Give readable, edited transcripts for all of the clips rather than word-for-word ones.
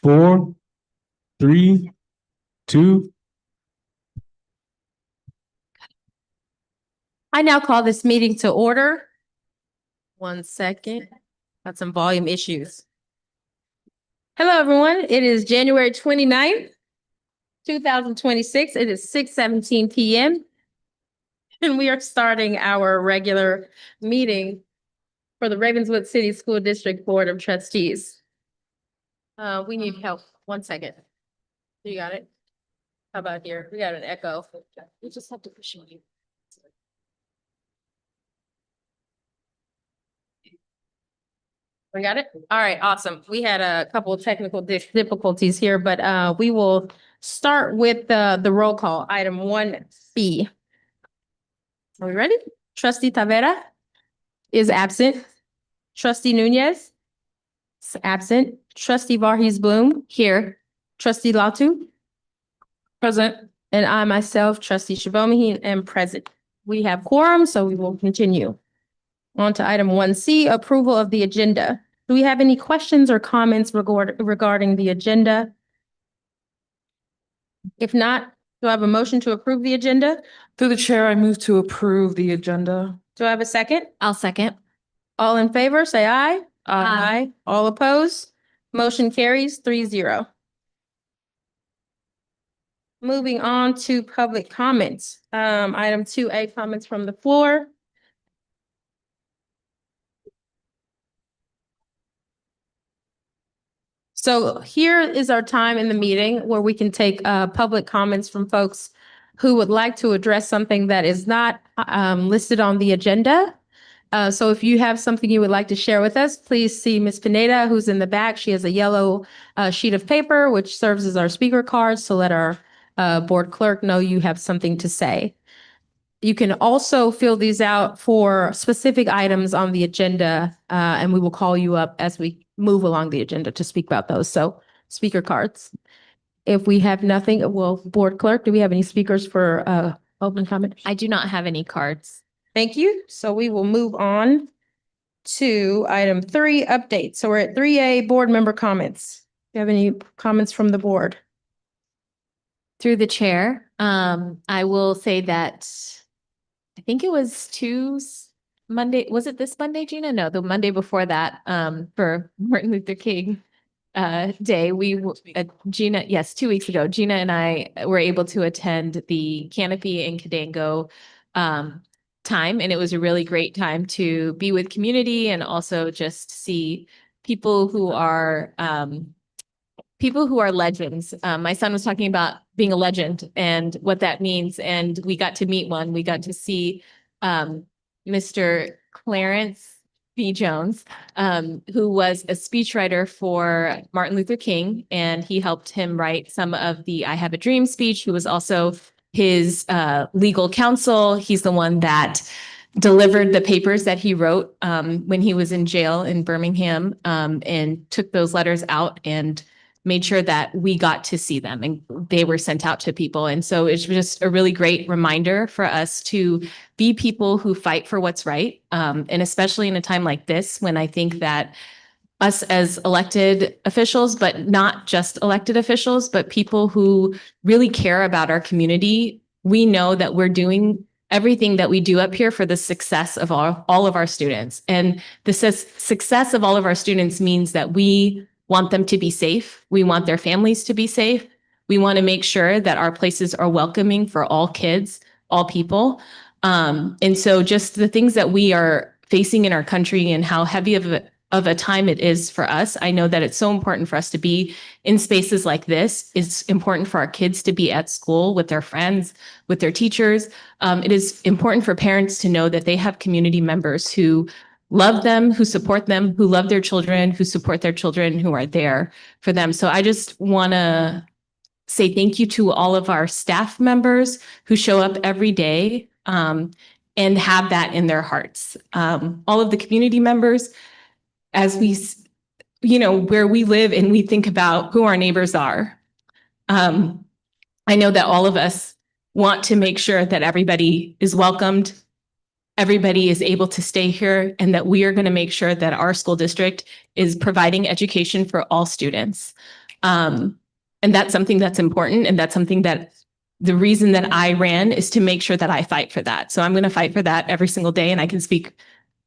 4, 3, 2. I now call this meeting to order. 1 second. Got some volume issues. Hello, everyone. It is January 29th, 2026. It is 6:17 p.m. And we are starting our regular meeting for the Ravenswood City School District Board of Trustees. We need help. 1 second. You got it? How about here? We got an echo. We just have to push you. We got it? All right, awesome. We had a couple of technical difficulties here, but we will start with the roll call, item 1B. Are we ready? Trustee Tavera is absent. Trustee Nunez is absent. Trustee Varghese Bloom here. Trustee Latu present. And I myself, Trustee Shivomi, am present. We have quorum, so we will continue. On to item 1C, approval of the agenda. Do we have any questions or comments regarding the agenda? If not, do I have a motion to approve the agenda? Through the chair, I move to approve the agenda. Do I have a second? I'll second. All in favor, say aye. Aye. All opposed? Motion carries 3-0. Moving on to public comments. Item 2A, comments from the floor. So here is our time in the meeting where we can take public comments from folks who would like to address something that is not listed on the agenda. So if you have something you would like to share with us, please see Ms. Pineda, who's in the back. She has a yellow sheet of paper, which serves as our speaker cards to let our board clerk know you have something to say. You can also fill these out for specific items on the agenda, and we will call you up as we move along the agenda to speak about those. So speaker cards. If we have nothing, well, board clerk, do we have any speakers for open comment? I do not have any cards. Thank you. So we will move on to item 3, updates. So we're at 3A, board member comments. Do you have any comments from the board? Through the chair, I will say that I think it was Monday. Was it this Monday, Gina? No, the Monday before that, for Martin Luther King Day. Gina, yes, 2 weeks ago, Gina and I were able to attend the Canopy and Cadango time, and it was a really great time to be with community and also just see people who are legends. My son was talking about being a legend and what that means, and we got to meet one. We got to see Mr. Clarence B. Jones, who was a speechwriter for Martin Luther King, and he helped him write some of the I Have a Dream speech. He was also his legal counsel. He's the one that delivered the papers that he wrote when he was in jail in Birmingham, and took those letters out and made sure that we got to see them and they were sent out to people. And so it's just a really great reminder for us to be people who fight for what's right. And especially in a time like this, when I think that us as elected officials, but not just elected officials, but people who really care about our community, we know that we're doing everything that we do up here for the success of all of our students. And the success of all of our students means that we want them to be safe. We want their families to be safe. We want to make sure that our places are welcoming for all kids, all people. And so just the things that we are facing in our country and how heavy of a time it is for us. I know that it's so important for us to be in spaces like this. It's important for our kids to be at school with their friends, with their teachers. It is important for parents to know that they have community members who love them, who support them, who love their children, who support their children, who are there for them. So I just want to say thank you to all of our staff members who show up every day and have that in their hearts. All of the community members, as we, where we live and we think about who our neighbors are. I know that all of us want to make sure that everybody is welcomed everybody is able to stay here and that we are going to make sure that our school district is providing education for all students. And that's something that's important. And that's something that the reason that I ran is to make sure that I fight for that. So I'm going to fight for that every single day. And I can speak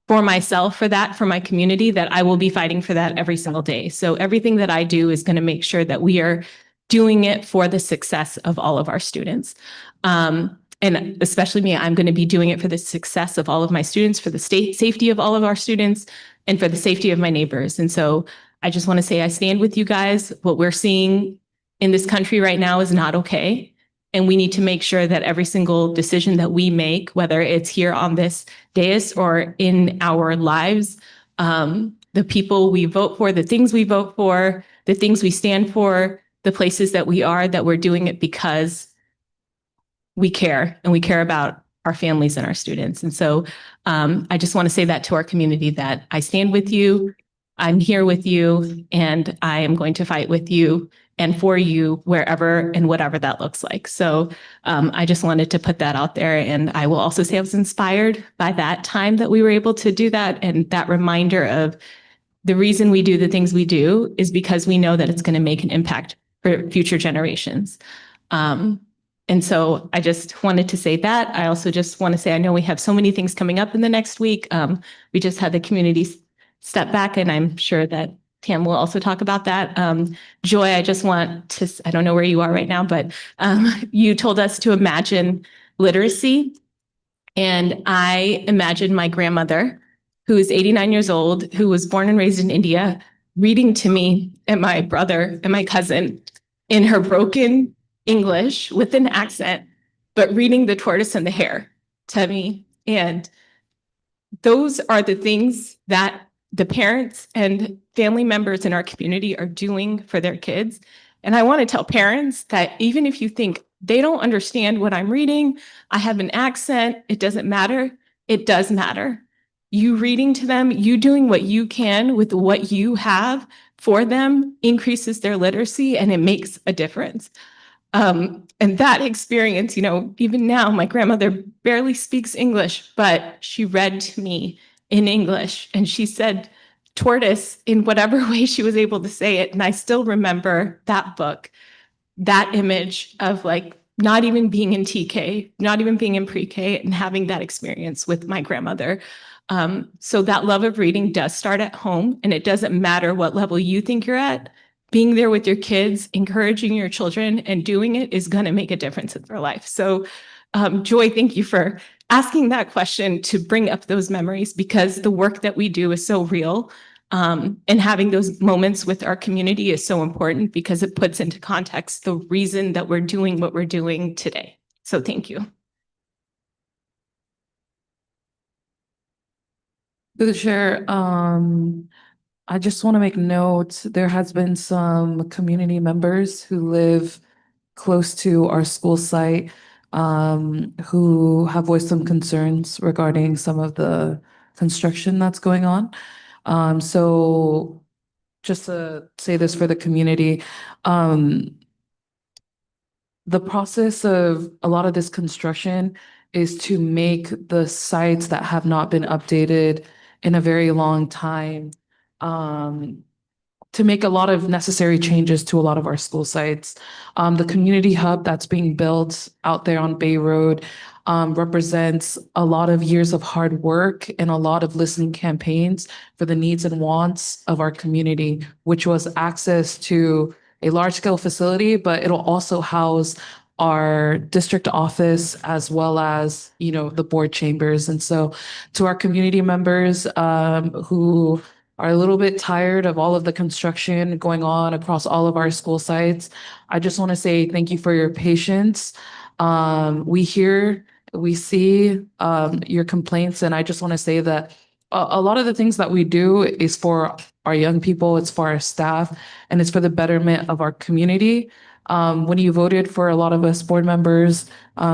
for myself for that, for my community, that I will be fighting for that every single day. So everything that I do is going to make sure that we are doing it for the success of all of our students. And especially me, I'm going to be doing it for the success of all of my students, for the safety of all of our students, and for the safety of my neighbors. And so I just want to say I stand with you guys. What we're seeing in this country right now is not okay. And we need to make sure that every single decision that we make, whether it's here on this dais or in our lives, the people we vote for, the things we vote for, the things we stand for, the places that we are, that we're doing it because we care and we care about our families and our students. And so I just want to say that to our community, that I stand with you, I'm here with you, and I am going to fight with you and for you wherever and whatever that looks like. So I just wanted to put that out there. And I will also say I was inspired by that time that we were able to do that, and that reminder of the reason we do the things we do is because we know that it's going to make an impact for future generations. And so I just wanted to say that. I also just want to say, I know we have so many things coming up in the next week. We just had the community step back, and I'm sure that Tam will also talk about that. Joy, I just want to, I don't know where you are right now, but you told us to imagine literacy. And I imagine my grandmother, who is 89 years old, who was born and raised in India, reading to me and my brother and my cousin in her broken English with an accent, but reading The Tortoise and the Hare to me. And those are the things that the parents and family members in our community are doing for their kids. And I want to tell parents that even if you think they don't understand what I'm reading, I have an accent, it doesn't matter. It does matter. You reading to them, you doing what you can with what you have for them increases their literacy, and it makes a difference. And that experience, you know, even now, my grandmother barely speaks English, but she read to me in English, and she said tortoise in whatever way she was able to say it. And I still remember that book, that image of like not even being in TK, not even being in pre-K, and having that experience with my grandmother. So that love of reading does start at home, and it doesn't matter what level you think you're at. Being there with your kids, encouraging your children, and doing it is going to make a difference in their life. So, Joy, thank you for asking that question to bring up those memories, because the work that we do is so real. And having those moments with our community is so important, because it puts into context the reason that we're doing what we're doing today. So thank you. Through the chair, I just want to make note, there has been some community members who live close to our school site, who have voiced some concerns regarding some of the construction that's going on. So just to say this for the community, the process of a lot of this construction is to make the sites that have not been updated in a very long time, to make a lot of necessary changes to a lot of our school sites. The community hub that's being built out there on Bay Road represents a lot of years of hard work and a lot of listening campaigns for the needs and wants of our community, which was access to a large-scale facility, but it'll also house our district office as well as, you know, the board chambers. And so to our community members who are a little bit tired of all of the construction going on across all of our school sites, I just want to say thank you for your patience. We hear, we see your complaints, and I just want to say that a lot of the things that we do is for our young people, it's for our staff, and it's for the betterment of our community. When you voted for a lot of us board members,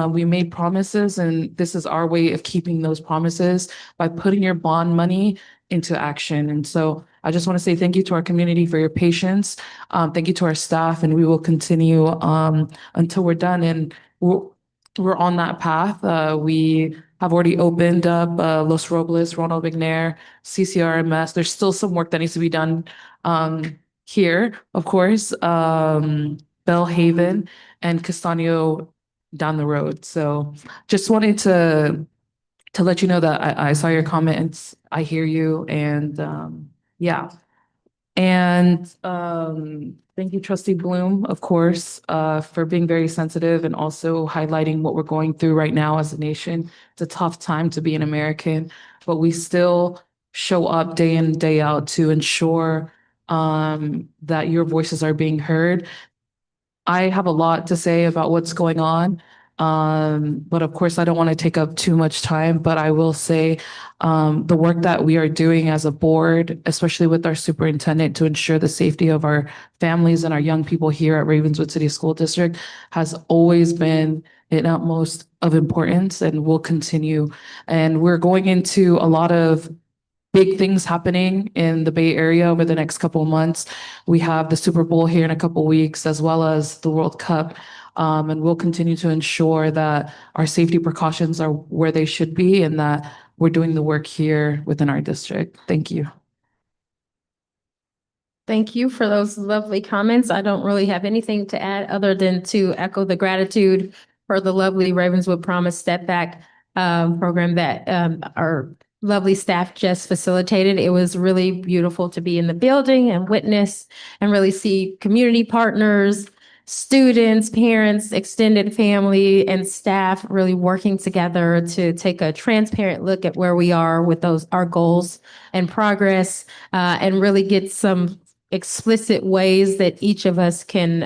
we made promises, and this is our way of keeping those promises by putting your bond money into action. And so I just want to say thank you to our community for your patience. Thank you to our staff, and we will continue until we're done. And we're on that path. We have already opened up Los Robles, Ronald McNair, CCRMS. There's still some work that needs to be done here, of course, Bellhaven and Castaño down the road. So just wanted to let you know that I saw your comments. I hear you, and yeah. And thank you, Trustee Bloom, of course, for being very sensitive and also highlighting what we're going through right now as a nation. It's a tough time to be an American, but we still show up day in, day out to ensure that your voices are being heard. I have a lot to say about what's going on. But of course, I don't want to take up too much time, but I will say the work that we are doing as a board, especially with our superintendent to ensure the safety of our families and our young people here at Ravenswood City School District has always been in utmost of importance and will continue. And we're going into a lot of big things happening in the Bay Area over the next couple of months. We have the Super Bowl here in a couple of weeks, as well as the World Cup. And we'll continue to ensure that our safety precautions are where they should be and that we're doing the work here within our district. Thank you. Thank you for those lovely comments. I don't really have anything to add other than to echo the gratitude for the lovely Ravenswood Promise Step Back program that our lovely staff just facilitated. It was really beautiful to be in the building and witness and really see community partners, students, parents, extended family, and staff really working together to take a transparent look at where we are with our goals and progress, and really get some explicit ways that each of us can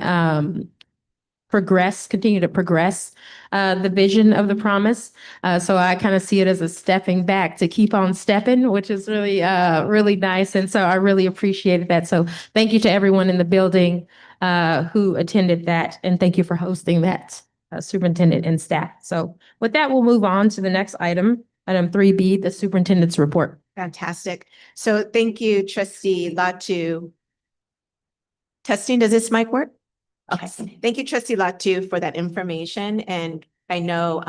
continue to progress the vision of the promise. So I kind of see it as a stepping back to keep on stepping, which is really, really nice. And so I really appreciated that. So thank you to everyone in the building who attended that. And thank you for hosting that, superintendent and staff. So with that, we'll move on to the next item, item 3B, the superintendent's report. Fantastic. So thank you, Trustee Latu. Testing, does this mic work? Okay. Thank you, Trustee Latu, for that information. And I know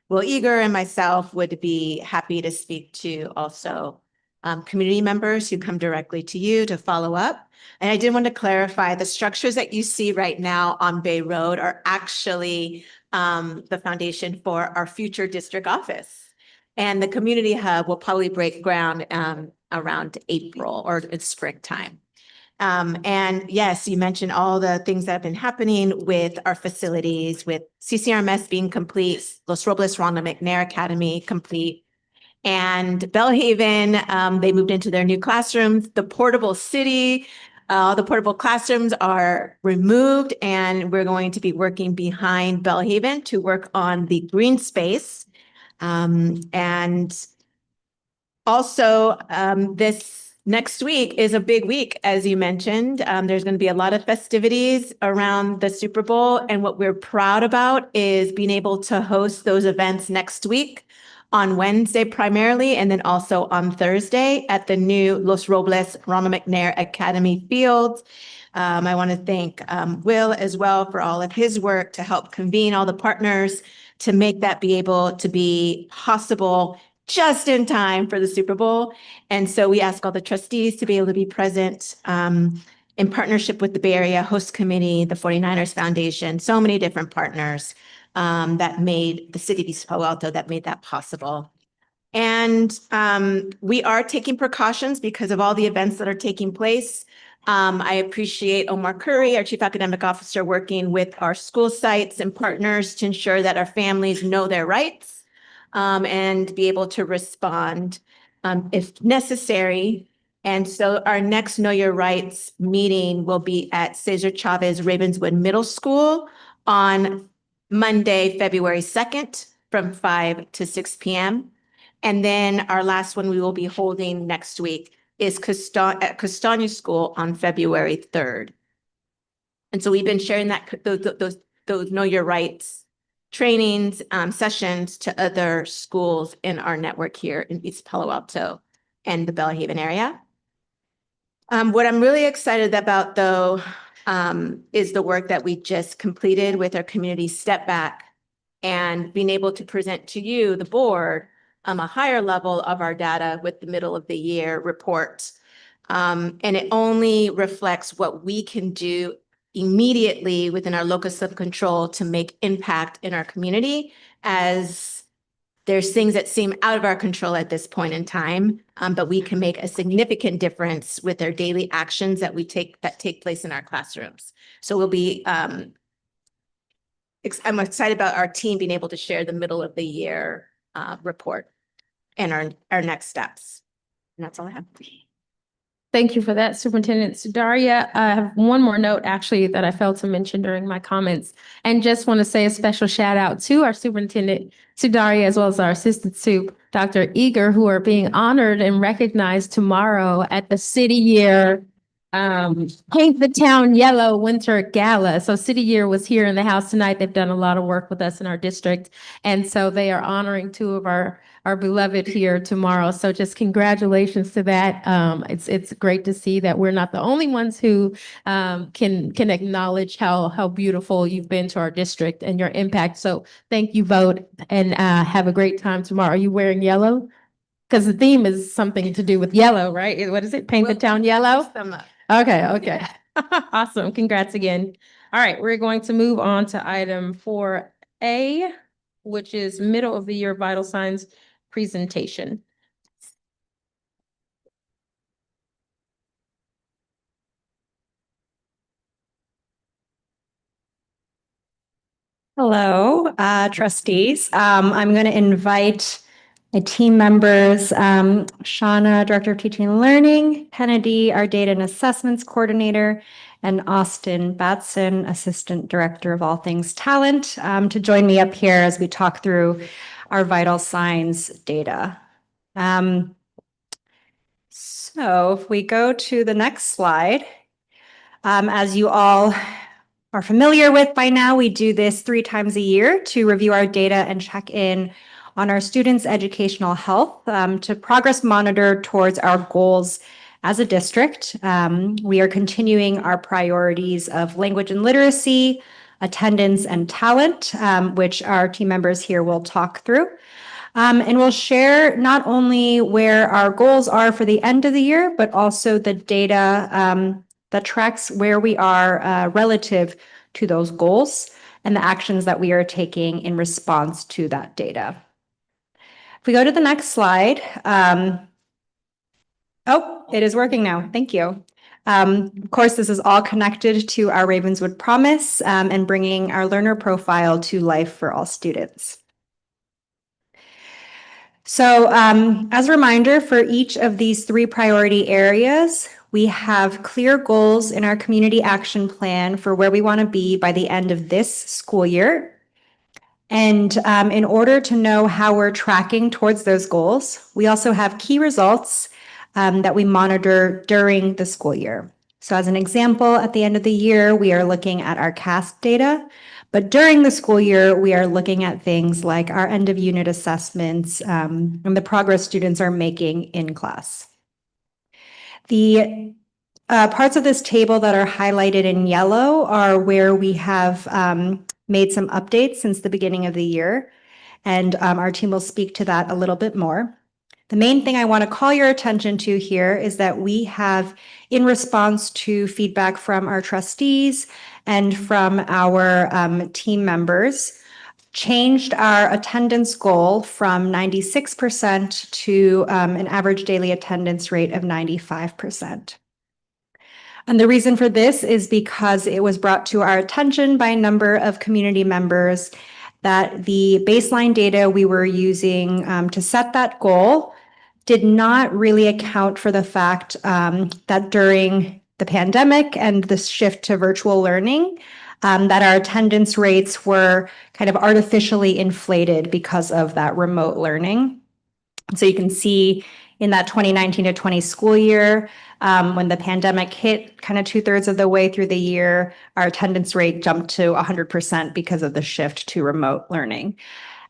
Will Eager and myself would be happy to speak to also community members who come directly to you to follow up. And I did want to clarify the structures that you see right now on Bay Road are actually the foundation for our future district office. And the community hub will probably break ground around April or it's springtime. And yes, you mentioned all the things that have been happening with our facilities, with CCRMS being complete, Los Robles Ronald McNair Academy complete, and Bellhaven, they moved into their new classrooms. The portable city, the portable classrooms are removed, and we're going to be working behind Bellhaven to work on the green space. And also, this next week is a big week, as you mentioned. There's going to be a lot of festivities around the Super Bowl. And what we're proud about is being able to host those events next week on Wednesday primarily, and then also on Thursday at the new Los Robles Ronald McNair Academy Field. I want to thank Will as well for all of his work to help convene all the partners to make that be able to be possible just in time for the Super Bowl. And so we ask all the trustees to be able to be present in partnership with the Bay Area Host Committee, the 49ers Foundation, so many different partners that made the city of East Palo Alto that made that possible. And we are taking precautions because of all the events that are taking place. I appreciate Omar Curry, our Chief Academic Officer, working with our school sites and partners to ensure that our families know their rights and be able to respond if necessary. And so our next Know Your Rights meeting will be at Cesar Chavez Ravenswood Middle School on Monday, February 2nd from 5 to 6 p.m. And then our last one we will be holding next week is at Castaño School on February 3rd. And so we've been sharing that those Know Your Rights trainings, sessions to other schools in our network here in East Palo Alto and the Bellhaven area. What I'm really excited about, though, is the work that we just completed with our community step back and being able to present to you, the board, a higher level of our data with the middle of the year report. And it only reflects what we can do immediately within our locus of control to make impact in our community, as there's things that seem out of our control at this point in time, but we can make a significant difference with our daily actions that take place in our classrooms. So we'll be, I'm excited about our team being able to share the middle of the year report and our next steps. And that's all I have. Thank you for that, Superintendent Sudaria. I have one more note actually that I failed to mention during my comments. And just want to say a special shout out to our Superintendent Sudaria, as well as our Assistant Sup, Dr. Eager, who are being honored and recognized tomorrow at the City Year Paint the Town Yellow Winter Gala. So City Year was here in the house tonight. They've done a lot of work with us in our district. And so they are honoring two of our beloved here tomorrow. So just congratulations to that. It's great to see that we're not the only ones who can acknowledge how beautiful you've been to our district and your impact. So thank you, vote, and have a great time tomorrow. Are you wearing yellow? Because the theme is something to do with yellow, right? What is it? Paint the town yellow? Okay. Awesome. Congrats again. All right, we're going to move on to item 4A, which is middle of the year vital signs presentation. Hello, trustees. I'm going to invite my team members, Shauna, Director of Teaching and Learning, Kennedy, our Data and Assessments Coordinator, and Austin Batson, Assistant Director of All Things Talent, to join me up here as we talk through our vital signs data. So if we go to the next slide, as you all are familiar with by now, we do this 3 times a year to review our data and check in on our students' educational health, to progress monitor towards our goals as a district. We are continuing our priorities of language and literacy, attendance, and talent, which our team members here will talk through. And we'll share not only where our goals are for the end of the year, but also the data that tracks where we are relative to those goals and the actions that we are taking in response to that data. If we go to the next slide, it is working now. Thank you. Of course, this is all connected to our Ravenswood promise and bringing our learner profile to life for all students. So as a reminder, for each of these 3 priority areas, we have clear goals in our community action plan for where we want to be by the end of this school year. And in order to know how we're tracking towards those goals, we also have key results that we monitor during the school year. So as an example, at the end of the year, we are looking at our CAST data. But during the school year, we are looking at things like our end of unit assessments and the progress students are making in class. The parts of this table that are highlighted in yellow are where we have made some updates since the beginning of the year, and our team will speak to that a little bit more. The main thing I want to call your attention to here is that we have, in response to feedback from our trustees and from our team members, changed our attendance goal from 96% to an average daily attendance rate of 95%. And the reason for this is because it was brought to our attention by a number of community members that the baseline data we were using to set that goal did not really account for the fact that during the pandemic and the shift to virtual learning, that our attendance rates were kind of artificially inflated because of that remote learning. So you can see in that 2019 to 20 school year, when the pandemic hit kind of 2/3 of the way through the year, our attendance rate jumped to 100% because of the shift to remote learning.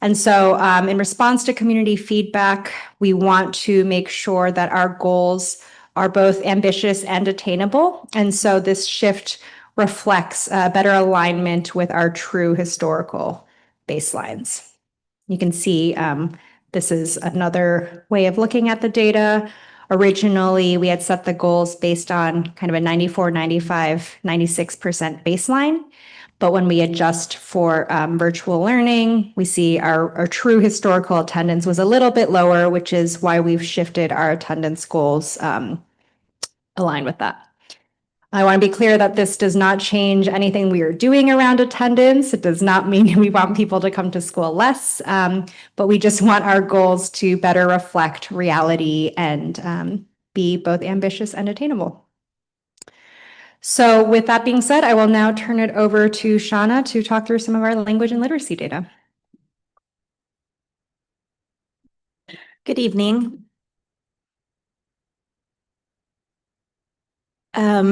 And so in response to community feedback, we want to make sure that our goals are both ambitious and attainable. And so this shift reflects better alignment with our true historical baselines. You can see this is another way of looking at the data. Originally, we had set the goals based on kind of a 94, 95, 96% baseline. But when we adjust for virtual learning, we see our true historical attendance was a little bit lower, which is why we've shifted our attendance goals aligned with that. I want to be clear that this does not change anything we are doing around attendance. It does not mean we want people to come to school less, but we just want our goals to better reflect reality and be both ambitious and attainable. So with that being said, I will now turn it over to Shauna to talk through some of our language and literacy data. Good evening.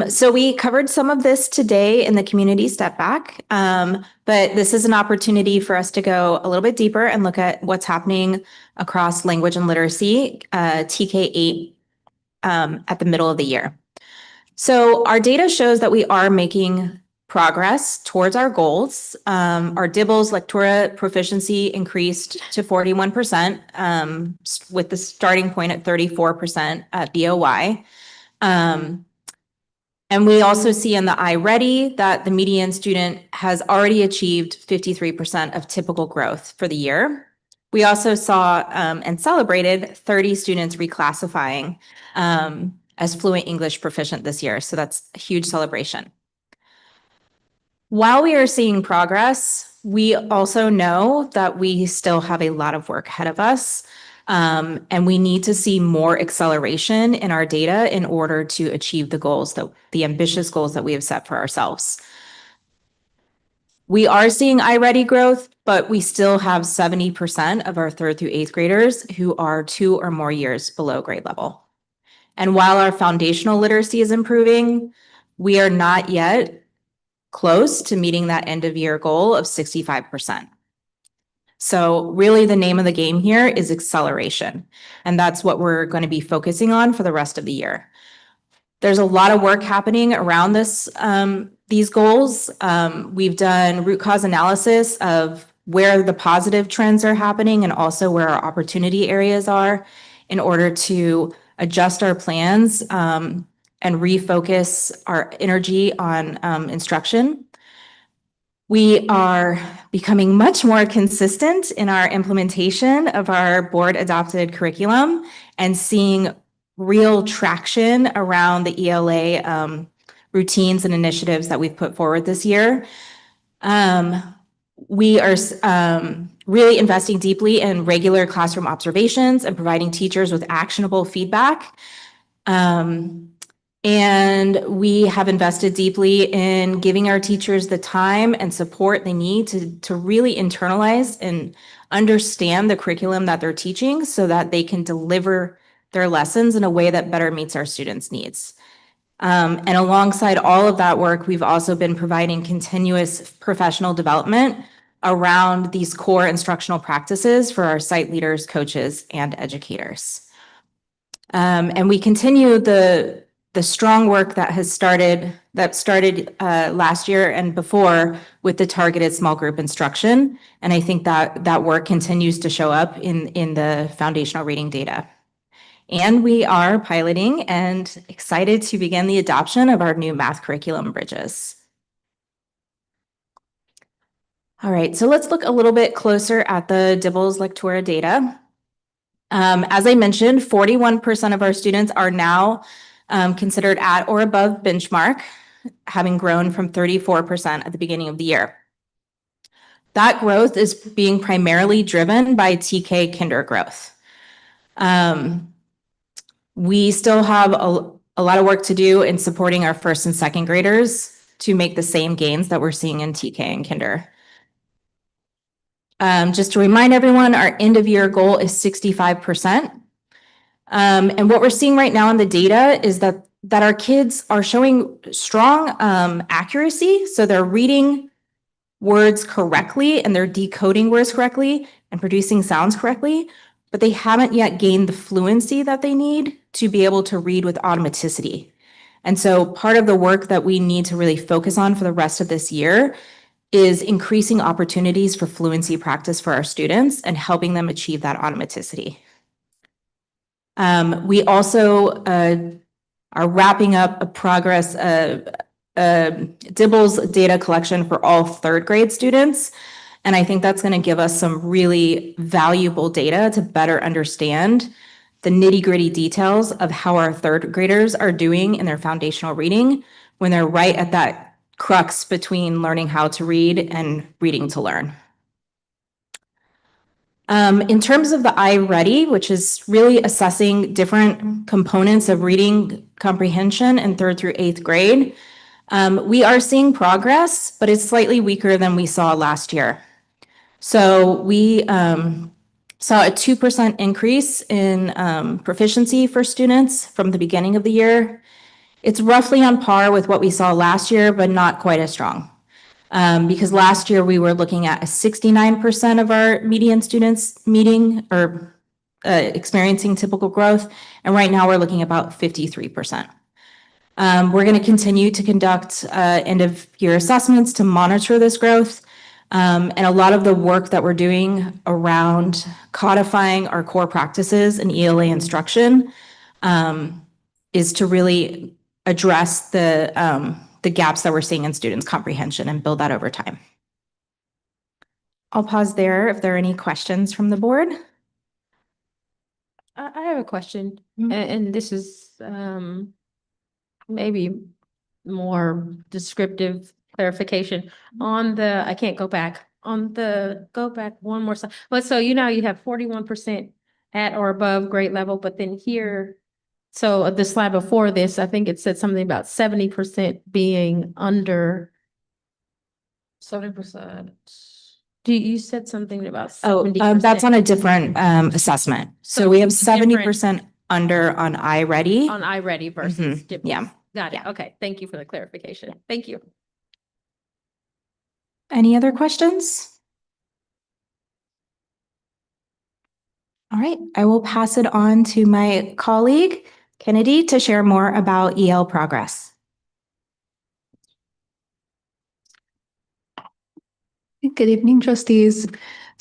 So we covered some of this today in the community step back, but this is an opportunity for us to go a little bit deeper and look at what's happening across language and literacy, TK8, at the middle of the year. So our data shows that we are making progress towards our goals. Our DIBELS Lectura proficiency increased to 41%, with the starting point at 34% at BOY. And we also see in the iReady that the median student has already achieved 53% of typical growth for the year. We also saw and celebrated 30 students reclassifying as fluent English proficient this year. So that's a huge celebration. While we are seeing progress, we also know that we still have a lot of work ahead of us. And we need to see more acceleration in our data in order to achieve the ambitious goals that we have set for ourselves. We are seeing iReady growth, but we still have 70% of our 3rd through 8th graders who are 2 or more years below grade level. And while our foundational literacy is improving, we are not yet close to meeting that end of year goal of 65%. So really the name of the game here is acceleration. And that's what we're going to be focusing on for the rest of the year. There's a lot of work happening around these goals. We've done root cause analysis of where the positive trends are happening and also where our opportunity areas are in order to adjust our plans and refocus our energy on instruction. We are becoming much more consistent in our implementation of our board adopted curriculum and seeing real traction around the ELA routines and initiatives that we've put forward this year. We are really investing deeply in regular classroom observations and providing teachers with actionable feedback. And we have invested deeply in giving our teachers the time and support they need to really internalize and understand the curriculum that they're teaching so that they can deliver their lessons in a way that better meets our students' needs. And alongside all of that work, we've also been providing continuous professional development around these core instructional practices for our site leaders, coaches, and educators. And we continue the strong work that started last year and before with the targeted small group instruction. And I think that work continues to show up in the foundational reading data. And we are piloting and excited to begin the adoption of our new math curriculum bridges. All right, so let's look a little bit closer at the DIBELS Lectura data. As I mentioned, 41% of our students are now considered at or above benchmark, having grown from 34% at the beginning of the year. That growth is being primarily driven by TK Kinder growth. We still have a lot of work to do in supporting our 1st and 2nd graders to make the same gains that we're seeing in TK and Kinder. Just to remind everyone, our end of year goal is 65%. And what we're seeing right now in the data is that our kids are showing strong accuracy. So they're reading words correctly and they're decoding words correctly and producing sounds correctly, but they haven't yet gained the fluency that they need to be able to read with automaticity. And so part of the work that we need to really focus on for the rest of this year is increasing opportunities for fluency practice for our students and helping them achieve that automaticity. We also are wrapping up a progress Dibble's data collection for all third grade students. And I think that's going to give us some really valuable data to better understand the nitty-gritty details of how our third graders are doing in their foundational reading when they're right at that crux between learning how to read and reading to learn. In terms of the iReady, which is really assessing different components of reading comprehension in 3rd through 8th grade, we are seeing progress, but it's slightly weaker than we saw last year. So we saw a 2% increase in proficiency for students from the beginning of the year. It's roughly on par with what we saw last year, but not quite as strong. Because last year we were looking at a 69% of our median students meeting or experiencing typical growth, and right now we're looking about 53%. We're going to continue to conduct end of year assessments to monitor this growth. And a lot of the work that we're doing around codifying our core practices in ELA instruction is to really address the gaps that we're seeing in students' comprehension and build that over time. I'll pause there if there are any questions from the board. I have a question, Mhm. and this is maybe more descriptive clarification on the, I can't go back, go back one more time. But so you have 41% at or above grade level, but then here, so the slide before this, I think it said something about 70% being under 70%. You said something about 70%. That's on a different assessment. So we have 70% under on iReady. On iReady versus Mhm, yeah. Dibble's. Got it. Yeah. Okay. Thank you for the clarification. Thank you. Any other questions? All right, I will pass it on to my colleague, Kennedy, to share more about EL progress. Good evening, trustees.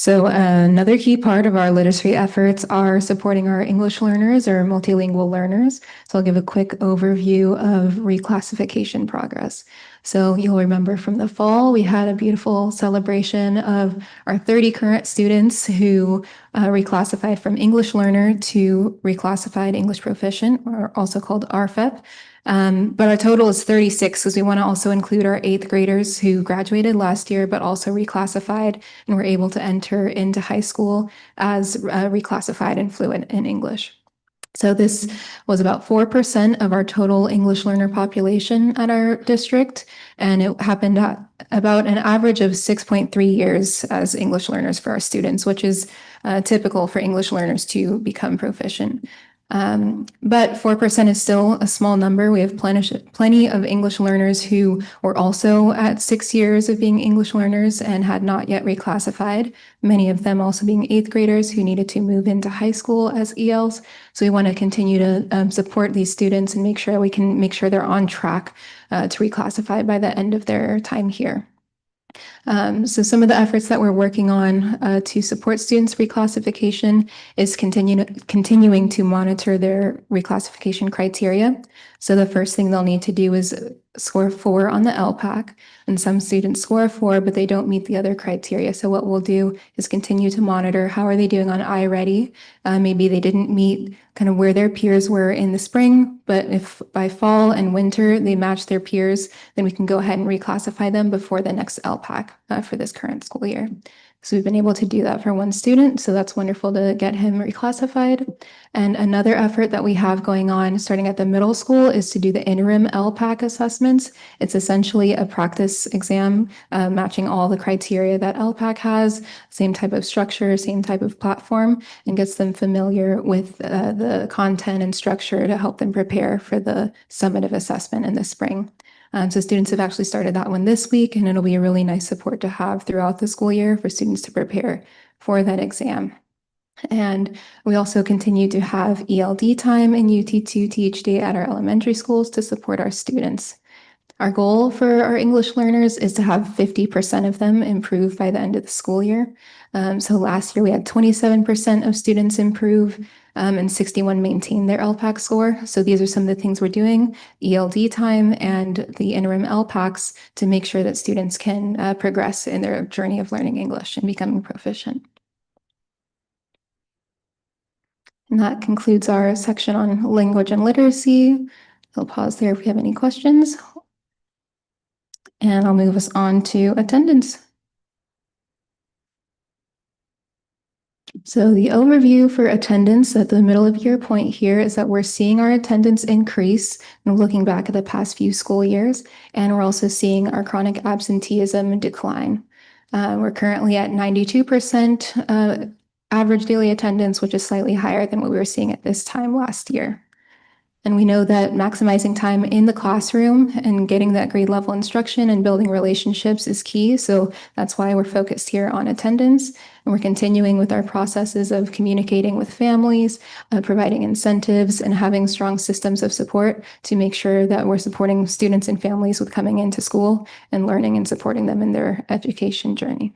So another key part of our literacy efforts are supporting our English learners or multilingual learners. So I'll give a quick overview of reclassification progress. So you'll remember from the fall, we had a beautiful celebration of our 30 current students who reclassified from English learner to reclassified English proficient, or also called RFEP. But our total is 36 because we want to also include our 8th graders who graduated last year, but also reclassified and were able to enter into high school as reclassified and fluent in English. So this was about 4% of our total English learner population at our district, and it happened at about an average of 6.3 years as English learners for our students, which is typical for English learners to become proficient. But 4% is still a small number. We have plenty of English learners who were also at 6 years of being English learners and had not yet reclassified. Many of them also being 8th graders who needed to move into high school as ELs. So we want to continue to support these students and make sure we can make sure they're on track to reclassify by the end of their time here. So some of the efforts that we're working on to support students' reclassification is continuing to monitor their reclassification criteria. So the first thing they'll need to do is score 4 on the LPAC. And some students score 4, but they don't meet the other criteria. So what we'll do is continue to monitor how are they doing on iReady. Maybe they didn't meet kind of where their peers were in the spring, but if by fall and winter they match their peers, then we can go ahead and reclassify them before the next LPAC for this current school year. So we've been able to do that for one student, so that's wonderful to get him reclassified. And another effort that we have going on starting at the middle school is to do the interim LPAC assessments. It's essentially a practice exam matching all the criteria that LPAC has, same type of structure, same type of platform, and gets them familiar with the content and structure to help them prepare for the summative assessment in the spring. So students have actually started that one this week, and it'll be a really nice support to have throughout the school year for students to prepare for that exam. And we also continue to have ELD time and UT2 THD at our elementary schools to support our students. Our goal for our English learners is to have 50% of them improve by the end of the school year. So last year we had 27% of students improve and 61 maintain their LPAC score. So these are some of the things we're doing, ELD time and the interim LPACs to make sure that students can progress in their journey of learning English and becoming proficient. And that concludes our section on language and literacy. I'll pause there if we have any questions. And I'll move us on to attendance. So the overview for attendance at the middle of year point here is that we're seeing our attendance increase and looking back at the past few school years, and we're also seeing our chronic absenteeism decline. We're currently at 92% average daily attendance, which is slightly higher than what we were seeing at this time last year. And we know that maximizing time in the classroom and getting that grade level instruction and building relationships is key. So that's why we're focused here on attendance. And we're continuing with our processes of communicating with families, providing incentives, and having strong systems of support to make sure that we're supporting students and families with coming into school and learning and supporting them in their education journey.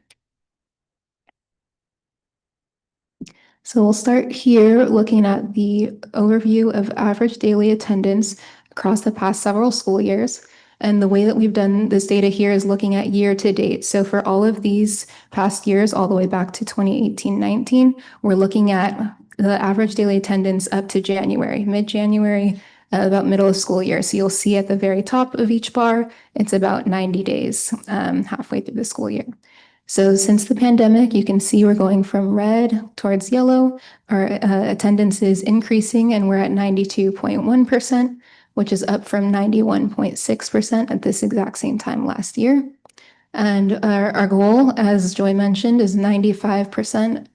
So we'll start here looking at the overview of average daily attendance across the past several school years. And the way that we've done this data here is looking at year to date. So for all of these past years, all the way back to 2018-19, we're looking at the average daily attendance up to January, mid-January, about middle of school year. So you'll see at the very top of each bar, it's about 90 days, halfway through the school year. So since the pandemic, you can see we're going from red towards yellow. Our attendance is increasing and we're at 92.1%, which is up from 91.6% at this exact same time last year. And our goal, as Joy mentioned, is 95%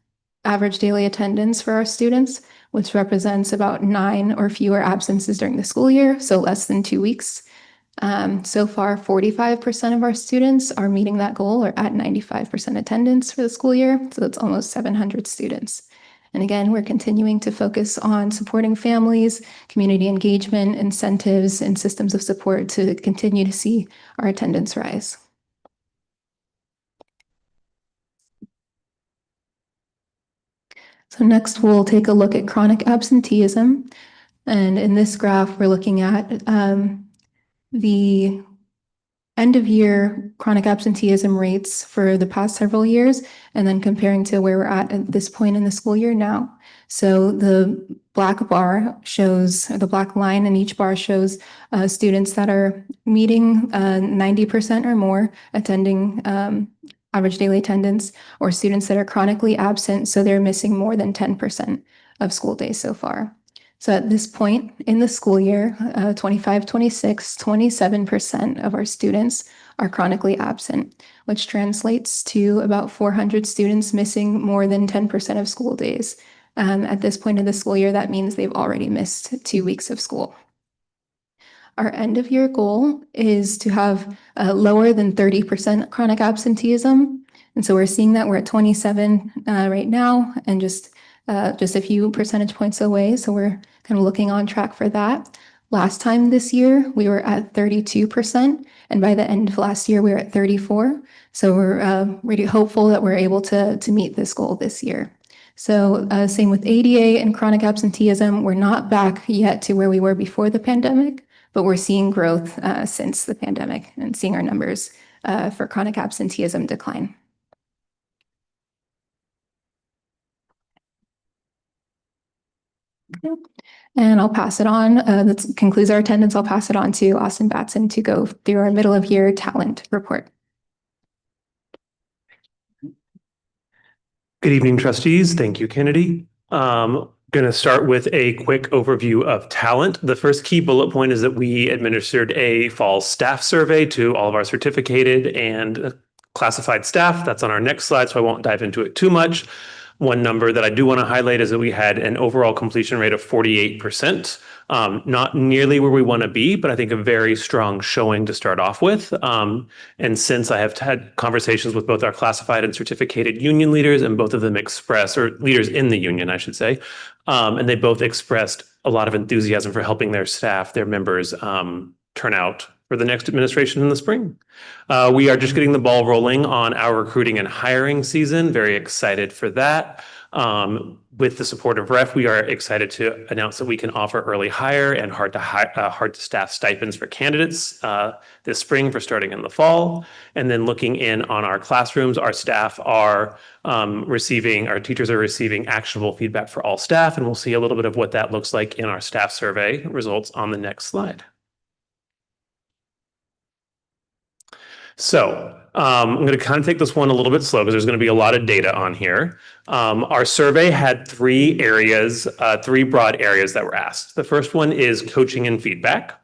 average daily attendance for our students, which represents about 9 or fewer absences during the school year, so less than 2 weeks. So far, 45% of our students are meeting that goal or at 95% attendance for the school year. So that's almost 700 students. And again, we're continuing to focus on supporting families, community engagement, incentives, and systems of support to continue to see our attendance rise. So next, we'll take a look at chronic absenteeism. And in this graph, we're looking at the end of year chronic absenteeism rates for the past several years, and then comparing to where we're at this point in the school year now. So the black bar shows, or the black line in each bar shows students that are meeting 90% or more attending average daily attendance, or students that are chronically absent, so they're missing more than 10% of school days so far. So at this point in the school year, 25-26, 27% of our students are chronically absent, which translates to about 400 students missing more than 10% of school days. At this point in the school year, that means they've already missed 2 weeks of school. Our end of year goal is to have lower than 30% chronic absenteeism. And so we're seeing that we're at 27 right now, and just a few percentage points away. So we're kind of looking on track for that. Last time this year, we were at 32%. And by the end of last year, we were at 34%. So we're really hopeful that we're able to meet this goal this year. So same with ADA and chronic absenteeism. We're not back yet to where we were before the pandemic, but we're seeing growth since the pandemic and seeing our numbers for chronic absenteeism decline. And I'll pass it on. That concludes our attendance. I'll pass it on to Austin Batson to go through our middle of year talent report. Good evening, trustees. Thank you, Kennedy. Going to start with a quick overview of talent. The first key bullet point is that we administered a fall staff survey to all of our certificated and classified staff. That's on our next slide, so I won't dive into it too much. One number that I do want to highlight is that we had an overall completion rate of 48%. Not nearly where we want to be, but I think a very strong showing to start off with. And since I have had conversations with both our classified and certificated union leaders, and both of them express, or leaders in the union, I should say, and they both expressed a lot of enthusiasm for helping their staff, their members, turn out for the next administration in the spring. We are just getting the ball rolling on our recruiting and hiring season. Very excited for that. With the support of REF, we are excited to announce that we can offer early hire and hard to staff stipends for candidates this spring for starting in the fall. And then looking in on our classrooms, our staff are our teachers are receiving actionable feedback for all staff, and we'll see a little bit of what that looks like in our staff survey results on the next slide. So I'm going to kind of take this one a little bit slow because there's going to be a lot of data on here. Our survey had three broad areas that were asked. The first one is coaching and feedback.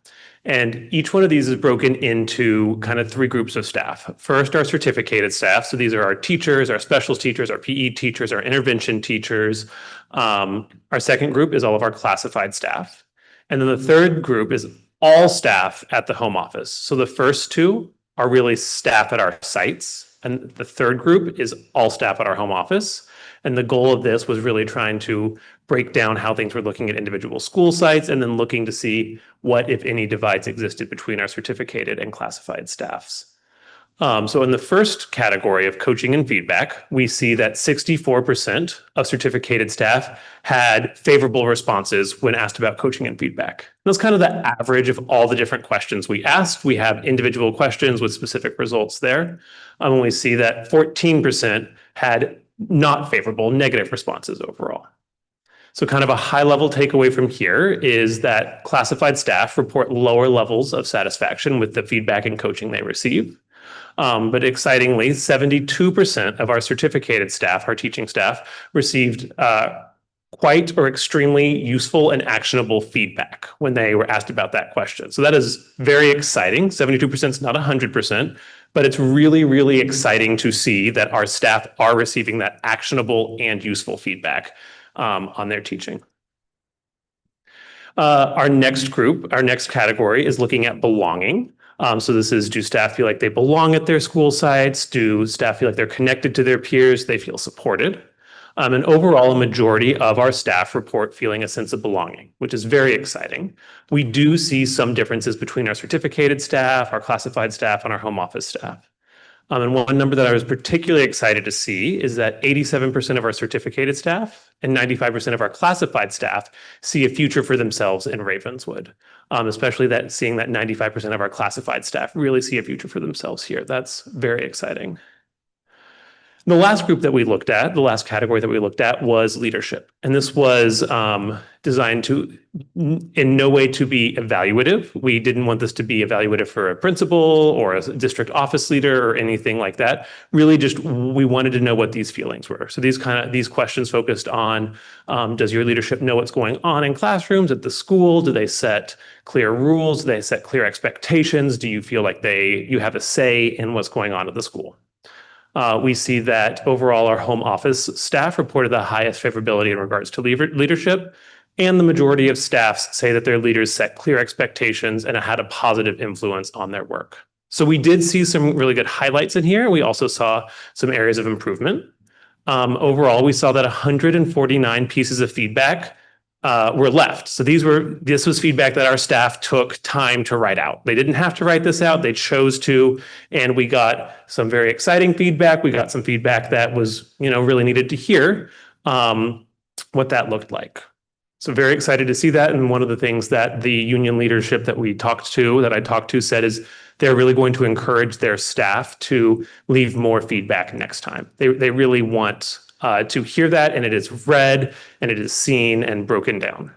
And each one of these is broken into kind of three groups of staff. First, our certificated staff. So these are our teachers, our specials teachers, our PE teachers, our intervention teachers. Our second group is all of our classified staff. And then the third group is all staff at the home office. So the first two are really staff at our sites. And the third group is all staff at our home office. And the goal of this was really trying to break down how things were looking at individual school sites and then looking to see what, if any, divides existed between our certificated and classified staffs. So in the first category of coaching and feedback, we see that 64% of certificated staff had favorable responses when asked about coaching and feedback. That's kind of the average of all the different questions we asked. We have individual questions with specific results there. And we see that 14% had not favorable, negative responses overall. So kind of a high level takeaway from here is that classified staff report lower levels of satisfaction with the feedback and coaching they receive. But excitingly, 72% of our certificated staff, our teaching staff, received quite or extremely useful and actionable feedback when they were asked about that question. So that is very exciting. 72% is not 100%, but it's really, really exciting to see that our staff are receiving that actionable and useful feedback on their teaching. Our next category is looking at belonging. So this is, do staff feel like they belong at their school sites? Do staff feel like they're connected to their peers? They feel supported? And overall, a majority of our staff report feeling a sense of belonging, which is very exciting. We do see some differences between our certificated staff, our classified staff, and our home office staff. And one number that I was particularly excited to see is that 87% of our certificated staff and 95% of our classified staff see a future for themselves in Ravenswood, especially seeing that 95% of our classified staff really see a future for themselves here. That's very exciting. The last group that we looked at, the last category that we looked at was leadership. And this was designed to, in no way to be evaluative. We didn't want this to be evaluative for a principal or a district office leader or anything like that. Really just, we wanted to know what these feelings were. So these questions focused on, does your leadership know what's going on in classrooms at the school? Do they set clear rules? Do they set clear expectations? Do you feel like you have a say in what's going on at the school? We see that overall our home office staff reported the highest favorability in regards to leadership, and the majority of staffs say that their leaders set clear expectations and had a positive influence on their work. So we did see some really good highlights in here. We also saw some areas of improvement. Overall, we saw that 149 pieces of feedback were left. So this was feedback that our staff took time to write out. They didn't have to write this out. They chose to, and we got some very exciting feedback. We got some feedback that was, really needed to hear what that looked like. So very excited to see that. And one of the things that the union leadership that I talked to said is they're really going to encourage their staff to leave more feedback next time. They really want to hear that, and it is read and it is seen and broken down.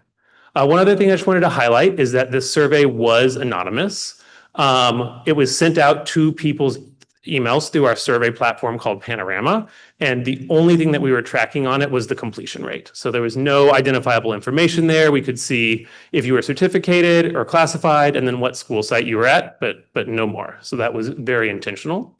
One other thing I just wanted to highlight is that this survey was anonymous. It was sent out to people's emails through our survey platform called Panorama, and the only thing that we were tracking on it was the completion rate. So there was no identifiable information there. We could see if you were certificated or classified and then what school site you were at, but no more. So that was very intentional.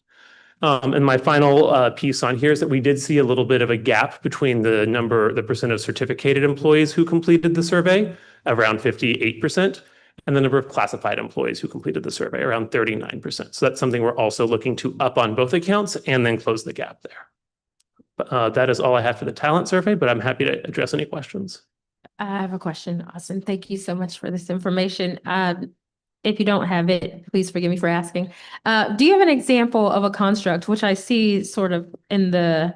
And my final piece on here is that we did see a little bit of a gap between the percent of certificated employees who completed the survey, around 58%, and the number of classified employees who completed the survey, around 39%. So that's something we're also looking to up on both accounts and then close the gap there. But that is all I have for the talent survey, but I'm happy to address any questions. I have a question, Austin. Thank you so much for this information. if you don't have it, please forgive me for asking. Do you have an example of a construct, which I see sort of in the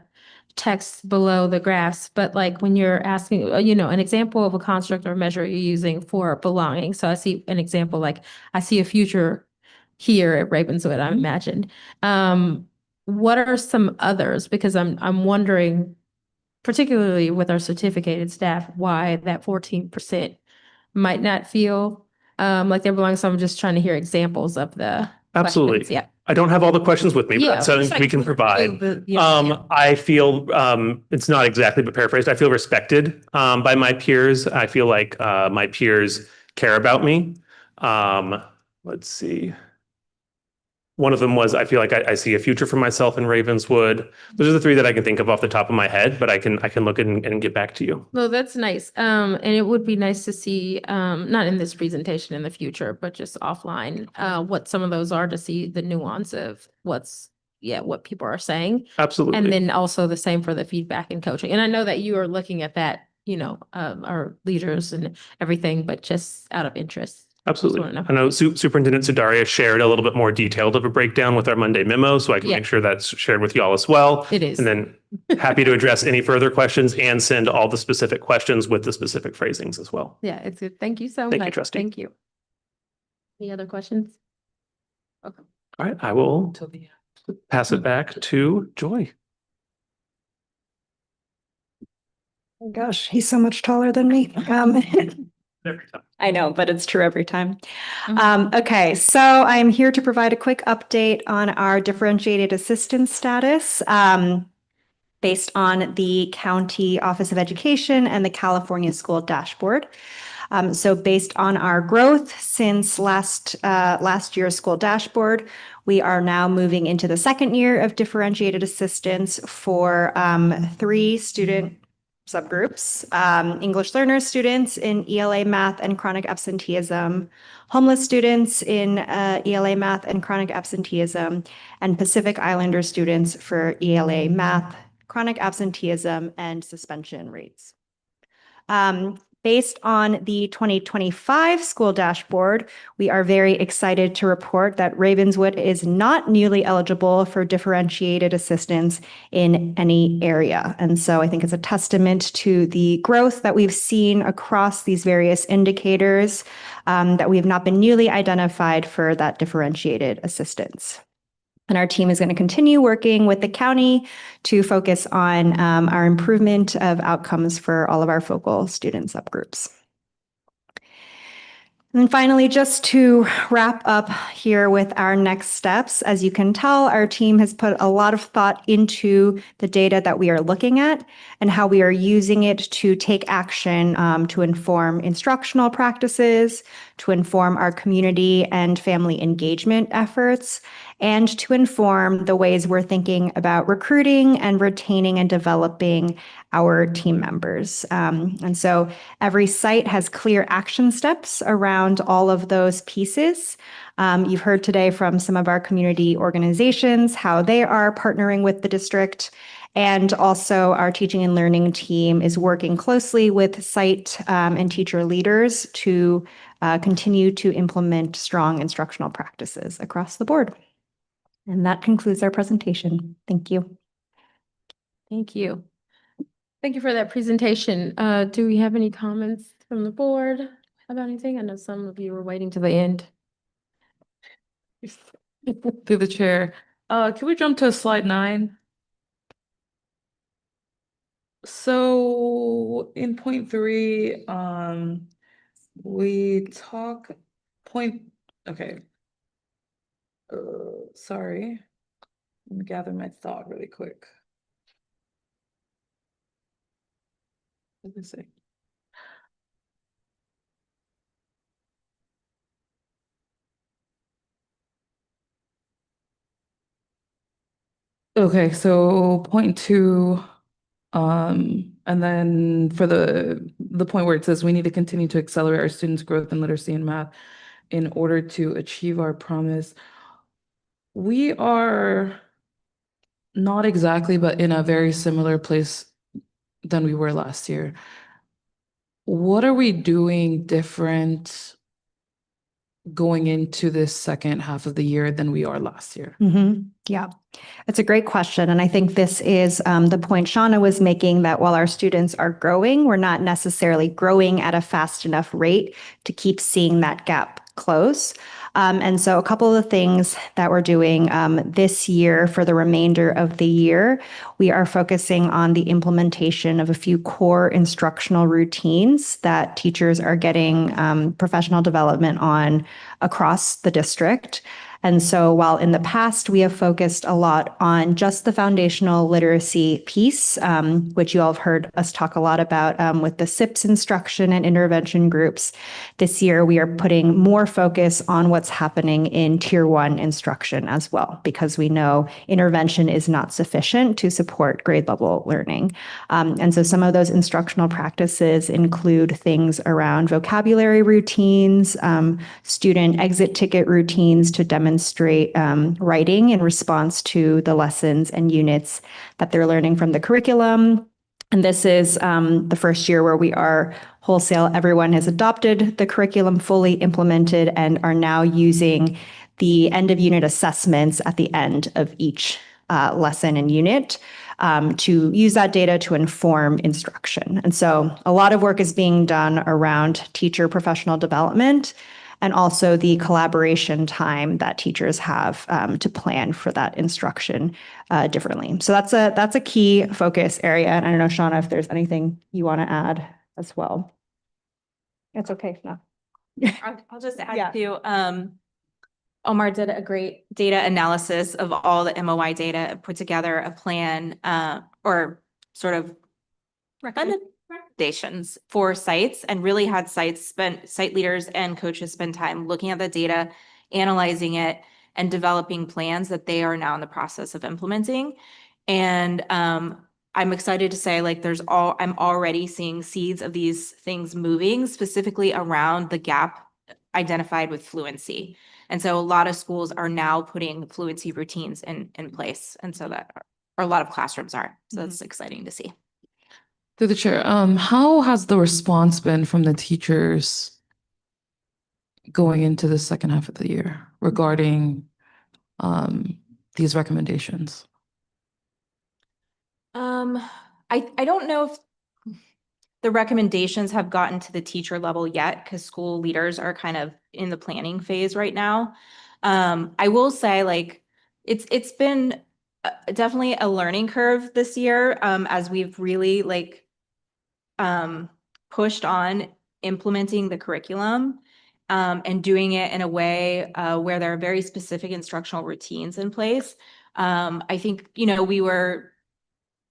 text below the graphs, but like when you're asking, an example of a construct or measure you're using for belonging. So I see an example, like I see a future here at Ravenswood, I imagine. What are some others? Because I'm wondering, particularly with our certificated staff, why that 14% might not feel like they belong. So I'm just trying to hear examples of the Absolutely. questions. Yeah. I don't have all the questions with me, but Yeah, that's something just like we can through provide. yeah. I feel, it's not exactly, but paraphrased, I feel respected by my peers. I feel like my peers care about me. Let's see. One of them was, I feel like I see a future for myself in Ravenswood. Those are the three that I can think of off the top of my head, but I can look and get back to you. Well, that's nice. And it would be nice to see, not in this presentation in the future, but just offline, what some of those are, to see the nuance of what people are saying. Absolutely. And then also the same for the feedback and coaching. And I know that you are looking at that, our leaders and everything, but just out of interest. Absolutely. Just wanna know. I know Superintendent Sudaria shared a little bit more detailed of a breakdown with our Monday memo, so I can Yeah. make sure that's shared with y'all as well. It is. And then happy to address any further questions and send all the specific questions with the specific phrasings as well. Yeah, it's good. Thank you so much. Thank you, trustee. Thank you. Any other questions? Okay. All right, I will pass it back to Joy. Oh gosh, he's so much taller than me. Every time. I know, but it's true every time. Mhm. Okay, so I'm here to provide a quick update on our differentiated assistance status based on the County Office of Education and the California School Dashboard. So based on our growth since last year's school dashboard, we are now moving into the second year of differentiated assistance for 3 student subgroups: English learner students in ELA math and chronic absenteeism, homeless students in ELA math and chronic absenteeism, and Pacific Islander students for ELA math, chronic absenteeism, and suspension rates. Based on the 2025 school dashboard, we are very excited to report that Ravenswood is not newly eligible for differentiated assistance in any area. And so I think it's a testament to the growth that we've seen across these various indicators, that we have not been newly identified for that differentiated assistance. And our team is going to continue working with the county to focus on our improvement of outcomes for all of our focal student subgroups. And then finally, just to wrap up here with our next steps, as you can tell, our team has put a lot of thought into the data that we are looking at and how we are using it to take action to inform instructional practices, to inform our community and family engagement efforts, and to inform the ways we're thinking about recruiting and retaining and developing our team members. And so every site has clear action steps around all of those pieces. You've heard today from some of our community organizations how they are partnering with the district. And also our teaching and learning team is working closely with site and teacher leaders to continue to implement strong instructional practices across the board. And that concludes our presentation. Thank you. Thank you. Thank you for that presentation. Do we have any comments from the board about anything? I know some of you were waiting to the end. Through the chair. Can we jump to slide 9? So in point 3, we talk okay. Sorry. Let me gather my thought really quick. Let me see. Okay, so point 2, and then for the point where it says we need to continue to accelerate our students' growth in literacy and math in order to achieve our promise. We are not exactly, but in a very similar place than we were last year. What are we doing different going into this second half of the year than we are last year? Yeah, it's a great question. And I think this is the point Shauna was making, that while our students are growing, we're not necessarily growing at a fast enough rate to keep seeing that gap close. And so a couple of the things that we're doing this year for the remainder of the year, we are focusing on the implementation of a few core instructional routines that teachers are getting professional development on across the district. And so while in the past we have focused a lot on just the foundational literacy piece, which you all have heard us talk a lot about with the SIPS instruction and intervention groups, this year we are putting more focus on what's happening in Tier 1 instruction as well, because we know intervention is not sufficient to support grade level learning. And so some of those instructional practices include things around vocabulary routines, student exit ticket routines to demonstrate writing in response to the lessons and units that they're learning from the curriculum. And this is the first year where we are wholesale. Everyone has adopted the curriculum, fully implemented, and are now using the end of unit assessments at the end of each lesson and unit to use that data to inform instruction. And so a lot of work is being done around teacher professional development, and also the collaboration time that teachers have to plan for that instruction differently. So that's a key focus area. And I don't know, Shauna, if there's anything you want to add as well. It's okay. No. I'll just Yeah. add to, Omar did a great data analysis of all the MOI data and put together a plan or sort of recommendations for sites, and really had site leaders and coaches spend time looking at the data, analyzing it, and developing plans that they are now in the process of implementing. And I'm excited to say, like, I'm already seeing seeds of these things moving, specifically around the gap identified with fluency. And so a lot of schools are now putting fluency routines in place. And so or a lot of classrooms are. So that's exciting to see. Through the chair, how has the response been from the teachers going into the second half of the year regarding these recommendations? I don't know if the recommendations have gotten to the teacher level yet, because school leaders are kind of in the planning phase right now. I will say, like, it's been definitely a learning curve this year, as we've really pushed on implementing the curriculum and doing it in a way where there are very specific instructional routines in place. I think, we were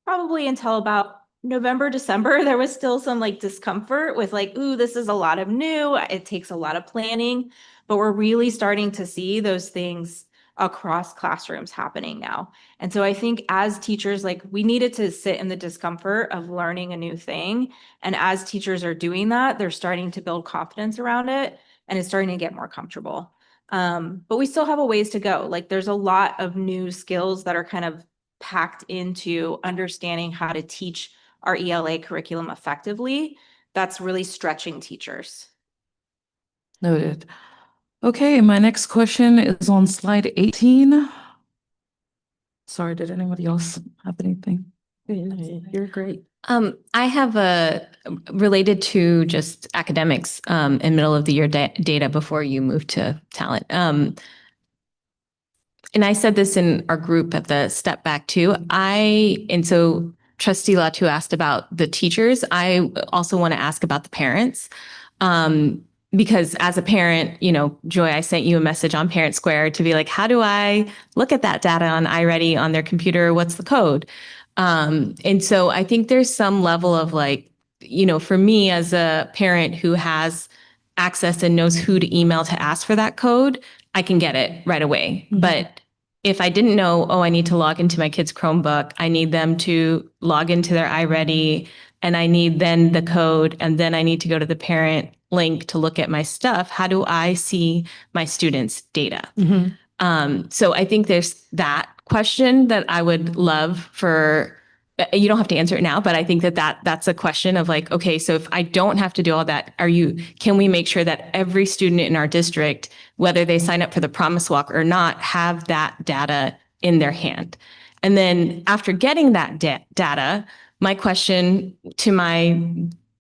probably until about November, December, there was still some discomfort with ooh, this is a lot of new, it takes a lot of planning, but we're really starting to see those things across classrooms happening now. And so I think as teachers, we needed to sit in the discomfort of learning a new thing. And as teachers are doing that, they're starting to build confidence around it, and it's starting to get more comfortable. But we still have a ways to go. There's a lot of new skills that are kind of packed into understanding how to teach our ELA curriculum effectively. That's really stretching teachers. Noted. Okay, my next question is on slide 18. Sorry, did anybody else have anything? You're great. I have related to just academics and middle of the year data before you move to talent. And I said this in our group at the step back too. And so Trustee Latu asked about the teachers. I also want to ask about the parents. Because as a parent, Joy, I sent you a message on Parent Square to be like, how do I look at that data on iReady on their computer? What's the code? And so I think there's some level of for me as a parent who has access and knows who to email to ask for that code, I can get it right away. Mm-hmm. But if I didn't know, I need to log into my kid's Chromebook, I need them to log into their iReady, and I need then the code, and then I need to go to the parent link to look at my stuff. How do I see my students' data? Mm-hmm. So I think there's that question that I would love for you don't have to answer it now, but I think that's a question of like, okay, so if I don't have to do all that, can we make sure that every student in our district, whether they sign up for the Promise Walk or not, have that data in their hand? And then after getting that data, my question to my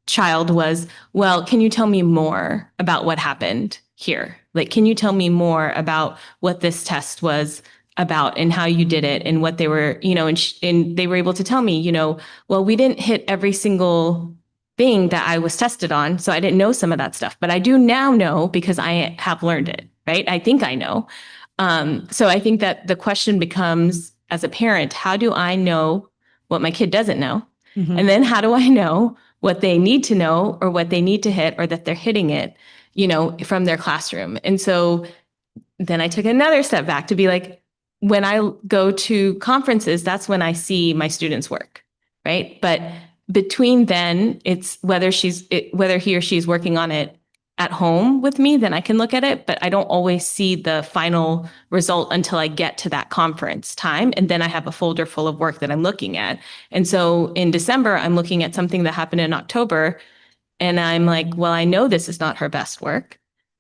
child was, well, can you tell me more about what happened here? Like, can you tell me more about what this test was about and how you did it and what they were, and they were able to tell me, well, we didn't hit every single thing that I was tested on. So I didn't know some of that stuff, but I do now know because I have learned it, right? I think I know. So I think that the question becomes, as a parent, how do I know what my kid doesn't know? And then how do I know what they need to know or what they need to hit or that they're hitting it, from their classroom? And so then I took another step back to be like, when I go to conferences, that's when I see my students' work, right? But between then, it's whether he or she is working on it at home with me, then I can look at it, but I don't always see the final result until I get to that conference time. And then I have a folder full of work that I'm looking at. And so in December, I'm looking at something that happened in October, and I'm like, well, I know this is not her best work,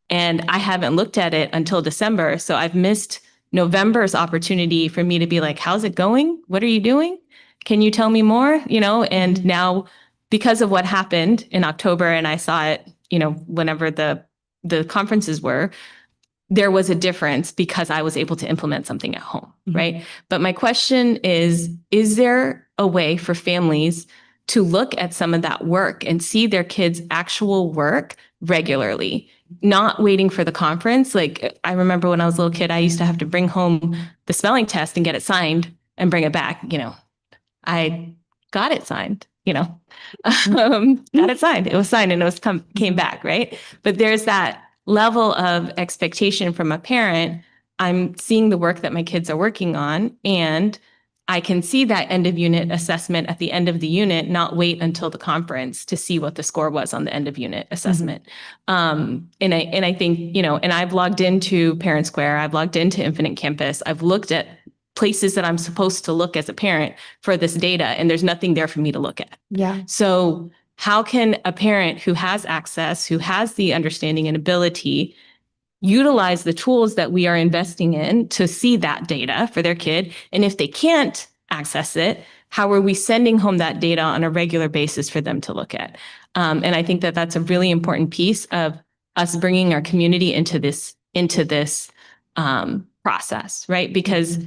and I haven't looked at it until December. So I've missed November's opportunity for me to be like, how's it going? What are you doing? Can you tell me more? And now because of what happened in October, and I saw it, whenever the conferences were, there was a difference because I was able to implement something at home, right? But my question is there a way for families to look at some of that work and see their kids' actual work regularly, not waiting for the conference? Like, I remember when I was a little kid, I used to have to bring home the spelling test and get it signed and bring it back. I got it signed, got it signed. It was signed and came back, right? But there's that level of expectation from a parent. I'm seeing the work that my kids are working on, and I can see that end of unit assessment at the end of the unit, not wait until the conference to see what the score was on the end of unit assessment. And I think, and I've logged into Parent Square, I've logged into Infinite Campus, I've looked at places that I'm supposed to look as a parent for this data, and there's nothing there for me to look at. Yeah. So how can a parent who has access, who has the understanding and ability, utilize the tools that we are investing in to see that data for their kid? And if they can't access it, how are we sending home that data on a regular basis for them to look at? And I think that that's a really important piece of us bringing our community into this process, right? Because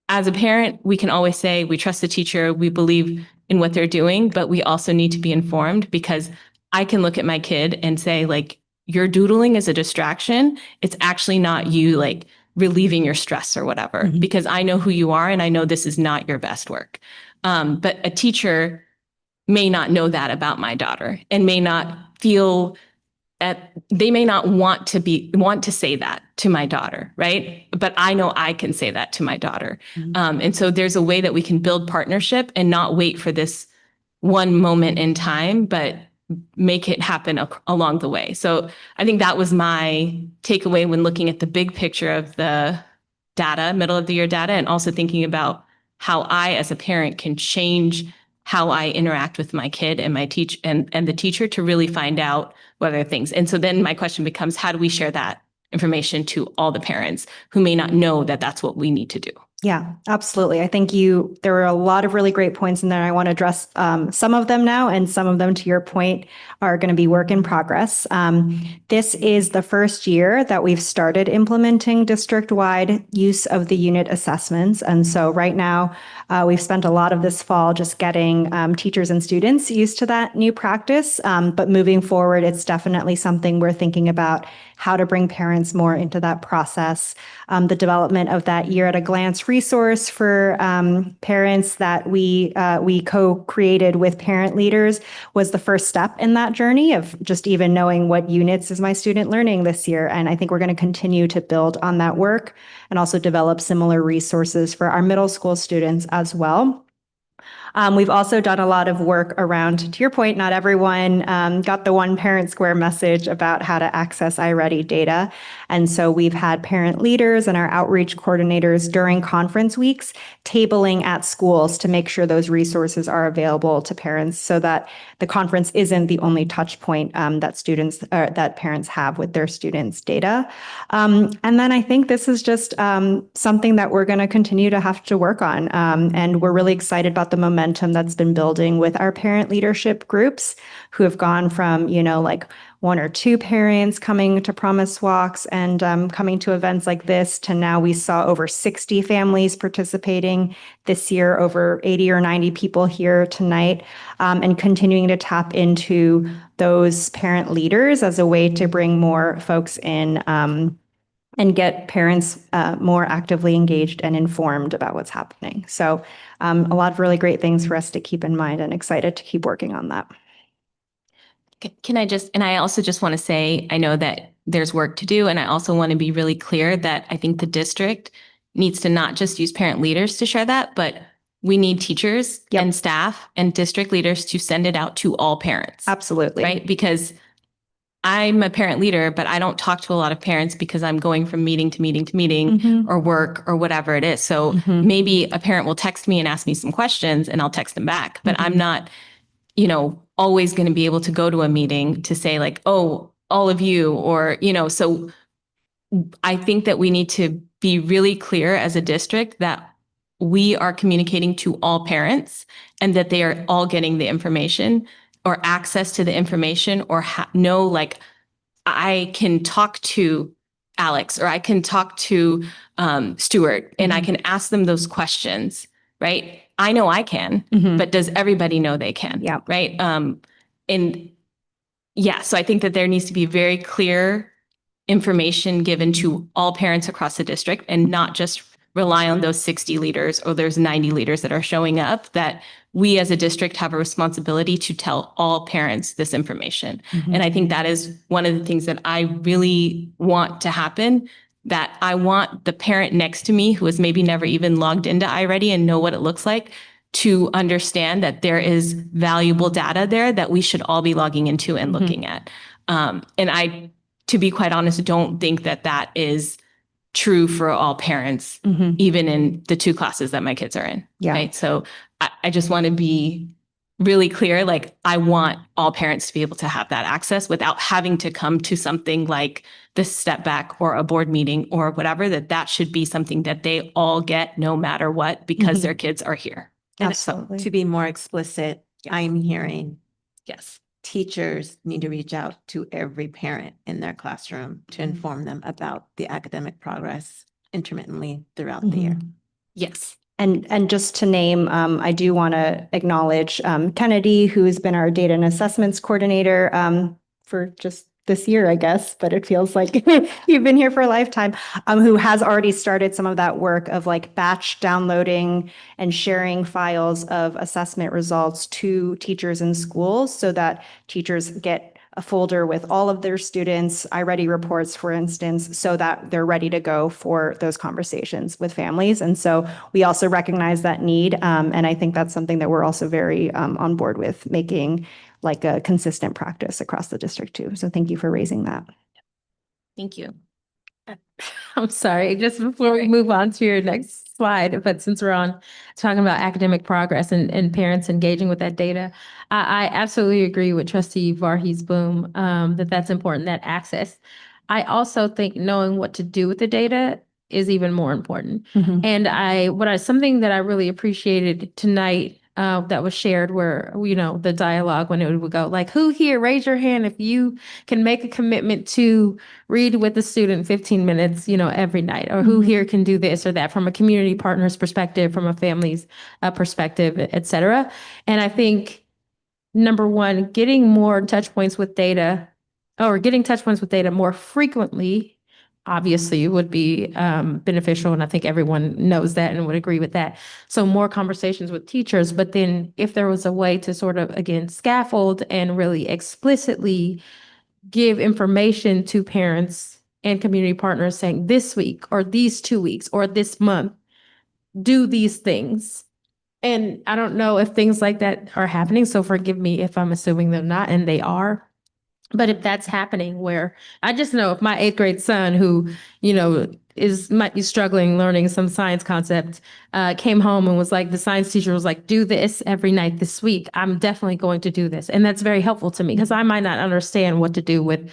as a parent, we can always say we trust the teacher, we believe in what they're doing, but we also need to be informed, because I can look at my kid and say, like, your doodling is a distraction. It's actually not you, like, relieving your stress or whatever, because I know who you are and I know this is not your best work. But a teacher may not know that about my daughter and may not feel they may not want to say that to my daughter, right? But I know I can say that to my daughter. And so there's a way that we can build partnership and not wait for this one moment in time, but make it happen along the way. So I think that was my takeaway when looking at the big picture of the data, middle of the year data, and also thinking about how I, as a parent, can change how I interact with my kid and my and the teacher to really find out what are things. And so then my question becomes, how do we share that information to all the parents who may not know that that's what we need to do? Yeah, absolutely. I think there were a lot of really great points in there. I want to address some of them now, and some of them, to your point, are going to be work in progress. This is the first year that we've started implementing district-wide use of the unit assessments. And so right now, we've spent a lot of this fall just getting teachers and students used to that new practice. But moving forward, it's definitely something we're thinking about, how to bring parents more into that process. The development of that year at a glance resource for parents that we co-created with parent leaders was the first step in that journey of just even knowing what units is my student learning this year. And I think we're going to continue to build on that work and also develop similar resources for our middle school students as well. We've also done a lot of work around, to your point, not everyone got the one parent square message about how to access iReady data. And so we've had parent leaders and our outreach coordinators during conference weeks tabling at schools to make sure those resources are available to parents so that the conference isn't the only touch point that parents have with their students' data. And then I think this is just something that we're going to continue to have to work on. And we're really excited about the momentum that's been building with our parent leadership groups who have gone from, like 1 or 2 parents coming to Promise Walks and coming to events like this to now we saw over 60 families participating this year, over 80 or 90 people here tonight, and continuing to tap into those parent leaders as a way to bring more folks in and get parents more actively engaged and informed about what's happening. So a lot of really great things for us to keep in mind and excited to keep working on that. And I also just want to say, I know that there's work to do, and I also want to be really clear that I think the district needs to not just use parent leaders to share that, but we need teachers and staff and district leaders to send it out to all parents. Absolutely. Right? Because I'm a parent leader, but I don't talk to a lot of parents because I'm going from meeting to meeting to meeting or work or whatever it is. So maybe a parent will text me and ask me some questions and I'll text them back, but I'm not, always going to be able to go to a meeting to say like, oh, all of you, or, so I think that we need to be really clear as a district that we are communicating to all parents and that they are all getting the information or access to the information or know, like, I can talk to Alex or I can talk to Stuart and I can ask them those questions, right? I know I can, but does everybody know they can? Yeah. Right. So I think that there needs to be very clear information given to all parents across the district and not just rely on those 60 leaders or there's 90 leaders that are showing up, that we as a district have a responsibility to tell all parents this information. And I think that is one of the things that I really want to happen, that I want the parent next to me who has maybe never even logged into iReady and know what it looks like to understand that there is valuable data there that we should all be logging into and looking at. And I, to be quite honest, don't think that that is true for all parents, even in the 2 classes that my kids are in. Yeah. Right. So I just want to be really clear. Like, I want all parents to be able to have that access without having to come to something like the step back or a board meeting or whatever, that should be something that they all get no matter what, because their kids are here. Absolutely. To be more explicit, I'm hearing Yes. teachers need to reach out to every parent in their classroom to inform them about the academic progress intermittently throughout the year. Yes. And just to name, I do want to acknowledge Kennedy, who has been our data and assessments coordinator for just this year, I guess, but it feels like you've been here for a lifetime, who has already started some of that work of like batch downloading and sharing files of assessment results to teachers in schools so that teachers get a folder with all of their students, iReady reports, for instance, so that they're ready to go for those conversations with families. And so we also recognize that need. And I think that's something that we're also very on board with, making like a consistent practice across the district too. So thank you for raising that. Thank you. I'm sorry, just before we move on to your next slide, but since we're on talking about academic progress and parents engaging with that data, I absolutely agree with Trustee Varghese Boom that that's important, that access. I also think knowing what to do with the data is even more important. And something that I really appreciated tonight that was shared were, the dialogue when it would go like, who here, raise your hand if you can make a commitment to read with the student 15 minutes, every night, or who here can do this or that from a community partner's perspective, from a family's perspective, et cetera. And I think, number one, getting touch points with data more frequently, obviously would be beneficial. And I think everyone knows that and would agree with that. So more conversations with teachers, but then if there was a way to sort of, again, scaffold and really explicitly give information to parents and community partners saying this week or these 2 weeks or this month, do these things. And I don't know if things like that are happening, so forgive me if I'm assuming they're not, and they are. But if that's happening, where I just know if my 8th grade son, who, might be struggling learning some science concept, came home and was like, the science teacher was like, do this every night this week, I'm definitely going to do this. And that's very helpful to me because I might not understand what to do with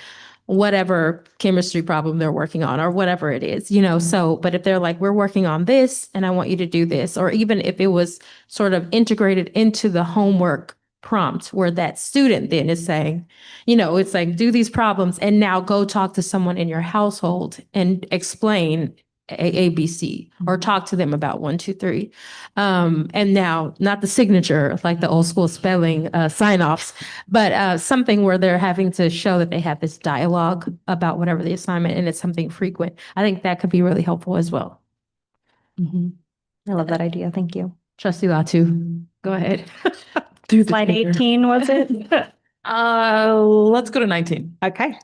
whatever chemistry problem they're working on or whatever it is, so, but if they're like, we're working on this and I want you to do this, or even if it was sort of integrated into the homework prompt where that student then is saying, it's like, do these problems and now go talk to someone in your household and explain ABC or talk to them about 1, 2, 3. And now not the signature, like the old school spelling sign offs, but something where they're having to show that they have this dialogue about whatever the assignment and it's something frequent. I think that could be really helpful as well. I love that idea. Thank you. Trustee Latu, go ahead. Through the Slide chair. 18, was it? Let's go to 19. Okay.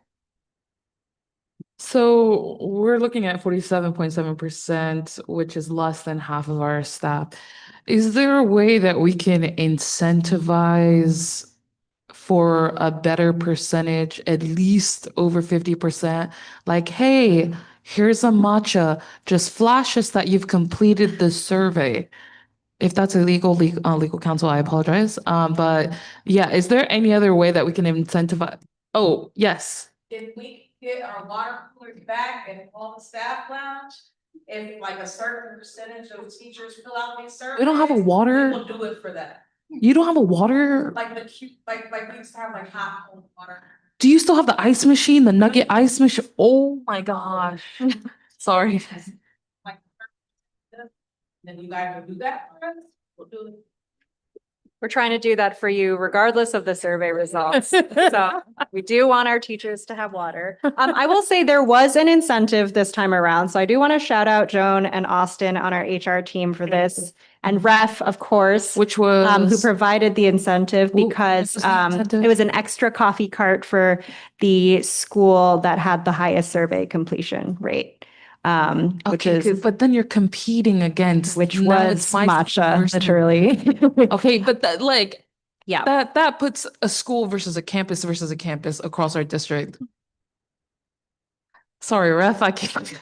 So we're looking at 47.7%, which is less than half of our staff. Is there a way that we can incentivize for a better percentage, at least over 50%? Like, hey, here's a matcha, just flash us that you've completed the survey. If that's illegal, legal counsel, I apologize. But yeah, is there any other way that we can incentivize? Oh, yes. If we get our water coolers back and all the staff lounge, if like a certain percentage of teachers fill out these surveys. We don't have a water. We'll do it for that. You don't have a water? Like we used to have like hot cold water. Do you still have the ice machine, the nugget ice machine? Oh my gosh. Sorry. Like, then you guys will do that for us? We'll do it. We're trying to do that for you regardless of the survey results. So we do want our teachers to have water. I will say there was an incentive this time around. So I do want to shout out Joan and Austin on our HR team for this. And Ref, of course, Which who was provided the incentive Ooh, because what was the incentive? it was an extra coffee cart for the school that had the highest survey completion rate. Which okay, is but then you're competing against which now was it's my matcha, versus- literally. Okay, but that like Yeah. that puts a school versus a campus across our district. Sorry, Ref, I can't.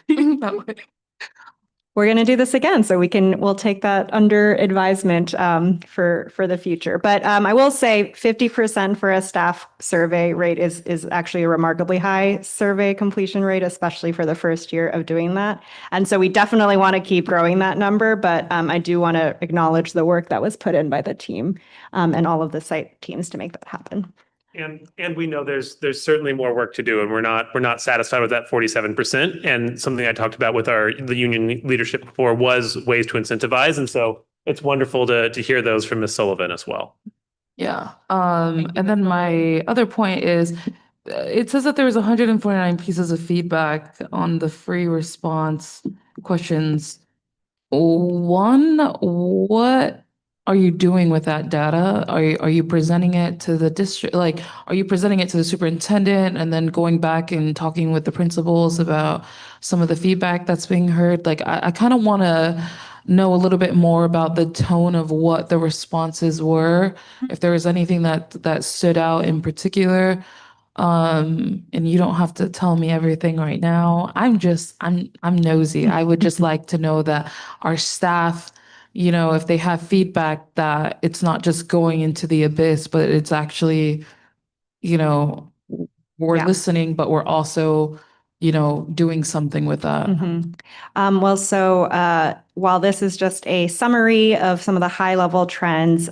We're going to do this again, so we'll take that under advisement for the future. But I will say 50% for a staff survey rate is actually a remarkably high survey completion rate, especially for the first year of doing that. And so we definitely want to keep growing that number, but I do want to acknowledge the work that was put in by the team and all of the site teams to make that happen. And we know there's certainly more work to do, and we're not satisfied with that 47%. And something I talked about with the union leadership before was ways to incentivize. And so it's wonderful to hear those from Ms. Sullivan as well. Yeah. And then my other point is, it says that there was 149 pieces of feedback on the free response questions. One, what are you doing with that data? Are you presenting it to the district? Like, are you presenting it to the superintendent and then going back and talking with the principals about some of the feedback that's being heard? Like, I kind of want to know a little bit more about the tone of what the responses were, if there was anything that stood out in particular. And you don't have to tell me everything right now. I'm nosy. I would just like to know that our staff, if they have feedback, that it's not just going into the abyss, but it's actually, we're Yeah. listening, but we're also, doing something with that. Well, so while this is just a summary of some of the high-level trends,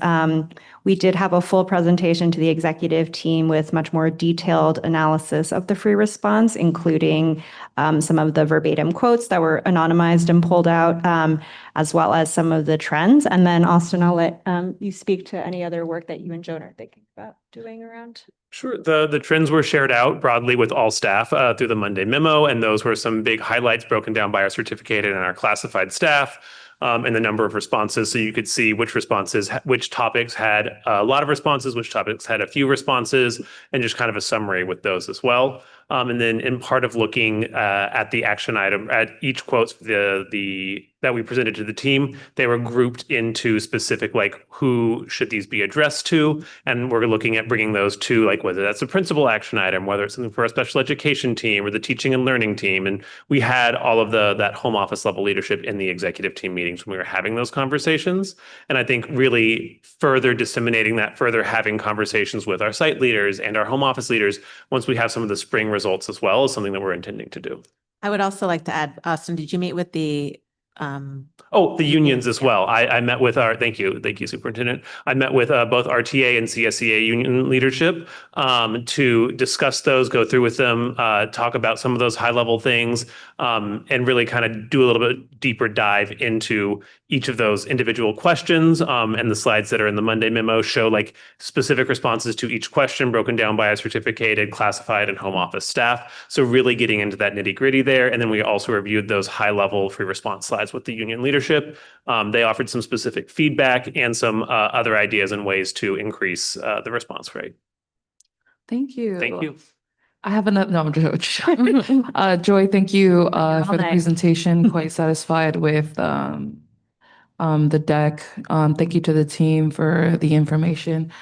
we did have a full presentation to the executive team with much more detailed analysis of the free response, including some of the verbatim quotes that were anonymized and pulled out, as well as some of the trends. And then, Austin, I'll let you speak to any other work that you and Joan are thinking about doing around. Sure. The trends were shared out broadly with all staff through the Monday memo, and those were some big highlights broken down by our certificated and our classified staff, and the number of responses. So you could see which topics had a lot of responses, which topics had a few responses, and just kind of a summary with those as well. And then in part of looking at the action item, at each quote, the that we presented to the team, they were grouped into specific, like, who should these be addressed to? And we're looking at bringing those to, like, whether that's a principal action item, whether it's something for a special education team or the teaching and learning team. And we had all of that home office level leadership in the executive team meetings when we were having those conversations. And I think really further disseminating that, further having conversations with our site leaders and our home office leaders, once we have some of the spring results as well, is something that we're intending to do. I would also like to add, Austin, did you meet with the The unions as well. I met with thank you, Superintendent. I met with both RTA and CSEA union leadership to discuss those, go through with them, talk about some of those high level things, and really kind of do a little bit deeper dive into each of those individual questions. And the slides that are in the Monday memo show like specific responses to each question broken down by a certificated, classified, and home office staff. So really getting into that nitty gritty there. And then we also reviewed those high level free response slides with the union leadership. They offered some specific feedback and some other ideas and ways to increase the response rate. Thank you. Thank you. I have another, no, I'm joking. Joy, thank you for the night. presentation. Quite satisfied with the deck. Thank you to the team for the information.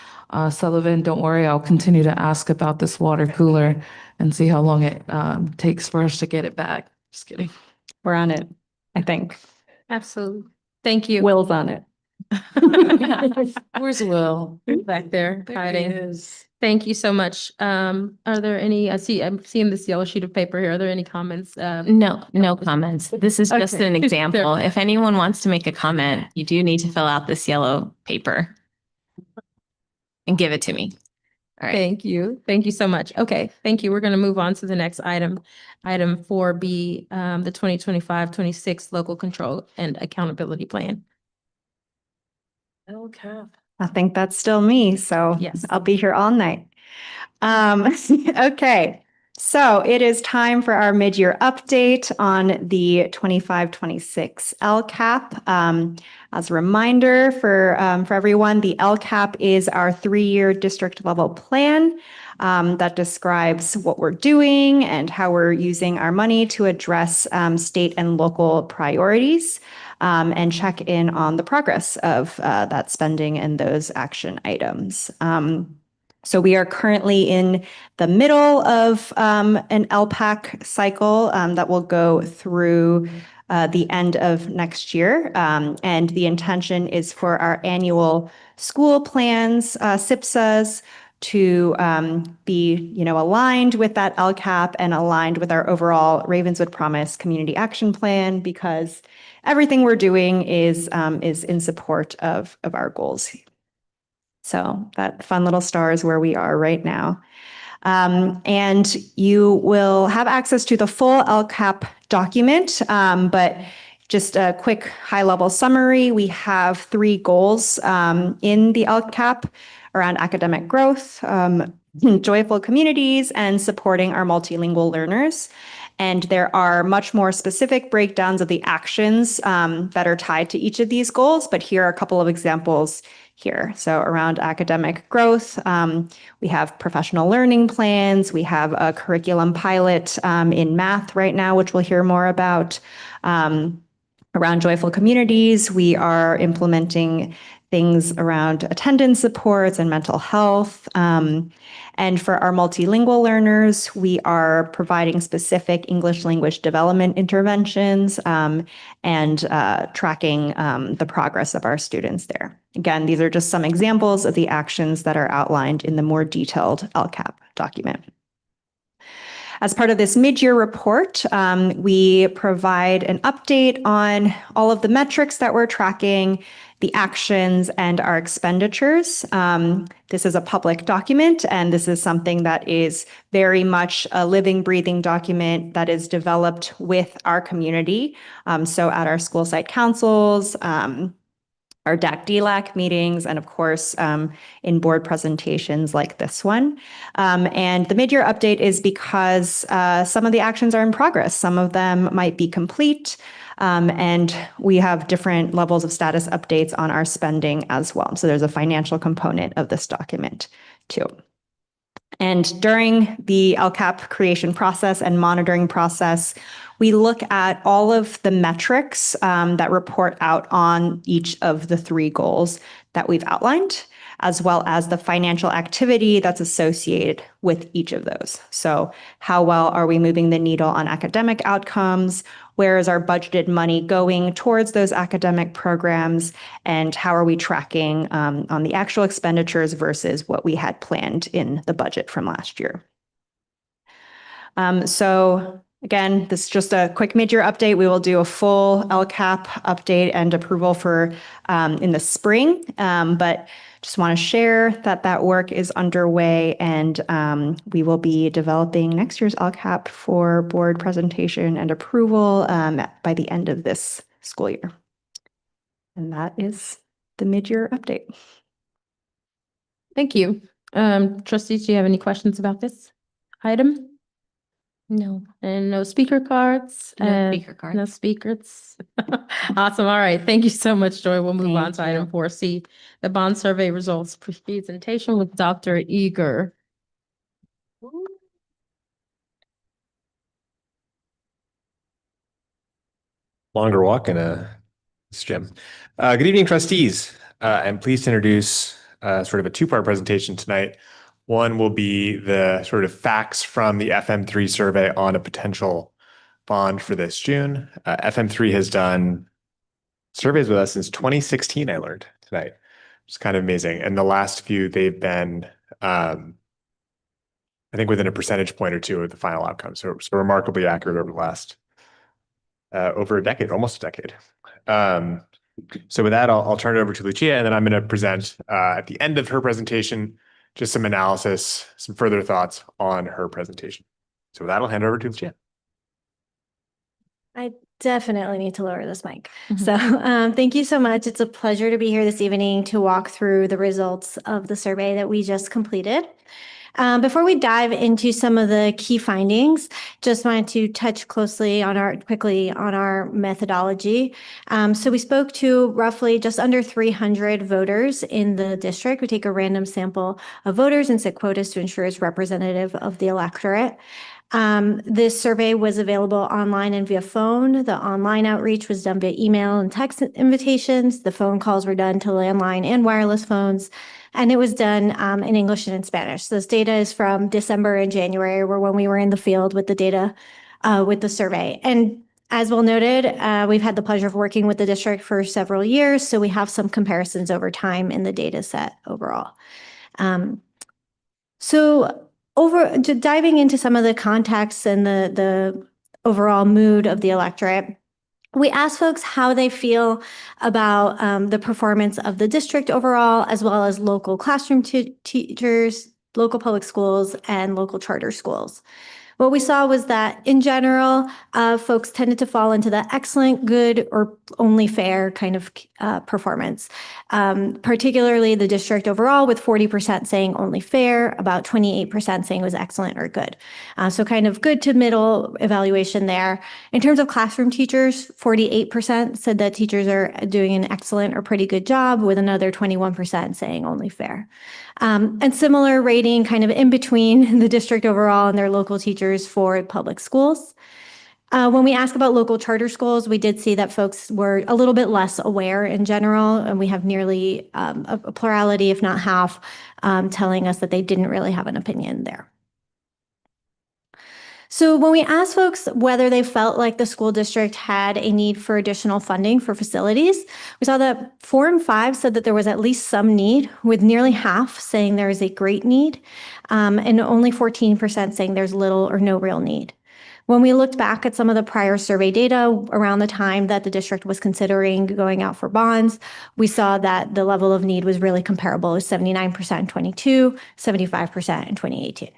Sullivan, don't worry, I'll continue to ask about this water cooler and see how long it takes for us to get it back. Just kidding. We're on it, I think. Absolutely. Thank you. Will's on it. Where's Will? Back there There he hiding. is. Thank you so much. Are there any, I'm seeing this yellow sheet of paper here. Are there any comments? No comments. This is just Okay. an example. If anyone wants to make a comment, you do need to fill out this yellow paper and give it to me. All right. Thank you. Thank you so much. Okay, thank you. We're going to move on to the next item. Item 4B, the 2025-26 Local Control and Accountability Plan. Okay. I think that's still me, so Yes. I'll be here all night. Okay, so it is time for our mid-year update on the 25-26 LCAP. As a reminder for everyone, the LCAP is our 3-year district level plan that describes what we're doing and how we're using our money to address state and local priorities. And check in on the progress of that spending and those action items. So we are currently in the middle of an LPAC cycle that will go through the end of next year. And the intention is for our annual school plans, SIPSAs, to be, aligned with that LCAP and aligned with our overall Ravenswood Promise Community Action Plan, because everything we're doing is in support of our goals. So that fun little star is where we are right now. And you will have access to the full LCAP document, but just a quick high-level summary. We have 3 goals in the LCAP around academic growth, joyful communities, and supporting our multilingual learners. And there are much more specific breakdowns of the actions that are tied to each of these goals, but here are a couple of examples here. So around academic growth, we have professional learning plans, we have a curriculum pilot in math right now, which we'll hear more about. Around joyful communities, we are implementing things around attendance supports and mental health. And for our multilingual learners, we are providing specific English language development interventions and tracking the progress of our students there. Again, these are just some examples of the actions that are outlined in the more detailed LCAP document. As part of this mid-year report, we provide an update on all of the metrics that we're tracking, the actions, and our expenditures. This is a public document, and this is something that is very much a living, breathing document that is developed with our community. So at our school site councils, our DAC-DLAC meetings, and of course, in board presentations like this one. And the mid-year update is because some of the actions are in progress. Some of them might be complete, and we have different levels of status updates on our spending as well. So there's a financial component of this document too. And during the LCAP creation process and monitoring process, we look at all of the metrics that report out on each of the 3 goals that we've outlined, as well as the financial activity that's associated with each of those. So how well are we moving the needle on academic outcomes? Where is our budgeted money going towards those academic programs? And how are we tracking on the actual expenditures versus what we had planned in the budget from last year? So again, this is just a quick mid-year update. We will do a full LCAP update and approval for in the spring, but just want to share that that work is underway, and we will be developing next year's LCAP for board presentation and approval by the end of this school year. And that is the mid-year update. Thank you. Trustees, do you have any questions about this item? No, And no speaker cards? no speaker cards. No speakers. Awesome. All right. Thank you so much, Joy. We'll move on Thank to item 4C, the bond survey results presentation with Dr. Eager. Longer walk in this gym. Good evening, trustees. I'm pleased to introduce sort of a 2-part presentation tonight. One will be the sort of facts from the FM3 survey on a potential bond for this June. FM3 has done surveys with us since 2016, I learned tonight. It's kind of amazing. And the last few, they've been, I think, within a percentage point or 2 of the final outcome. So remarkably accurate over the last, over a decade, almost a decade. So with that, I'll turn it over to Lucia, and then I'm going to present at the end of her presentation just some analysis, some further thoughts on her presentation. So with that, I'll hand it over to Lucia. I definitely need to lower this mic. So thank you so much. It's a pleasure to be here this evening to walk through the results of the survey that we just completed. Before we dive into some of the key findings, just wanted to touch quickly on our methodology. So we spoke to roughly just under 300 voters in the district. We take a random sample of voters and set quotas to ensure it's representative of the electorate. This survey was available online and via phone. The online outreach was done via email and text invitations. The phone calls were done to landline and wireless phones. And it was done in English and in Spanish. So this data is from December and January, when we were in the field with the data with the survey. And as well noted, we've had the pleasure of working with the district for several years. So we have some comparisons over time in the data set overall. Diving into some of the context and the overall mood of the electorate, we asked folks how they feel about the performance of the district overall, as well as local classroom teachers, local public schools, and local charter schools. What we saw was that in general, folks tended to fall into the excellent, good, or only fair kind of performance. Particularly the district overall, with 40% saying only fair, about 28% saying it was excellent or good. So kind of good to middle evaluation there. In terms of classroom teachers, 48% said that teachers are doing an excellent or pretty good job, with another 21% saying only fair. And similar rating kind of in between the district overall and their local teachers for public schools. When we ask about local charter schools, we did see that folks were a little bit less aware in general, and we have nearly a plurality, if not half, telling us that they didn't really have an opinion there. So when we asked folks whether they felt like the school district had a need for additional funding for facilities, we saw that 4 and 5 said that there was at least some need, with nearly half saying there is a great need, and only 14% saying there's little or no real need. When we looked back at some of the prior survey data around the time that the district was considering going out for bonds, we saw that the level of need was really comparable, 79% in 22, 75% in 2018.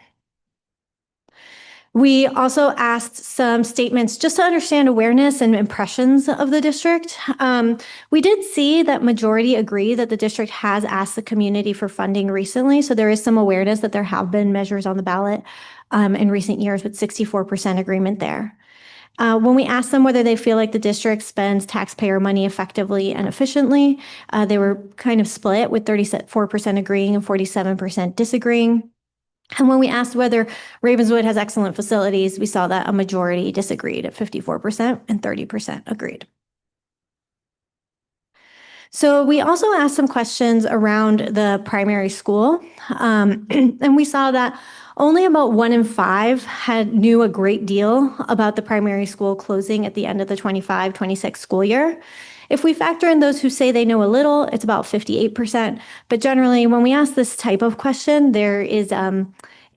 We also asked some statements just to understand awareness and impressions of the district. We did see that majority agree that the district has asked the community for funding recently, so there is some awareness that there have been measures on the ballot in recent years, with 64% agreement there. When we asked them whether they feel like the district spends taxpayer money effectively and efficiently, they were kind of split, with 34% agreeing and 47% disagreeing. And when we asked whether Ravenswood has excellent facilities, we saw that a majority disagreed at 54% and 30% agreed. So we also asked some questions around the primary school, and we saw that only about 1 in 5 knew a great deal about the primary school closing at the end of the 25-26 school year. If we factor in those who say they know a little, it's about 58%. But generally, when we ask this type of question, there is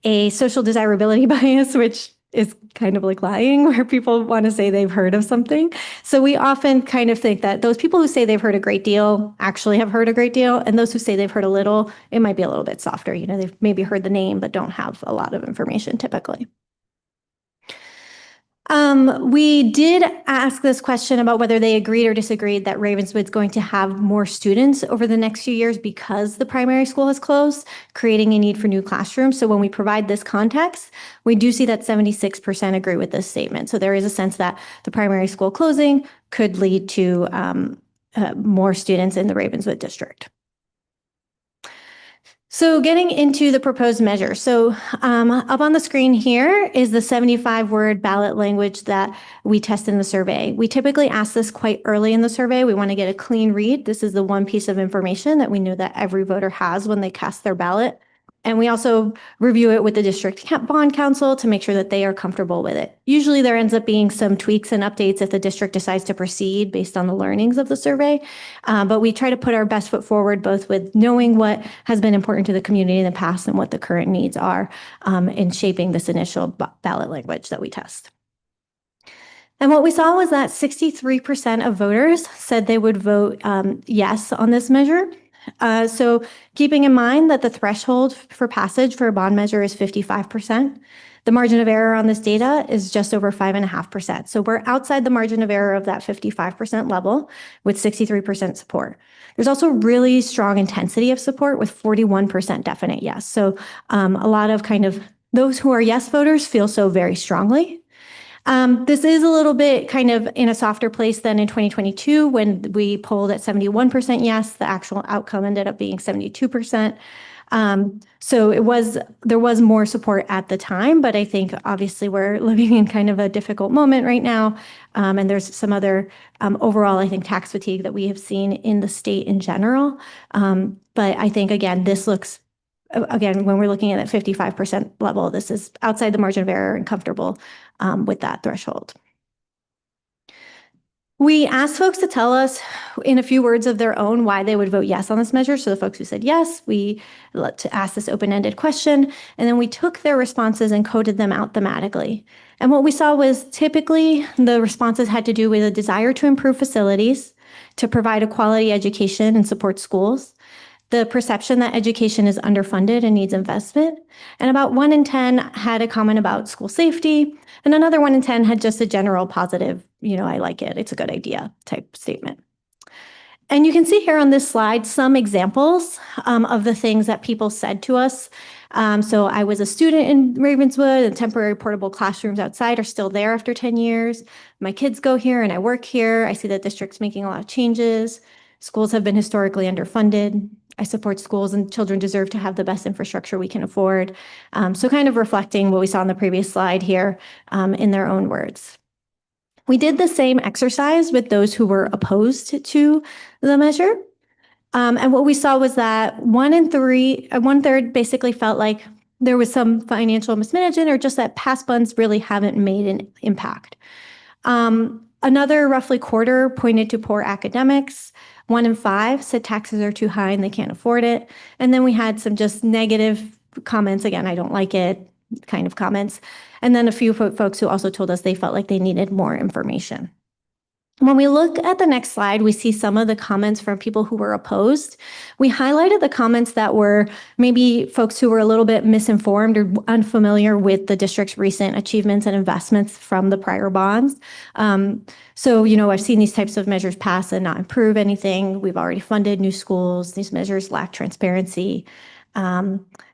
a social desirability bias, which is kind of like lying, where people want to say they've heard of something. So we often kind of think that those people who say they've heard a great deal actually have heard a great deal, and those who say they've heard a little, it might be a little bit softer. You know, they've maybe heard the name, but don't have a lot of information typically. We did ask this question about whether they agreed or disagreed that Ravenswood's going to have more students over the next few years because the primary school has closed, creating a need for new classrooms. So when we provide this context, we do see that 76% agree with this statement. So there is a sense that the primary school closing could lead to more students in the Ravenswood district. So getting into the proposed measure. So up on the screen here is the 75-word ballot language that we test in the survey. We typically ask this quite early in the survey. We want to get a clean read. This is the one piece of information that we know that every voter has when they cast their ballot. And we also review it with the district bond council to make sure that they are comfortable with it. Usually there ends up being some tweaks and updates if the district decides to proceed based on the learnings of the survey. But we try to put our best foot forward, both with knowing what has been important to the community in the past and what the current needs are in shaping this initial ballot language that we test. And what we saw was that 63% of voters said they would vote yes on this measure. So keeping in mind that the threshold for passage for a bond measure is 55%, the margin of error on this data is just over 5.5%. So we're outside the margin of error of that 55% level with 63% support. There's also really strong intensity of support with 41% definite yes. So a lot of kind of those who are yes voters feel so very strongly. This is a little bit kind of in a softer place than in 2022 when we polled at 71% yes. The actual outcome ended up being 72%. So there was more support at the time, but I think obviously we're living in kind of a difficult moment right now. And there's some other overall, I think, tax fatigue that we have seen in the state in general. But I think, again, this looks, again, when we're looking at that 55% level, this is outside the margin of error and comfortable with that threshold. We asked folks to tell us in a few words of their own why they would vote yes on this measure. So the folks who said yes, we let to ask this open-ended question, and then we took their responses and coded them out thematically. And what we saw was typically the responses had to do with a desire to improve facilities, to provide a quality education and support schools, the perception that education is underfunded and needs investment, and about 1 in 10 had a comment about school safety, and another 1 in 10 had just a general positive, I like it, it's a good idea type statement. And you can see here on this slide some examples of the things that people said to us. So I was a student in Ravenswood, and temporary portable classrooms outside are still there after 10 years. My kids go here and I work here. I see that district's making a lot of changes. Schools have been historically underfunded. I support schools, and children deserve to have the best infrastructure we can afford. So kind of reflecting what we saw on the previous slide here in their own words. We did the same exercise with those who were opposed to the measure. And what we saw was that 1 in 3, 1/3 basically felt like there was some financial mismanagement or just that past funds really haven't made an impact. Another roughly quarter pointed to poor academics. 1 in 5 said taxes are too high and they can't afford it. And then we had some just negative comments. Again, I don't like it kind of comments. And then a few folks who also told us they felt like they needed more information. When we look at the next slide, we see some of the comments from people who were opposed. We highlighted the comments that were maybe folks who were a little bit misinformed or unfamiliar with the district's recent achievements and investments from the prior bonds. So, I've seen these types of measures pass and not improve anything. We've already funded new schools. These measures lack transparency.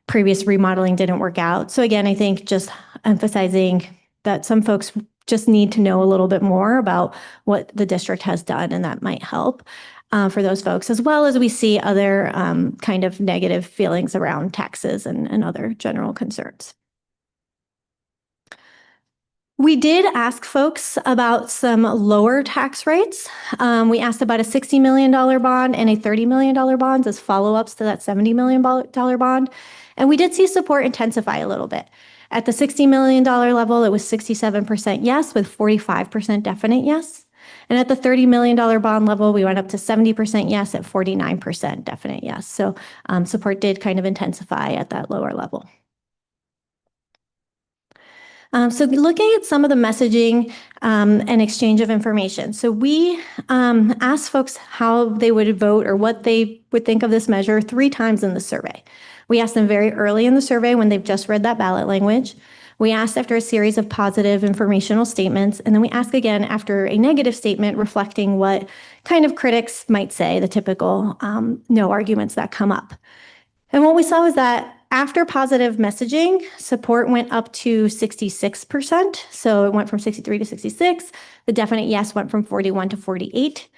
Previous remodeling didn't work out. So again, I think just emphasizing that some folks just need to know a little bit more about what the district has done, and that might help. for those folks, as well as we see other kind of negative feelings around taxes and other general concerns. We did ask folks about some lower tax rates. We asked about a $60 million bond and a $30 million bond as follow-ups to that $70 million bond. And we did see support intensify a little bit. At the $60 million level, it was 67% yes with 45% definite yes. And at the $30 million bond level, we went up to 70% yes at 49% definite yes. So support did kind of intensify at that lower level. So looking at some of the messaging and exchange of information. So we asked folks how they would vote or what they would think of this measure 3 times in the survey. We asked them very early in the survey when they've just read that ballot language. We asked after a series of positive informational statements, and then we ask again after a negative statement reflecting what kind of critics might say, the typical no arguments that come up. And what we saw was that after positive messaging, support went up to 66%. So it went from 63 to 66. The definite yes went from 41 to 48.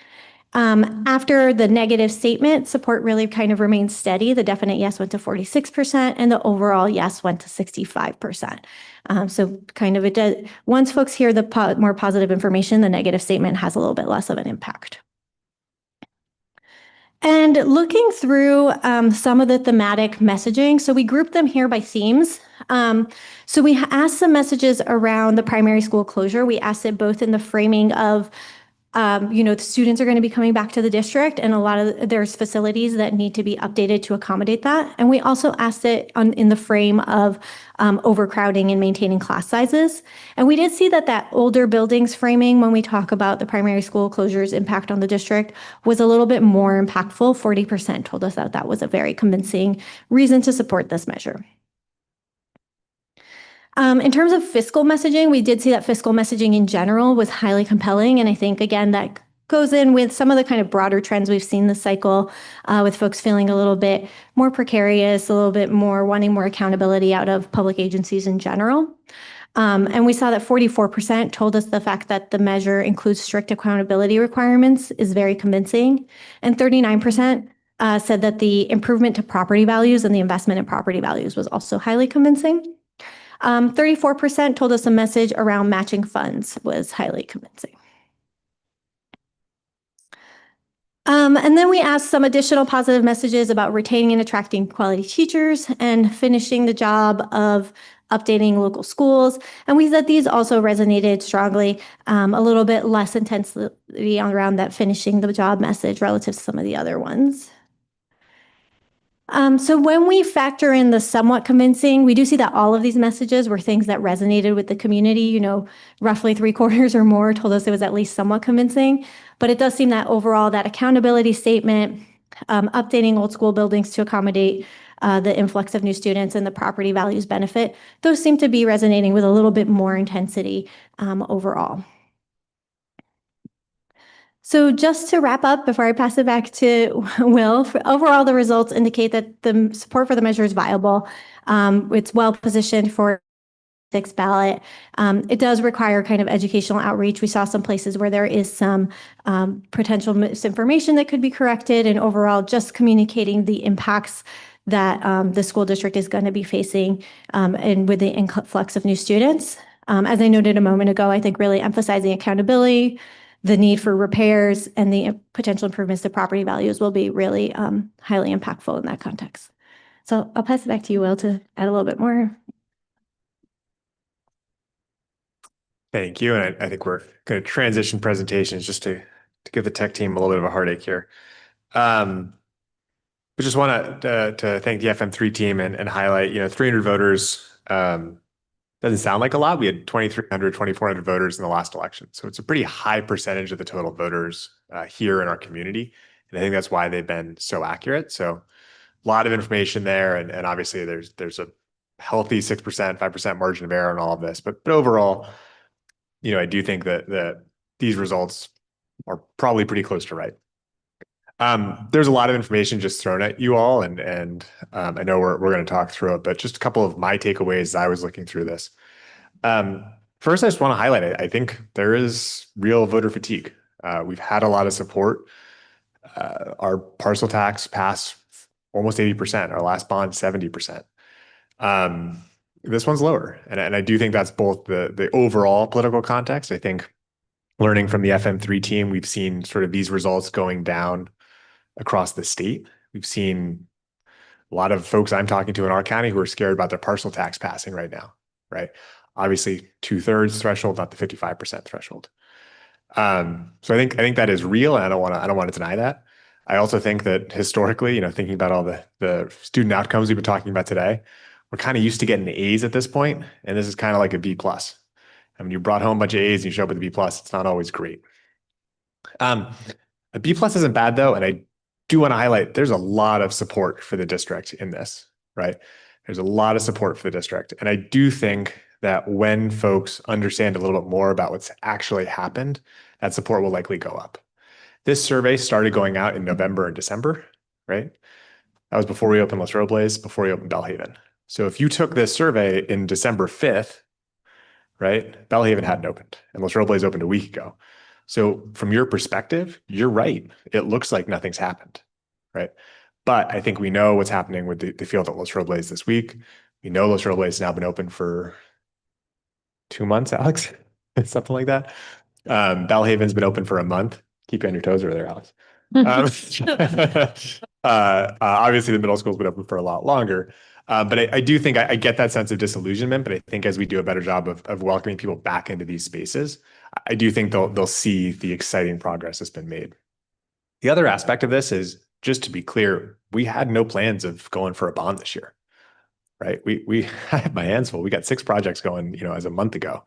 After the negative statement, support really kind of remained steady. The definite yes went to 46%, and the overall yes went to 65%. So kind of it does, once folks hear the more positive information, the negative statement has a little bit less of an impact. And looking through some of the thematic messaging, so we grouped them here by themes. So we asked some messages around the primary school closure. We asked it both in the framing of, the students are going to be coming back to the district, and a lot of there's facilities that need to be updated to accommodate that. And we also asked it in the frame of overcrowding and maintaining class sizes. And we did see that older buildings framing, when we talk about the primary school closures impact on the district, was a little bit more impactful. 40% told us that was a very convincing reason to support this measure. In terms of fiscal messaging, we did see that fiscal messaging in general was highly compelling. And I think, again, that goes in with some of the kind of broader trends we've seen this cycle with folks feeling a little bit more precarious, a little bit more wanting more accountability out of public agencies in general. And we saw that 44% told us the fact that the measure includes strict accountability requirements is very convincing. And 39% said that the improvement to property values and the investment in property values was also highly convincing. 34% told us a message around matching funds was highly convincing. And then we asked some additional positive messages about retaining and attracting quality teachers and finishing the job of updating local schools. And we said these also resonated strongly, a little bit less intensity around that finishing the job message relative to some of the other ones. So when we factor in the somewhat convincing, we do see that all of these messages were things that resonated with the community. Roughly 3/4 or more told us it was at least somewhat convincing. But it does seem that overall, that accountability statement, updating old school buildings to accommodate the influx of new students and the property values benefit, those seem to be resonating with a little bit more intensity overall. So just to wrap up, before I pass it back to Will, overall, the results indicate that the support for the measure is viable. It's well positioned for the 6th ballot. It does require kind of educational outreach. We saw some places where there is some potential misinformation that could be corrected, and overall, just communicating the impacts that the school district is going to be facing and with the influx of new students. As I noted a moment ago, I think really emphasizing accountability, the need for repairs, and the potential improvements to property values will be really highly impactful in that context. So I'll pass it back to you, Will, to add a little bit more. Thank you. And I think we're going to transition presentations just to give the tech team a little bit of a heartache here. We just want to thank the FM3 team and highlight, 300 voters. Doesn't sound like a lot. We had 2,300, 2,400 voters in the last election. So it's a pretty high percentage of the total voters here in our community. And I think that's why they've been so accurate. So a lot of information there. And obviously there's a healthy 6%, 5% margin of error in all of this. But overall, I do think that these results are probably pretty close to right. There's a lot of information just thrown at you all, and I know we're going to talk through it, but just a couple of my takeaways as I was looking through this. First, I just want to highlight, I think there is real voter fatigue. We've had a lot of support Our parcel tax passed almost 80%. Our last bond, 70%. This one's lower. And I do think that's both the overall political context. I think learning from the FM3 team, we've seen sort of these results going down across the state. We've seen a lot of folks I'm talking to in our county who are scared about their parcel tax passing right now, right? Obviously, 2/3 threshold, not the 55% threshold. So I think that is real, and I don't want to deny that. I also think that historically, thinking about all the student outcomes we've been talking about today, we're kind of used to getting A's at this point, and this is kind of like a B plus. I mean, you brought home a bunch of A's and you show up with a B plus, it's not always great. A B plus isn't bad though, and I do want to highlight there's a lot of support for the district in this, right? There's a lot of support for the district, and I do think that when folks understand a little bit more about what's actually happened, that support will likely go up. This survey started going out in November and December, right? That was before we opened Los Robles, before we opened Belhaven. So if you took this survey in December 5th, right, Belhaven hadn't opened and Los Robles opened a week ago. So from your perspective, you're right. It looks like nothing's happened, right? But I think we know what's happening with the field at Los Robles this week. We know Los Robles has now been open for 2 months, Alex, something like that. Belhaven's been open for a month. Keep you on your toes over there, Alex. Obviously, the middle school's been open for a lot longer. But I do think I get that sense of disillusionment. But I think as we do a better job of welcoming people back into these spaces, I do think they'll see the exciting progress that's been made. The other aspect of this is, just to be clear, we had no plans of going for a bond this year, right? We I had my hands full. We got 6 projects going, as a month ago,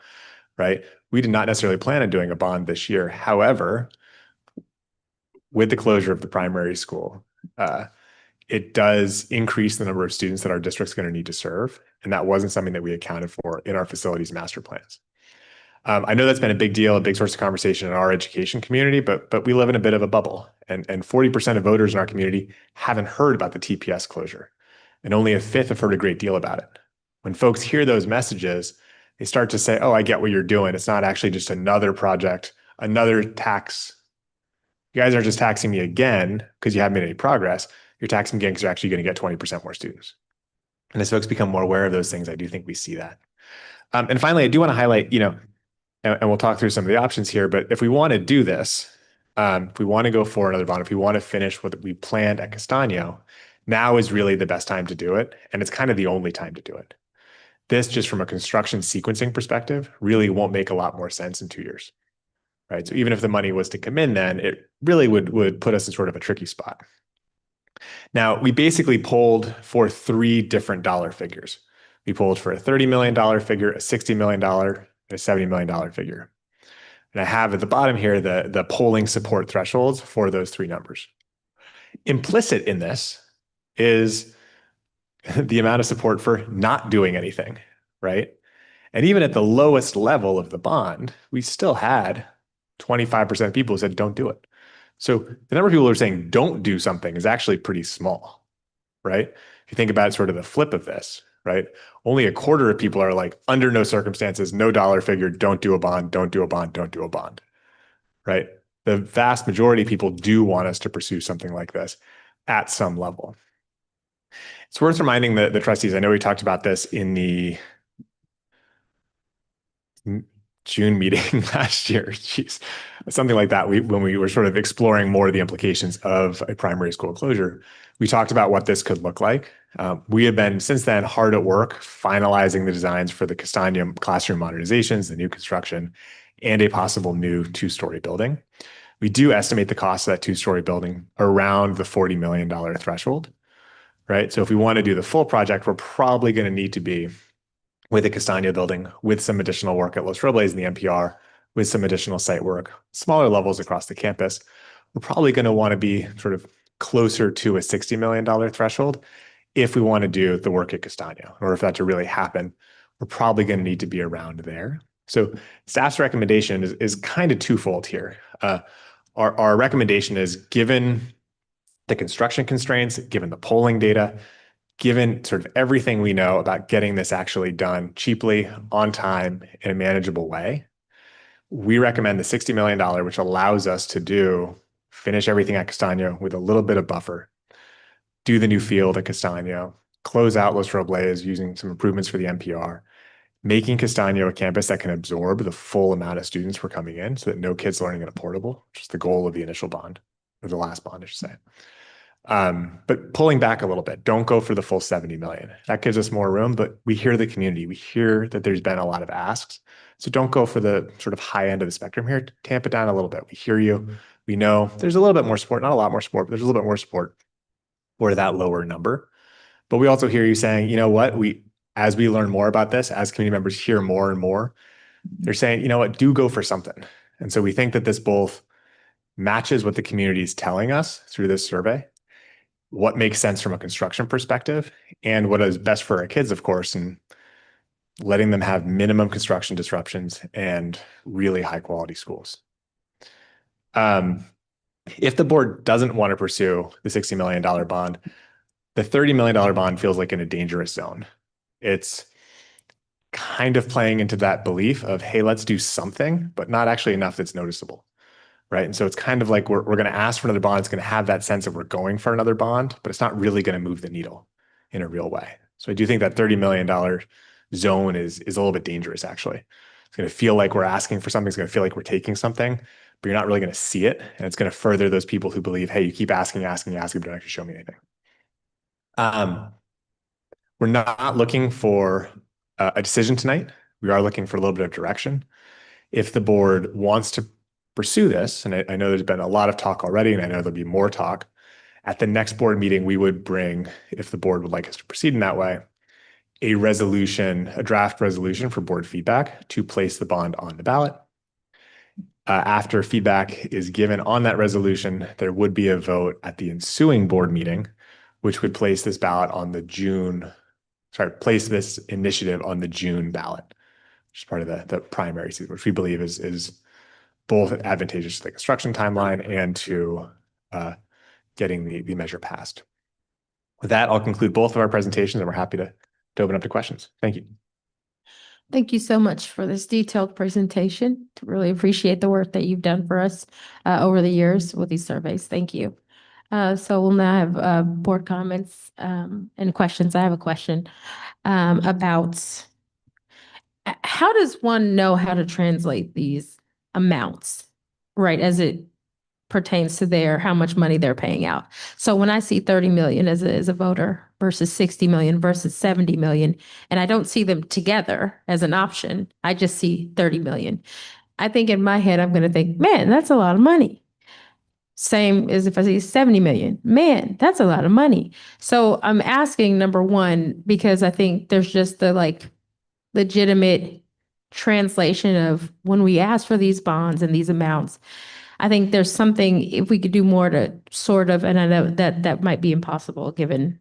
right? We did not necessarily plan on doing a bond this year. However, with the closure of the primary school, it does increase the number of students that our district's going to need to serve. And that wasn't something that we accounted for in our facilities master plans. I know that's been a big deal, a big source of conversation in our education community, but we live in a bit of a bubble. And 40% of voters in our community haven't heard about the TPS closure. And only a fifth have heard a great deal about it. When folks hear those messages, they start to say, oh, I get what you're doing. It's not actually just another project, another tax. You guys aren't just taxing me again because you haven't made any progress. You're taxing me again because you're actually going to get 20% more students. And as folks become more aware of those things, I do think we see that. And finally, I do want to highlight, and we'll talk through some of the options here, but if we want to do this, if we want to go for another bond, if we want to finish what we planned at Castaño, now is really the best time to do it. And it's kind of the only time to do it. This, just from a construction sequencing perspective, really won't make a lot more sense in 2 years, right? So even if the money was to come in then, it really would put us in sort of a tricky spot. Now, we basically polled for 3 different dollar figures. We polled for a $30 million figure, a $60 million, and a $70 million figure. And I have at the bottom here the polling support thresholds for those 3 numbers. Implicit in this is the amount of support for not doing anything, right? And even at the lowest level of the bond, we still had 25% of people who said don't do it. So the number of people who are saying don't do something is actually pretty small, right? If you think about sort of the flip of this, right? Only a quarter of people are like, under no circumstances, no dollar figure, don't do a bond, don't do a bond, don't do a bond, right? The vast majority of people do want us to pursue something like this at some level. It's worth reminding the trustees, I know we talked about this in the June meeting last year, geez, something like that. When we were sort of exploring more of the implications of a primary school closure, we talked about what this could look like. We have been since then hard at work finalizing the designs for the Castaño classroom modernizations, the new construction, and a possible new 2-story building. We do estimate the cost of that 2-story building around the $40 million threshold, right? So if we want to do the full project, we're probably going to need to be with the Castaño building, with some additional work at Los Robles and the NPR, with some additional site work, smaller levels across the campus. We're probably going to want to be sort of closer to a $60 million threshold if we want to do the work at Castaño. In order for that to really happen, we're probably going to need to be around there. So staff's recommendation is kind of twofold here. Our recommendation is, given the construction constraints, given the polling data, given sort of everything we know about getting this actually done cheaply, on time, in a manageable way, we recommend the $60 million, which allows us to do finish everything at Castano with a little bit of buffer, do the new field at Castano, close out Los Robles using some improvements for the NPR, making Castano a campus that can absorb the full amount of students who are coming in so that no kids learning in a portable, which is the goal of the initial bond, or the last bond, I should say. But pulling back a little bit, don't go for the full 70 million. That gives us more room, but we hear the community. We hear that there's been a lot of asks. So don't go for the sort of high end of the spectrum here. Tamp it down a little bit. We hear you. We know there's a little bit more support, not a lot more support, but there's a little bit more support for that lower number. But we also hear you saying, you know what, as we learn more about this, as community members hear more and more, they're saying, you know what, do go for something. And so we think that this both matches what the community is telling us through this survey, what makes sense from a construction perspective, and what is best for our kids, of course, and letting them have minimum construction disruptions and really high quality schools. If the board doesn't want to pursue the $60 million bond, the $30 million bond feels like in a dangerous zone. It's kind of playing into that belief of, hey, let's do something, but not actually enough that's noticeable. Right. And so it's kind of like we're going to ask for another bond. It's going to have that sense of we're going for another bond, but it's not really going to move the needle in a real way. So I do think that $30 million zone is a little bit dangerous, actually. It's going to feel like we're asking for something. It's going to feel like we're taking something, but you're not really going to see it. And it's going to further those people who believe, hey, you keep asking, but don't actually show me anything. We're not looking for a decision tonight. We are looking for a little bit of direction. If the board wants to pursue this, and I know there's been a lot of talk already, and I know there'll be more talk, at the next board meeting, we would bring, if the board would like us to proceed in that way, a resolution, a draft resolution for board feedback to place the bond on the ballot. After feedback is given on that resolution, there would be a vote at the ensuing board meeting, which would place this ballot on the place this initiative on the June ballot, which is part of the primary season, which we believe is both advantageous to the construction timeline and to getting the measure passed. With that, I'll conclude both of our presentations, and we're happy to open up to questions. Thank you. Thank you so much for this detailed presentation. Really appreciate the work that you've done for us over the years with these surveys. Thank you. So we'll now have board comments and questions. I have a question about how does one know how to translate these amounts, right, as it pertains to how much money they're paying out. So when I see 30 million as a voter versus 60 million versus 70 million, and I don't see them together as an option, I just see 30 million. I think in my head, I'm going to think, man, that's a lot of money. Same as if I see 70 million, man, that's a lot of money. So I'm asking, number one, because I think there's just the legitimate translation of when we ask for these bonds and these amounts. I think there's something, if we could do more to sort of, and I know that might be impossible given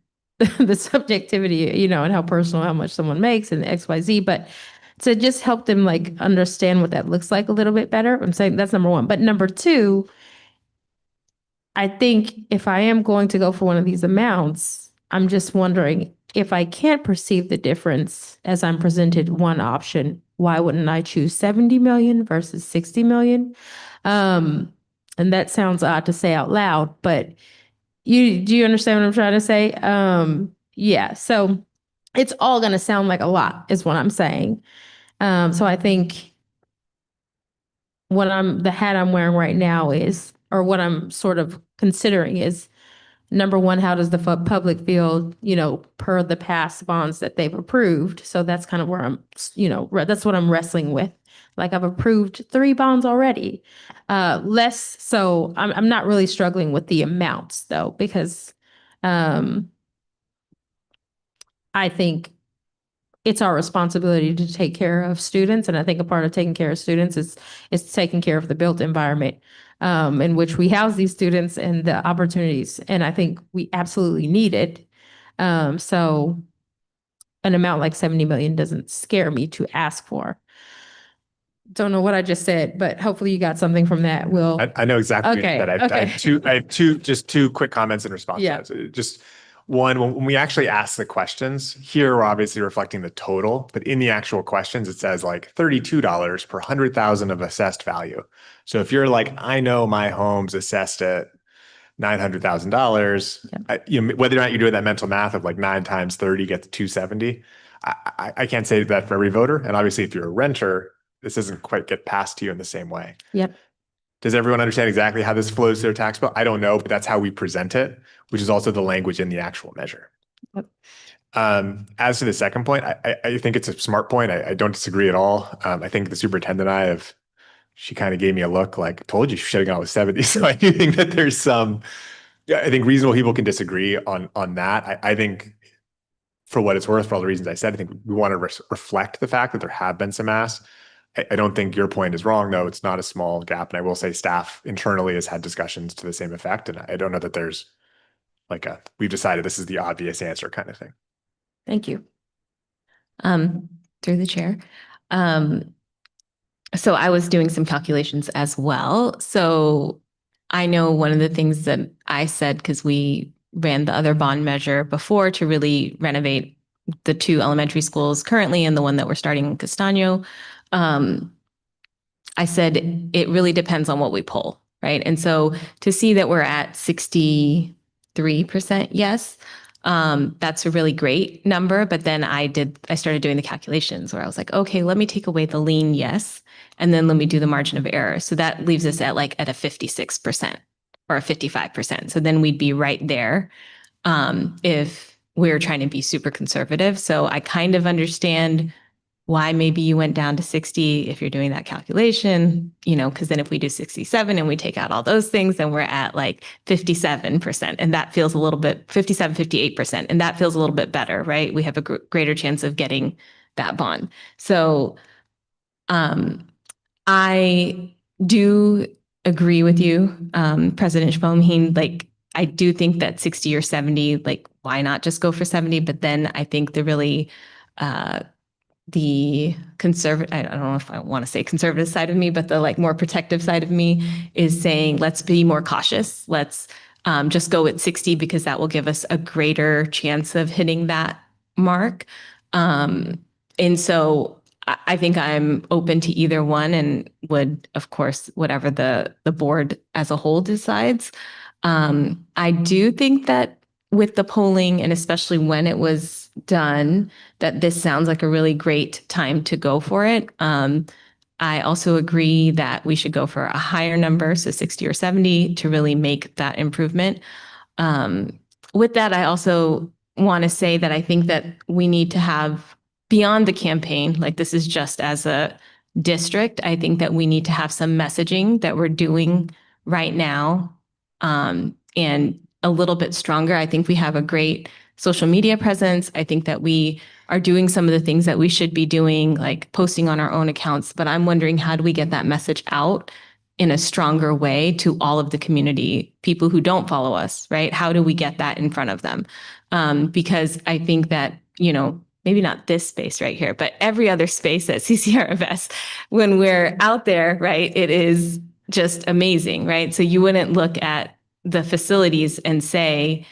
the subjectivity, and how personal, how much someone makes and XYZ, but to just help them understand what that looks like a little bit better. I'm saying that's number one. But number two, I think if I am going to go for one of these amounts, I'm just wondering if I can't perceive the difference as I'm presented one option, why wouldn't I choose 70 million versus 60 million? And that sounds odd to say out loud, but do you understand what I'm trying to say? Yeah, so it's all going to sound like a lot is what I'm saying. So I think the hat I'm wearing right now is, or what I'm sort of considering is, number one, how does the public feel, per the past bonds that they've approved? So that's kind of where I'm, that's what I'm wrestling with. I've approved 3 bonds already. Less so, I'm not really struggling with the amounts though, because I think it's our responsibility to take care of students. And I think a part of taking care of students is taking care of the built environment in which we house these students and the opportunities. And I think we absolutely need it. So an amount like 70 million doesn't scare me to ask for. Don't know what I just said, but hopefully you got something from that, Will. I know exactly Okay, that. I have two quick comments in response Yeah. to that. So just One, when we actually ask the questions, here we're obviously reflecting the total, but in the actual questions, it says like $32 per 100,000 of assessed value. So if you're like, I know my home's assessed at $900,000, whether or not you're doing that mental math of like 9 times 30 gets 270, I can't say that for every voter. And obviously, if you're a renter, this doesn't quite get passed to you in the same way. Yep. Does everyone understand exactly how this flows to their tax bill? I don't know, but that's how we present it, which is also the language in the actual measure. Yep. As to the second point, I think it's a smart point. I don't disagree at all. I think the superintendent she kind of gave me a look like, told you she should have gone with 70. So I do think that there's some, I think reasonable people can disagree on that. I think for what it's worth, for all the reasons I said, I think we want to reflect the fact that there have been some asks. I don't think your point is wrong, though. It's not a small gap. And I will say staff internally has had discussions to the same effect. And I don't know that there's like we've decided this is the obvious answer kind of thing. Thank you. Through the chair. So I was doing some calculations as well. So I know one of the things that I said, because we ran the other bond measure before to really renovate the 2 elementary schools currently and the one that we're starting in Castaño. I said it really depends on what we pull, right? And so to see that we're at 63% yes, that's a really great number. But then I started doing the calculations where I was like, okay, let me take away the lean yes, and then let me do the margin of error. So that leaves us at a 56% or a 55%. So then we'd be right there if we're trying to be super conservative. So I kind of understand why maybe you went down to 60 if you're doing that calculation, because then if we do 67 and we take out all those things, then we're at 57%. And that feels a little bit, 57, 58%. And that feels a little bit better, right? We have a greater chance of getting that bond. So I do agree with you, President Shpomhin, I do think that 60 or 70, why not just go for 70? But then I think the conservative, I don't know if I want to say conservative side of me, but the more protective side of me is saying, let's be more cautious. Let's just go at 60 because that will give us a greater chance of hitting that mark. And so I think I'm open to either one and would, of course, whatever the board as a whole decides. I do think that with the polling, and especially when it was done, that this sounds like a really great time to go for it. I also agree that we should go for a higher number, so 60 or 70, to really make that improvement. With that, I also want to say that I think that we need to have, beyond the campaign, this is just as a district, I think that we need to have some messaging that we're doing right now, and a little bit stronger. I think we have a great social media presence. I think that we are doing some of the things that we should be doing, like posting on our own accounts. But I'm wondering, how do we get that message out in a stronger way to all of the community, people who don't follow us, right? How do we get that in front of them? Because I think that, maybe not this space right here, but every other space at CCRFS, when we're out there, right, it is just amazing, right? So you wouldn't look at the facilities and say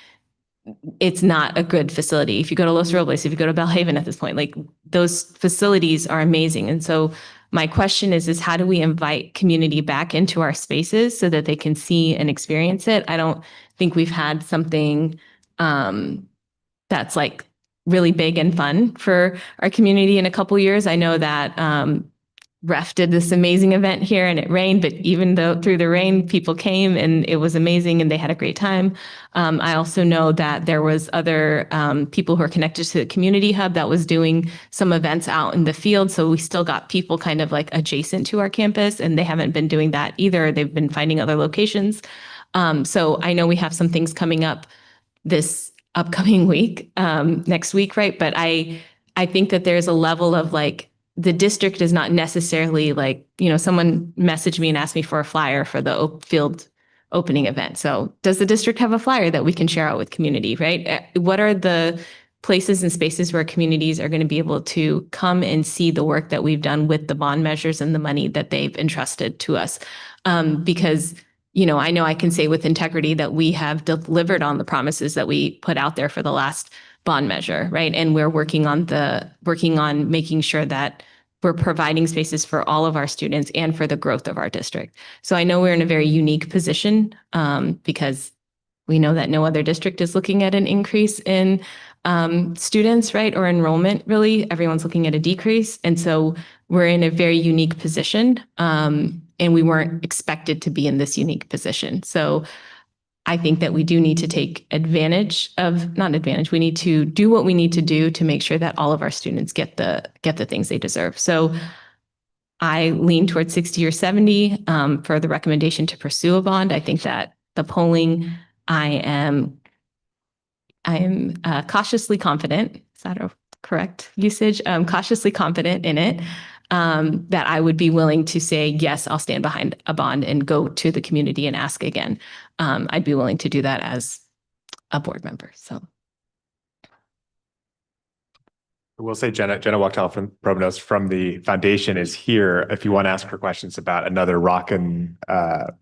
it's not a good facility. If you go to Los Robles, if you go to Belhaven at this point, those facilities are amazing. And so my question is how do we invite community back into our spaces so that they can see and experience it? I don't think we've had something that's really big and fun for our community in a couple years. I know that Ref did this amazing event here and it rained, but even though through the rain, people came and it was amazing and they had a great time. I also know that there was other people who are connected to the community hub that was doing some events out in the field. So we still got people kind of adjacent to our campus, and they haven't been doing that either. They've been finding other locations. So I know we have some things coming up this upcoming week, next week, right? But I think that there's a level of the district is not necessarily someone messaged me and asked me for a flyer for the field opening event. So does the district have a flyer that we can share out with community, right? What are the places and spaces where communities are going to be able to come and see the work that we've done with the bond measures and the money that they've entrusted to us? Because I know I can say with integrity that we have delivered on the promises that we put out there for the last bond measure, right? And we're working on making sure that we're providing spaces for all of our students and for the growth of our district. So I know we're in a very unique position because we know that no other district is looking at an increase in students, right? Or enrollment, really. Everyone's looking at a decrease. And so we're in a very unique position. And we weren't expected to be in this unique position. So I think that we do need to take we need to do what we need to do to make sure that all of our students get the things they deserve. So I lean towards 60 or 70 for the recommendation to pursue a bond. I think that the polling, I am cautiously confident. Is that a correct usage? I'm cautiously confident in it. That I would be willing to say, yes, I'll stand behind a bond and go to the community and ask again. I'd be willing to do that as a board member. So I will say Jenna Wachtel from Provost from the foundation is here. If you want to ask her questions about another Rock and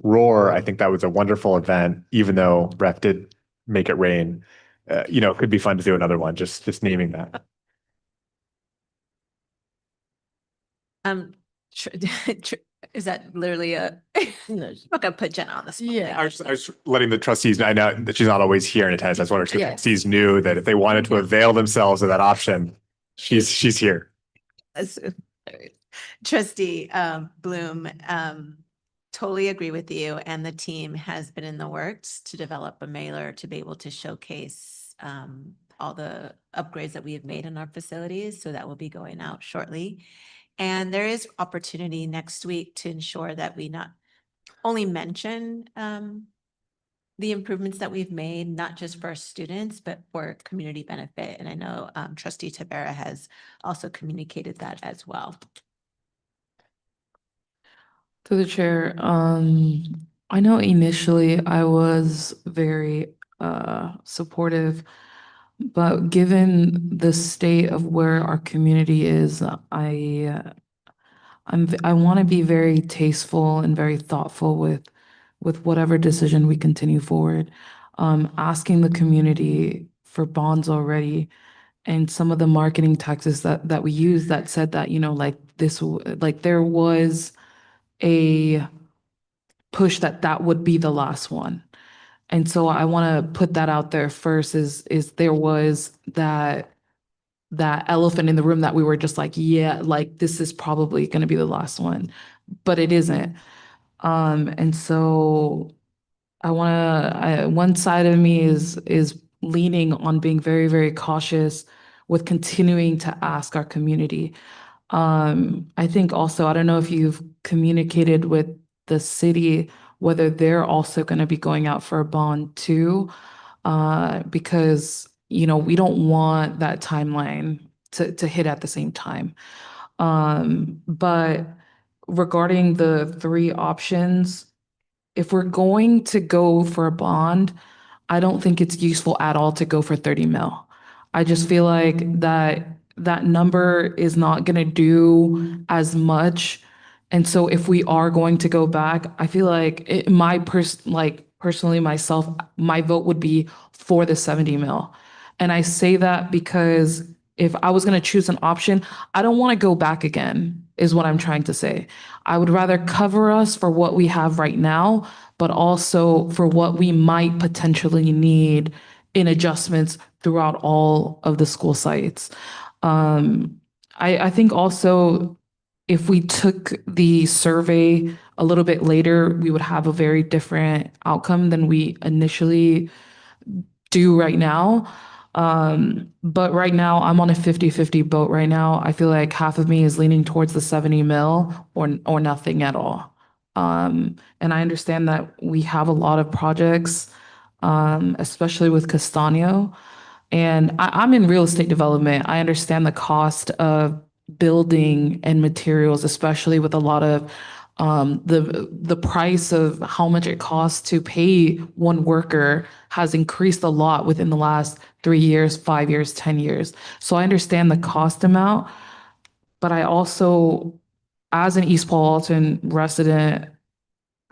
Roar, I think that was a wonderful event, even though Ref did make it rain. It could be fun to do another one, just naming that. Is that literally I'm not gonna put Jenna on the spot. Yeah. I was letting the trustees know. I know that she's not always here in attendance. I just wanted to trustees knew that if they wanted to avail themselves of that option, she's here. Trustee Bloom, totally agree with you. And the team has been in the works to develop a mailer to be able to showcase all the upgrades that we have made in our facilities. So that will be going out shortly. And there is opportunity next week to ensure that we not only mention the improvements that we've made, not just for our students, but for community benefit. And I know Trustee Tabera has also communicated that as well. To the chair, I know initially I was very supportive, but given the state of where our community is, I want to be very tasteful and very thoughtful with whatever decision we continue forward. Asking the community for bonds already, and some of the marketing tactics that we use that said that there was a push that would be the last one. And so I want to put that out there first is there was that elephant in the room that we were just like, yeah, like this is probably going to be the last one, but it isn't. And so one side of me is leaning on being very, very cautious with continuing to ask our community. I think also, I don't know if you've communicated with the city, whether they're also going to be going out for a bond too, because, we don't want that timeline to hit at the same time. But regarding the three options, if we're going to go for a bond, I don't think it's useful at all to go for 30 mil. I just feel like that number is not going to do as much. And so if we are going to go back, I feel like personally myself, my vote would be for the 70 mil. And I say that because if I was going to choose an option, I don't want to go back again, is what I'm trying to say. I would rather cover us for what we have right now, but also for what we might potentially need in adjustments throughout all of the school sites. I think also if we took the survey a little bit later, we would have a very different outcome than we initially do right now. But right now I'm on a 50-50 boat right now. I feel like half of me is leaning towards the 70 mil or nothing at all. And I understand that we have a lot of projects, especially with Castaño. And I'm in real estate development. I understand the cost of building and materials, especially with a lot of the price of how much it costs to pay one worker has increased a lot within the last 3 years, 5 years, 10 years. So I understand the cost amount, but I also, as an East Palo Alto resident,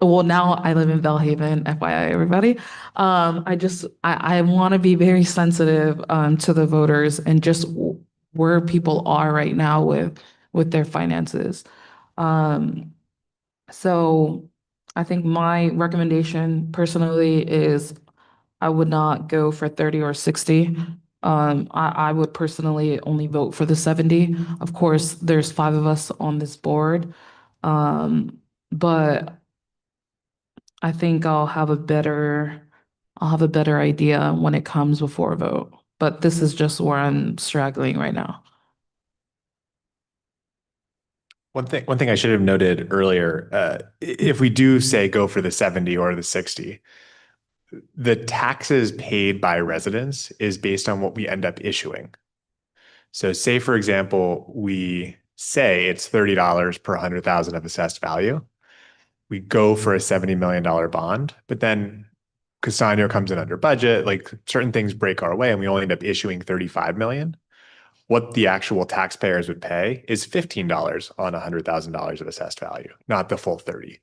well, now I live in Bellhaven, FYI, everybody. I want to be very sensitive to the voters and just where people are right now with their finances. So I think my recommendation personally is I would not go for 30 or 60. I would personally only vote for the 70. Of course, there's 5 of us on this board. But I think I'll have a better idea when it comes before a vote. But this is just where I'm struggling right now. One thing I should have noted earlier, if we do say go for the 70 or the 60, the taxes paid by residents is based on what we end up issuing. So say, for example, we say it's $30 per 100,000 of assessed value. We go for a $70 million bond, but then Castano comes in under budget, like certain things break our way and we only end up issuing 35 million. What the actual taxpayers would pay is $15 on $100,000 of assessed value, not the full 30.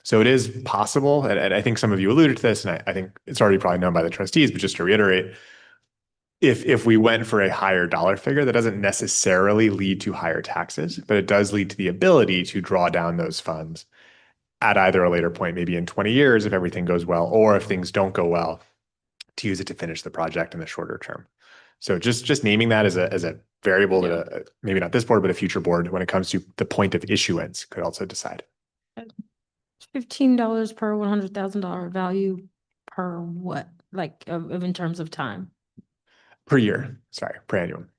So it is possible, and I think some of you alluded to this, and I think it's already probably known by the trustees, but just to reiterate, if we went for a higher dollar figure, that doesn't necessarily lead to higher taxes, but it does lead to the ability to draw down those funds at either a later point, maybe in 20 years if everything goes well, or if things don't go well, to use it to finish the project in the shorter term. So just naming that as a variable that maybe not this board, but a future board when it comes to the point of issuance could also decide. $15 per $100,000 value per what? Like in terms of time? Per year, sorry, per annum.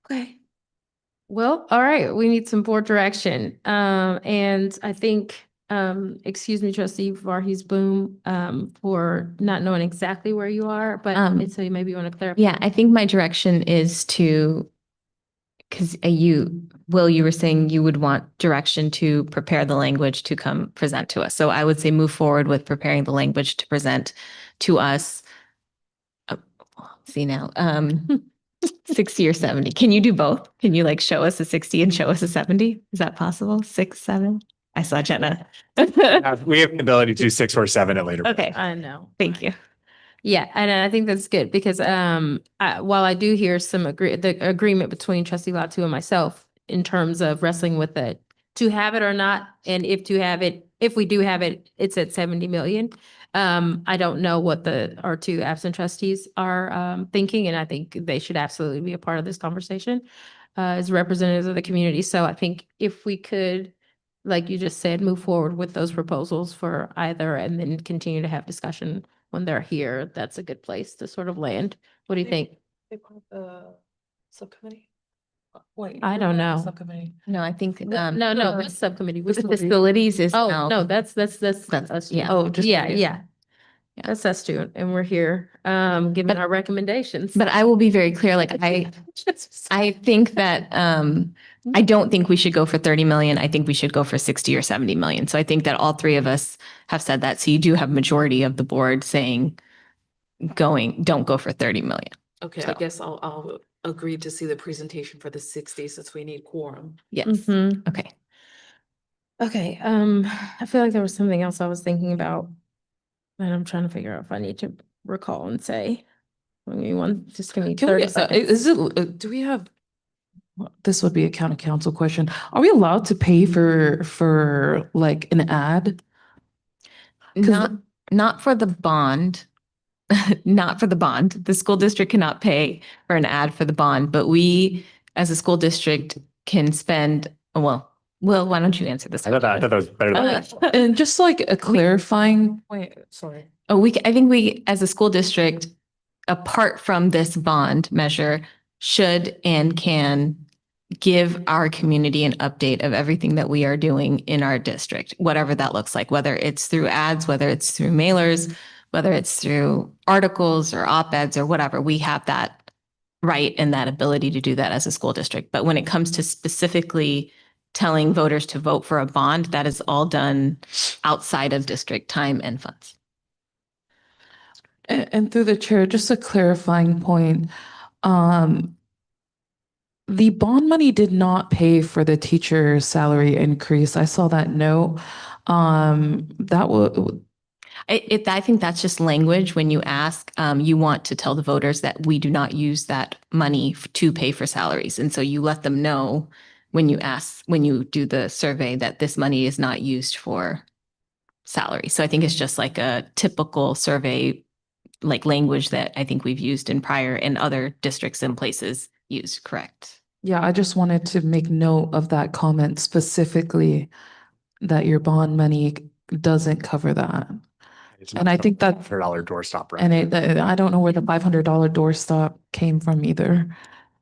Okay. Well, all right, we need some board direction. And I think, excuse me, trustee Varghese Boom, for not knowing exactly where you are, but so maybe you want to clarify. Yeah, I think my direction is to, because Will, you were saying you would want direction to prepare the language to come present to us. So I would say move forward with preparing the language to present to us. See now, 60 or 70. Can you do both? Can you like show us a 60 and show us a 70? Is that possible? 6, 7? I saw Jenna. We have the ability to do 6 or 7 at later. Okay, I know. thank you. Yeah, and I think that's good because while I do hear the agreement between trustee Latu and myself in terms of wrestling with it, to have it or not, and if we do have it, it's at 70 million. I don't know what our 2 absent trustees are thinking, and I think they should absolutely be a part of this conversation as representatives of the community. So I think if we could, like you just said, move forward with those proposals for either, and then continue to have discussion when they're here, that's a good place to sort of land. What do you think? Subcommittee? Wait, I don't know. Subcommittee. No, I think, No, this subcommittee. the facilities is Oh, now. no, that's us. Yeah. Oh, just. Yeah, curious. yeah. That's us too, and we're here, giving our recommendations. But I will be very clear, like I think that I don't think we should go for 30 million. I think we should go for 60 or 70 million. So I think that all 3 of us have said that. So you do have majority of the board saying don't go for 30 million. Okay, I guess I'll agree to see the presentation for the 60 since we need quorum. Yes. Mhm. Okay. Okay, I feel like there was something else I was thinking about, and I'm trying to figure out if I need to recall and say. Just give me Can 30 we, seconds. do we have, well, this would be a county council question. Are we allowed to pay for like an ad? Not for the bond. Not for the bond. The school district cannot pay for an ad for the bond, but we, as a school district, can spend, well, why don't you answer this? I thought that was better than And just like a clarifying point, sorry. I think we, as a school district, apart from this bond measure, should and can give our community an update of everything that we are doing in our district, whatever that looks like, whether it's through ads, whether it's through mailers, whether it's through articles or op-eds or whatever. We have that right and that ability to do that as a school district. But when it comes to specifically telling voters to vote for a bond, that is all done outside of district time and funds. And through the chair, just a clarifying point. The bond money did not pay for the teacher salary increase. I saw that note. That was, I think that's just language when you ask, you want to tell the voters that we do not use that money to pay for salaries. And so you let them know when you ask, when you do the survey, that this money is not used for salary. So I think it's just like a typical survey, like language that I think we've used in prior and other districts and places use, correct? yeah, I just wanted to make note of that comment specifically, that your bond money doesn't cover that. It's And not I think that, $100 doorstop rent. and I don't know where the $500 doorstop came from either.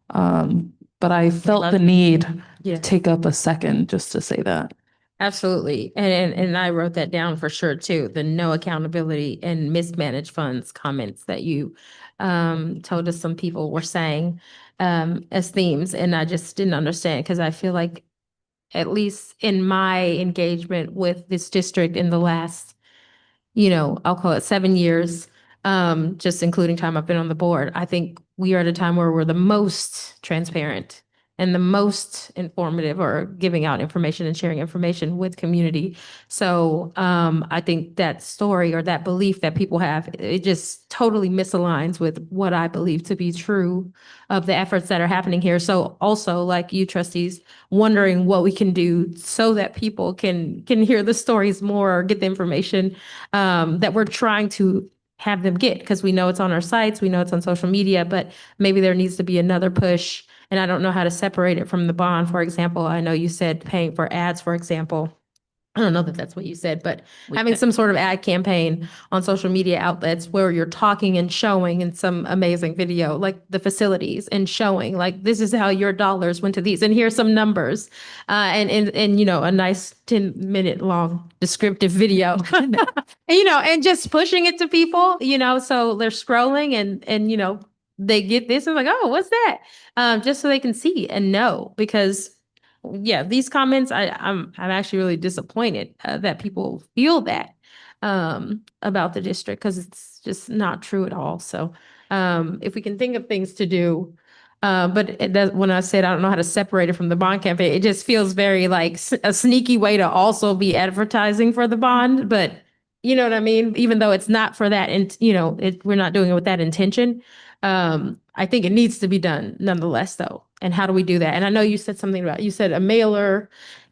But I felt the need Yeah. to take up a second just to say that. Absolutely. And I wrote that down for sure too. The no accountability and mismanaged funds comments that you told us some people were saying as themes. And I just didn't understand because I feel like at least in my engagement with this district in the last, I'll call it 7 years, just including time I've been on the board, I think we are at a time where we're the most transparent and the most informative or giving out information and sharing information with community. So I think that story or that belief that people have, it just totally misaligns with what I believe to be true of the efforts that are happening here. So also, like you trustees, wondering what we can do so that people can hear the stories more or get the information that we're trying to have them get, because we know it's on our sites, we know it's on social media, but maybe there needs to be another push. And I don't know how to separate it from the bond. For example, I know you said paying for ads, for example. I don't know that that's what you said, but having some sort of ad campaign on social media outlets where you're talking and showing in some amazing video, like the facilities, and showing like, this is how your dollars went to these, and here's some numbers, and a nice 10-minute long descriptive video, and just pushing it to people, so they're scrolling and they get this and like, oh, what's that? Just so they can see and know, because yeah, these comments, I'm actually really disappointed that people feel that about the district, because it's just not true at all. So if we can think of things to do, when I said I don't know how to separate it from the bond campaign, it just feels very like a sneaky way to also be advertising for the bond. But you know what I mean? Even though it's not for that, and we're not doing it with that intention. I think it needs to be done nonetheless, though. And how do we do that? And I know you said you said a mailer,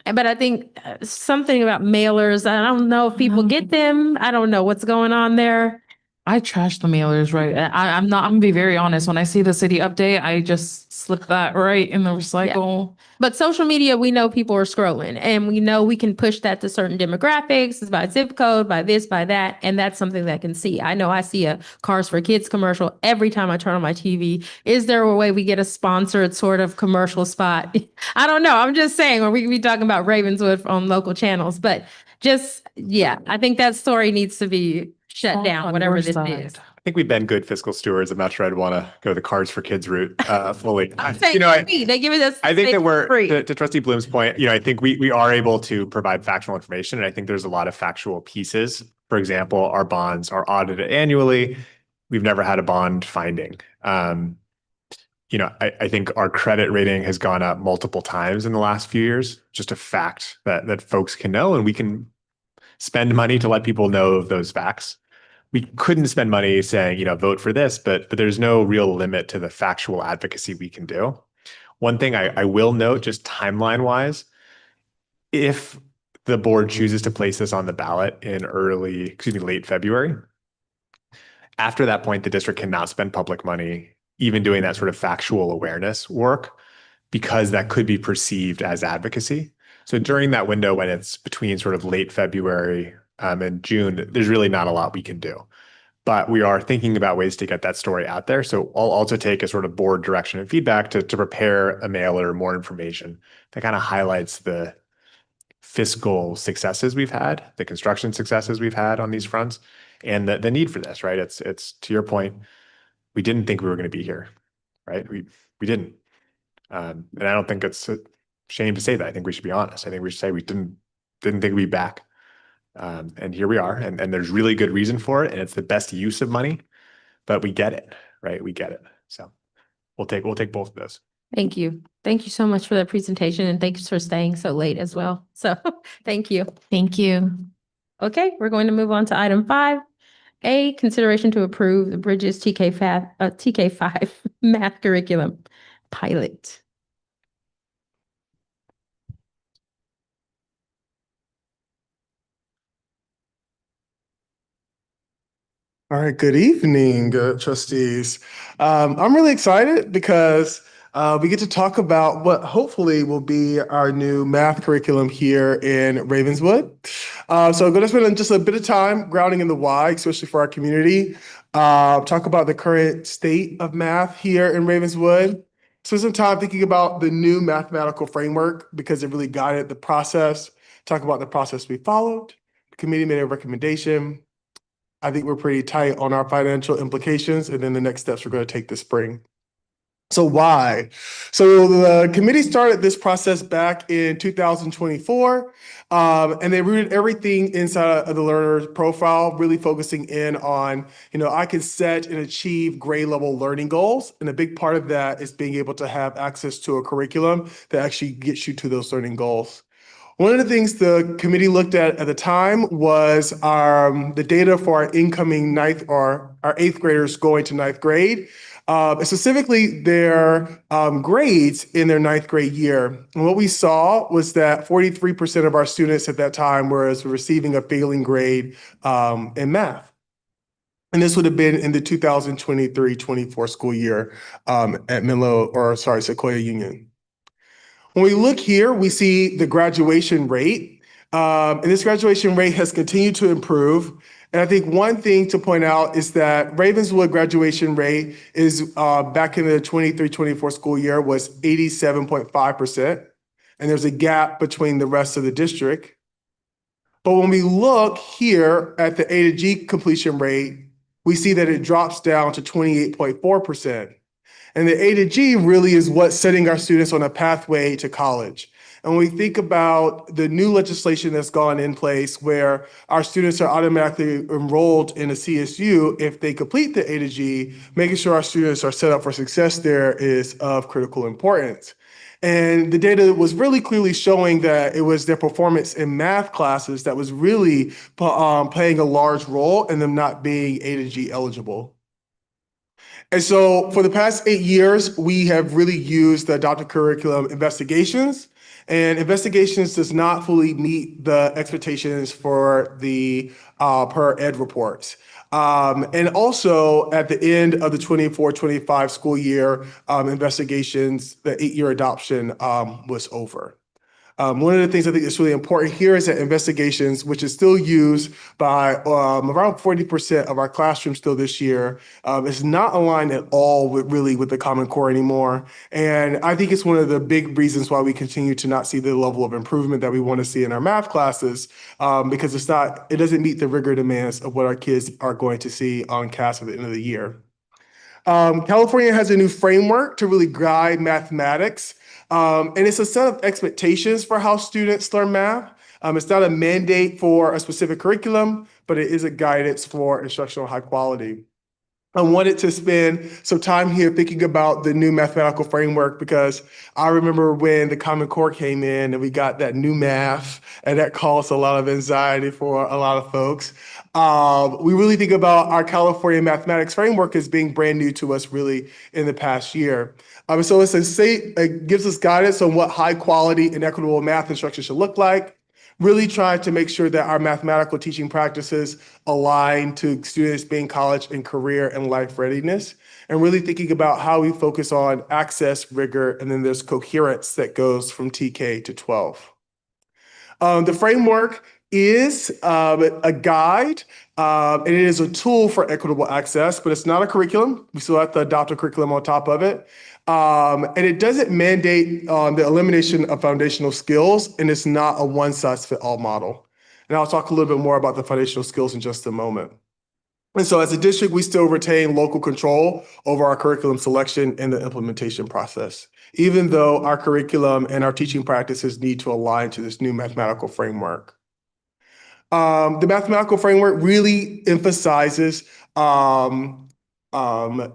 but I think something about mailers, I don't know if people get them. I don't know what's going on there. I trash the mailers, right? I'm gonna be very honest. When I see the city update, I just slip that right in the recycle. But social media, we know people are scrolling, and we know we can push that to certain demographics, by zip code, by this, by that. And that's something that can see. I know I see a Cars for Kids commercial every time I turn on my TV. Is there a way we get a sponsored sort of commercial spot? I don't know. I'm just saying, or we could be talking about Ravenswood on local channels, but I think that story needs to be shut down, whatever this is. I think we've been good fiscal stewards. I'm not sure I'd want to go the Cards for Kids route fully. I'm saying free. They give it us. I think that we're free. to Trustee Bloom's point. I think we are able to provide factual information, and I think there's a lot of factual pieces. For example, our bonds are audited annually. We've never had a bond finding. I think our credit rating has gone up multiple times in the last few years. Just a fact that folks can know, and we can spend money to let people know of those facts. We couldn't spend money saying, vote for this, but there's no real limit to the factual advocacy we can do. One thing I will note, just timeline wise, if the board chooses to place this on the ballot in late February, after that point, the district cannot spend public money, even doing that sort of factual awareness work, because that could be perceived as advocacy. So during that window, when it's between sort of late February and June, there's really not a lot we can do. But we are thinking about ways to get that story out there. So I'll also take a sort of board direction and feedback to prepare a mailer or more information that kind of highlights the fiscal successes we've had, the construction successes we've had on these fronts, and the need for this, right? It's to your point, we didn't think we were going to be here, right? We didn't. And I don't think it's a shame to say that. I think we should be honest. I think we should say we didn't think we'd be back. And here we are, and there's really good reason for it, and it's the best use of money, but we get it, right? We get it. So we'll take both of those. Thank you. Thank you so much for that presentation and thanks for staying so late as well. So thank you. Thank you. Okay, we're going to move on to item 5A, consideration to approve the Bridges TK5 math curriculum pilot. All right, good evening, trustees. I'm really excited because we get to talk about what hopefully will be our new math curriculum here in Ravenswood. So I'm going to spend just a bit of time grounding in the why, especially for our community. Talk about the current state of math here in Ravenswood. Spend some time thinking about the new mathematical framework because it really guided the process. Talk about the process we followed. The committee made a recommendation. I think we're pretty tight on our financial implications, and then the next steps we're going to take this spring. So why? So the committee started this process back in 2024, and they rooted everything inside of the learner profile, really focusing in on, I can set and achieve grade level learning goals. And a big part of that is being able to have access to a curriculum that actually gets you to those learning goals. One of the things the committee looked at the time was the data for our incoming ninth or our eighth graders going to ninth grade, specifically their grades in their ninth grade year. And what we saw was that 43% of our students at that time were receiving a failing grade in math. And this would have been in the 2023-24 school year at Sequoia Union. When we look here, we see the graduation rate, and this graduation rate has continued to improve. And I think one thing to point out is that Ravenswood graduation rate is back in the 23-24 school year was 87.5%. And there's a gap between the rest of the district. But when we look here at the A to G completion rate, we see that it drops down to 28.4%. And the A to G really is what's setting our students on a pathway to college. And when we think about the new legislation that's gone in place where our students are automatically enrolled in a CSU if they complete the A to G, making sure our students are set up for success there is of critical importance. And the data was really clearly showing that it was their performance in math classes that was really playing a large role in them not being A to G eligible. And so for the past 8 years, we have really used the adopted curriculum investigations. And investigations does not fully meet the expectations for the per ed reports. And also at the end of the 24-25 school year, investigations, the 8-year adoption was over. One of the things I think is really important here is that investigations, which is still used by around 40% of our classrooms still this year, is not aligned at all with the Common Core anymore. And I think it's one of the big reasons why we continue to not see the level of improvement that we want to see in our math classes, because it doesn't meet the rigor demands of what our kids are going to see on CAS at the end of the year. California has a new framework to really guide mathematics. And it's a set of expectations for how students learn math. It's not a mandate for a specific curriculum, but it is a guidance for instructional high quality. I wanted to spend some time here thinking about the new mathematical framework because I remember when the Common Core came in and we got that new math, and that caused a lot of anxiety for a lot of folks. We really think about our California mathematics framework as being brand new to us really in the past year. So it gives us guidance on what high quality and equitable math instruction should look like. Really trying to make sure that our mathematical teaching practices align to students being college and career and life readiness, and really thinking about how we focus on access, rigor, and then there's coherence that goes from TK to 12. The framework is a guide, and it is a tool for equitable access, but it's not a curriculum. We still have to adopt a curriculum on top of it. And it doesn't mandate the elimination of foundational skills, and it's not a one-size-fits-all model. And I'll talk a little bit more about the foundational skills in just a moment. And so as a district, we still retain local control over our curriculum selection and the implementation process, even though our curriculum and our teaching practices need to align to this new mathematical framework. The mathematical framework really emphasizes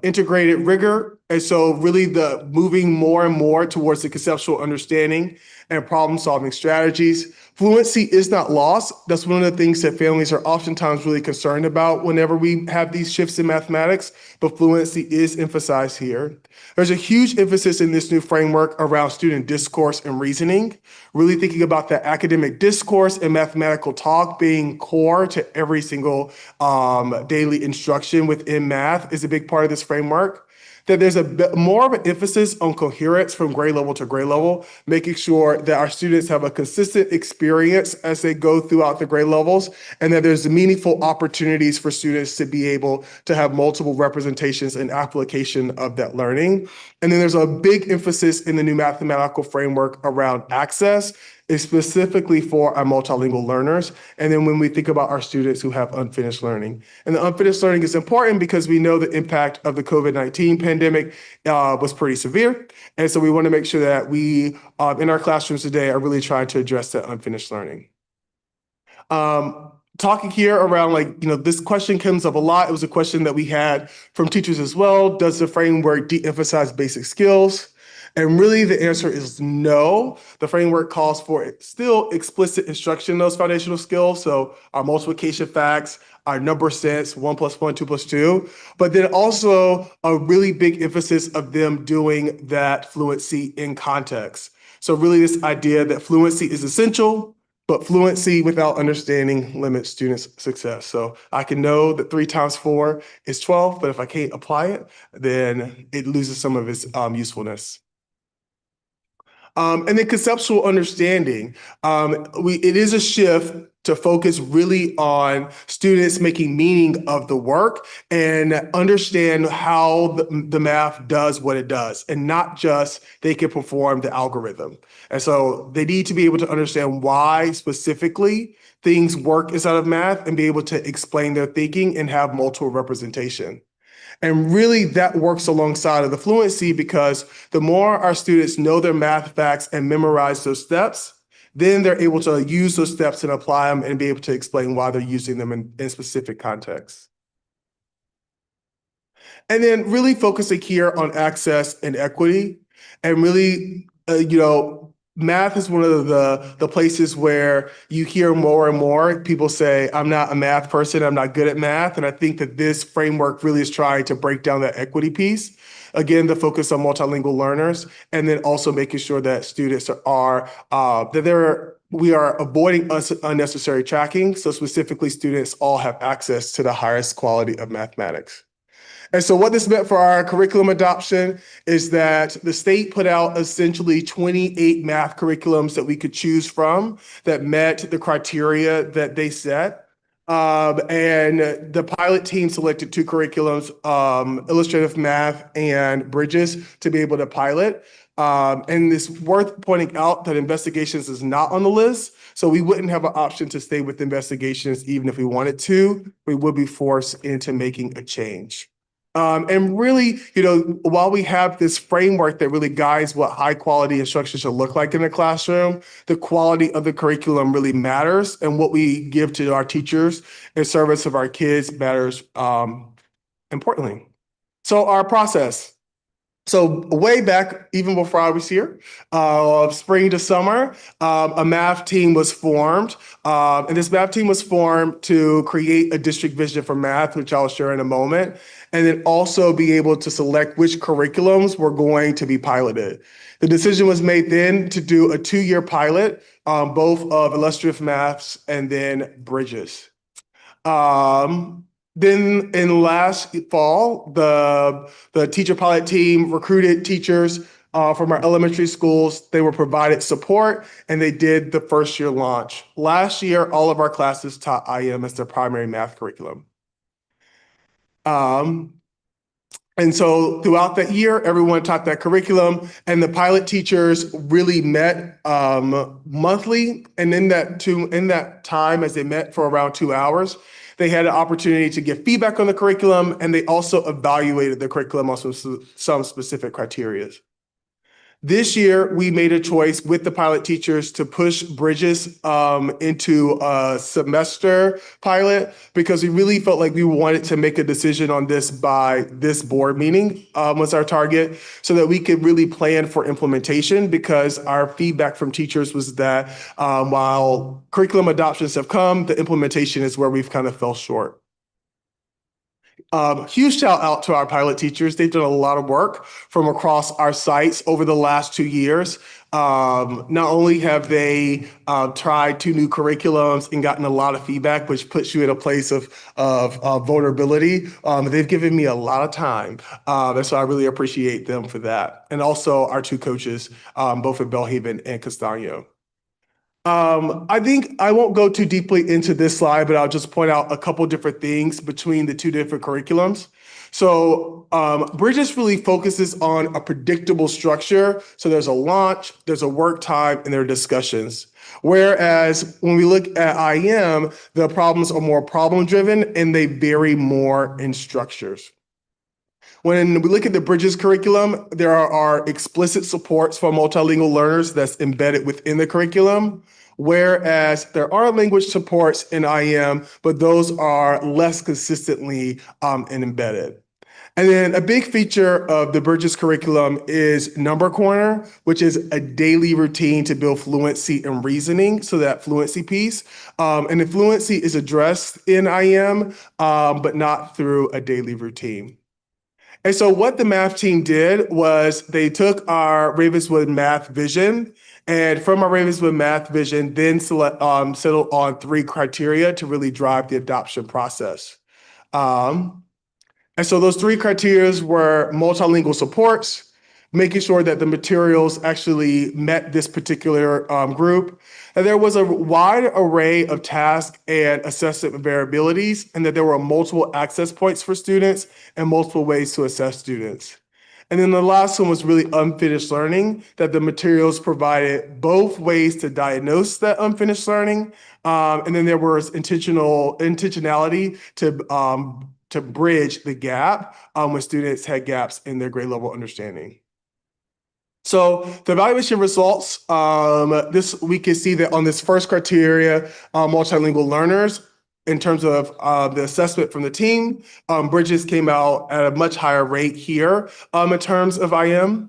integrated rigor And so really the moving more and more towards the conceptual understanding and problem solving strategies. Fluency is not lost. That's one of the things that families are oftentimes really concerned about whenever we have these shifts in mathematics, but fluency is emphasized here. There's a huge emphasis in this new framework around student discourse and reasoning, really thinking about the academic discourse and mathematical talk being core to every single daily instruction within math is a big part of this framework. That there's a bit more of an emphasis on coherence from grade level to grade level, making sure that our students have a consistent experience as they go throughout the grade levels, and that there's meaningful opportunities for students to be able to have multiple representations and application of that learning. And then there's a big emphasis in the new mathematical framework around access, is specifically for our multilingual learners. And then when we think about our students who have unfinished learning. And the unfinished learning is important because we know the impact of the COVID-19 pandemic was pretty severe. And so we want to make sure that we, in our classrooms today, are really trying to address that unfinished learning. Talking here around this question comes up a lot. It was a question that we had from teachers as well. Does the framework de-emphasize basic skills? And really the answer is no. The framework calls for still explicit instruction in those foundational skills. So our multiplication facts, our number sense, 1 + 1, 2 + 2, but then also a really big emphasis of them doing that fluency in context. So really this idea that fluency is essential, but fluency without understanding limits students' success. So I can know that 3 × 4 is 12, but if I can't apply it, then it loses some of its usefulness. And then conceptual understanding. It is a shift to focus really on students making meaning of the work and understand how the math does what it does, and not just they can perform the algorithm. And so they need to be able to understand why specifically things work inside of math and be able to explain their thinking and have multiple representation. And really that works alongside of the fluency, because the more our students know their math facts and memorize those steps, then they're able to use those steps and apply them and be able to explain why they're using them in specific contexts. And then really focusing here on access and equity, and really, math is one of the places where you hear more and more people say, I'm not a math person, I'm not good at math. And I think that this framework really is trying to break down that equity piece. Again, the focus on multilingual learners, and then also making sure that students we are avoiding unnecessary tracking. So specifically, students all have access to the highest quality of mathematics. And so what this meant for our curriculum adoption is that the state put out essentially 28 math curriculums that we could choose from that met the criteria that they set. And the pilot team selected 2 curriculums, illustrative math and bridges, to be able to pilot. And it's worth pointing out that investigations is not on the list. So we wouldn't have an option to stay with investigations even if we wanted to. We would be forced into making a change. And really, while we have this framework that really guides what high quality instruction should look like in the classroom, the quality of the curriculum really matters, and what we give to our teachers in service of our kids matters importantly. So our process. So way back, even before I was here, spring to summer, a math team was formed. And this math team was formed to create a district vision for math, which I'll share in a moment, and then also be able to select which curriculums were going to be piloted. The decision was made then to do a 2-year pilot, both of illustrative maths and then bridges. Then in last fall, the teacher pilot team recruited teachers from our elementary schools. They were provided support, and they did the 1st-year launch. Last year, all of our classes taught IM as their primary math curriculum. And so throughout that year, everyone taught that curriculum, and the pilot teachers really met monthly. And in that time, as they met for around 2 hours, they had an opportunity to give feedback on the curriculum, and they also evaluated the curriculum on some specific criteria. This year, we made a choice with the pilot teachers to push Bridges into a semester pilot because we really felt like we wanted to make a decision on this by this board meeting was our target so that we could really plan for implementation because our feedback from teachers was that while curriculum adoptions have come, the implementation is where we've kind of fell short. Huge shout out to our pilot teachers. They've done a lot of work from across our sites over the last 2 years. Not only have they tried 2 new curriculums and gotten a lot of feedback, which puts you in a place of vulnerability, they've given me a lot of time. And so I really appreciate them for that. And also our 2 coaches, both at Belhaven and Castaño. I think I won't go too deeply into this slide, but I'll just point out a couple different things between the 2 different curriculums. So Bridges really focuses on a predictable structure. So there's a launch, there's a work time, and there are discussions. Whereas when we look at IM, the problems are more problem-driven and they vary more in structures. When we look at the Bridges curriculum, there are explicit supports for multilingual learners that's embedded within the curriculum, whereas there are language supports in IM, but those are less consistently embedded. And then a big feature of the Bridges curriculum is Number Corner, which is a daily routine to build fluency and reasoning, so that fluency piece. And the fluency is addressed in IM, but not through a daily routine. And so what the math team did was they took our Ravenswood math vision, and from our Ravenswood math vision, then settled on 3 criteria to really drive the adoption process. And so those 3 criteria were multilingual supports, making sure that the materials actually met this particular group. And there was a wide array of task and assessment variabilities, and that there were multiple access points for students and multiple ways to assess students. And then the last one was really unfinished learning, that the materials provided both ways to diagnose that unfinished learning. And then there was intentionality to bridge the gap when students had gaps in their grade level understanding. So the evaluation results, we can see that on this first criteria, multilingual learners, in terms of the assessment from the team, Bridges came out at a much higher rate here in terms of IM.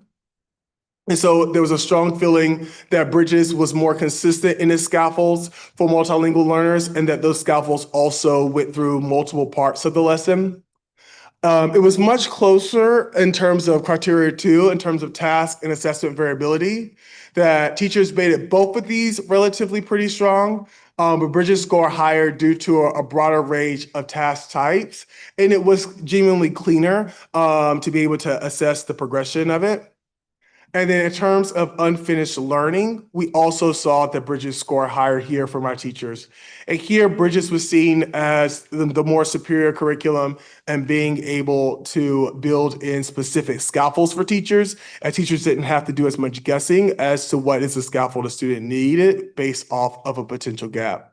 And so there was a strong feeling that Bridges was more consistent in its scaffolds for multilingual learners, and that those scaffolds also went through multiple parts of the lesson. It was much closer in terms of criteria 2, in terms of task and assessment variability, that teachers rated both of these relatively pretty strong, but Bridges score higher due to a broader range of task types. And it was genuinely cleaner to be able to assess the progression of it. And then in terms of unfinished learning, we also saw that Bridges score higher here from our teachers. And here, Bridges was seen as the more superior curriculum and being able to build in specific scaffolds for teachers, and teachers didn't have to do as much guessing as to what is the scaffold a student needed based off of a potential gap.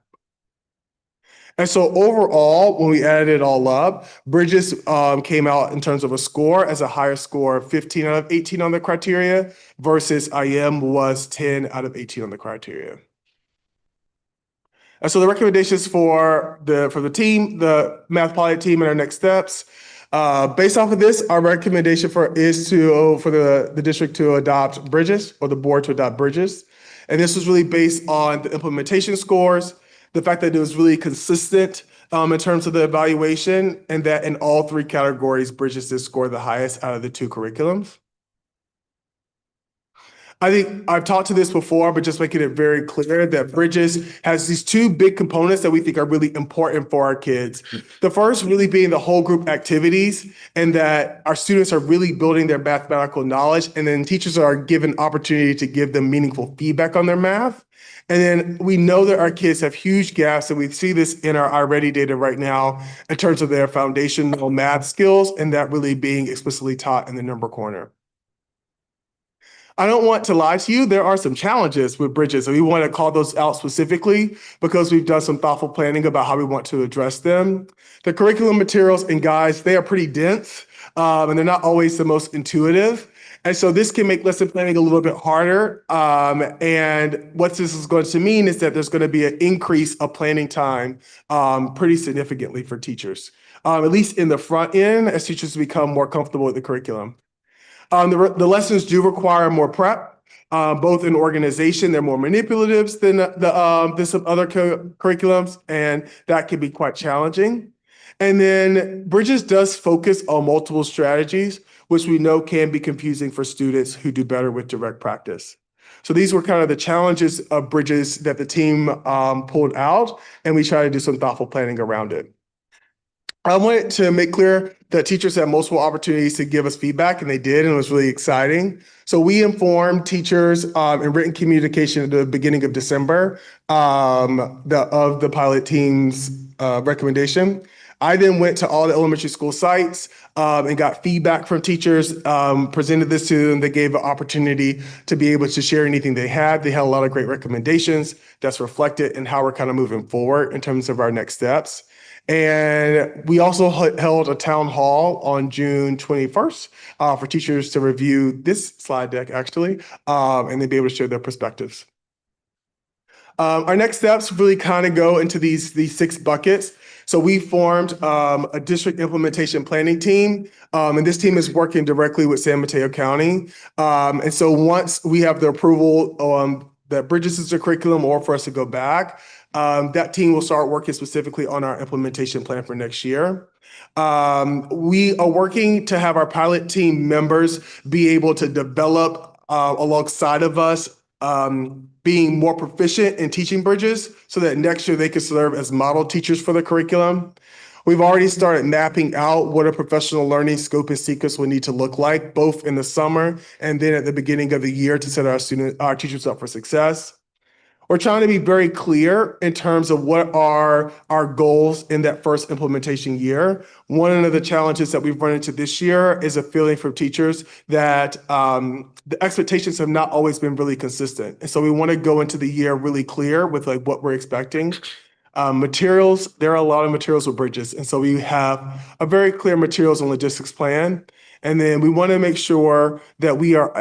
And so overall, when we added it all up, Bridges came out in terms of a score as a higher score of 15 out of 18 on the criteria versus IM was 10 out of 18 on the criteria. And so the recommendations for the team, the math pilot team, and our next steps. Based off of this, our recommendation is for the district to adopt Bridges, or the board to adopt Bridges. And this was really based on the implementation scores, the fact that it was really consistent in terms of the evaluation, and that in all 3 categories, Bridges did score the highest out of the 2 curriculums. I think I've talked to this before, but just making it very clear that Bridges has these 2 big components that we think are really important for our kids. The first really being the whole group activities, and that our students are really building their mathematical knowledge, and then teachers are given opportunity to give them meaningful feedback on their math. And then we know that our kids have huge gaps, and we see this in our iReady data right now in terms of their foundational math skills, and that really being explicitly taught in the Number Corner. I don't want to lie to you, there are some challenges with Bridges, and we want to call those out specifically because we've done some thoughtful planning about how we want to address them. The curriculum materials and guides, they are pretty dense, and they're not always the most intuitive. And so this can make lesson planning a little bit harder. And what this is going to mean is that there's going to be an increase of planning time pretty significantly for teachers, at least in the front end as teachers become more comfortable with the curriculum. The lessons do require more prep, both in organization. They're more manipulatives than some other curriculums, and that can be quite challenging. And then Bridges does focus on multiple strategies, which we know can be confusing for students who do better with direct practice. So these were kind of the challenges of Bridges that the team pulled out, and we tried to do some thoughtful planning around it. I wanted to make clear that teachers had multiple opportunities to give us feedback, and they did, and it was really exciting. So we informed teachers in written communication at the beginning of December of the pilot team's recommendation. I then went to all the elementary school sites and got feedback from teachers, presented this to them. They gave an opportunity to be able to share anything they had. They had a lot of great recommendations that's reflected in how we're kind of moving forward in terms of our next steps. And we also held a town hall on June 21st for teachers to review this slide deck, actually, and then be able to share their perspectives. Our next steps really kind of go into these 6 buckets. So we formed a district implementation planning team, and this team is working directly with San Mateo County. And so once we have the approval that Bridges is a curriculum or for us to go back, that team will start working specifically on our implementation plan for next year. We are working to have our pilot team members be able to develop alongside of us, being more proficient in teaching Bridges so that next year they can serve as model teachers for the curriculum. We've already started mapping out what a professional learning scope and sequence would need to look like, both in the summer and then at the beginning of the year to set our teachers up for success. We're trying to be very clear in terms of what are our goals in that first implementation year. One of the challenges that we've run into this year is a feeling from teachers that the expectations have not always been really consistent. And so we want to go into the year really clear with like what we're expecting. Materials, there are a lot of materials with Bridges. And so we have a very clear materials and logistics plan. And then we want to make sure that we are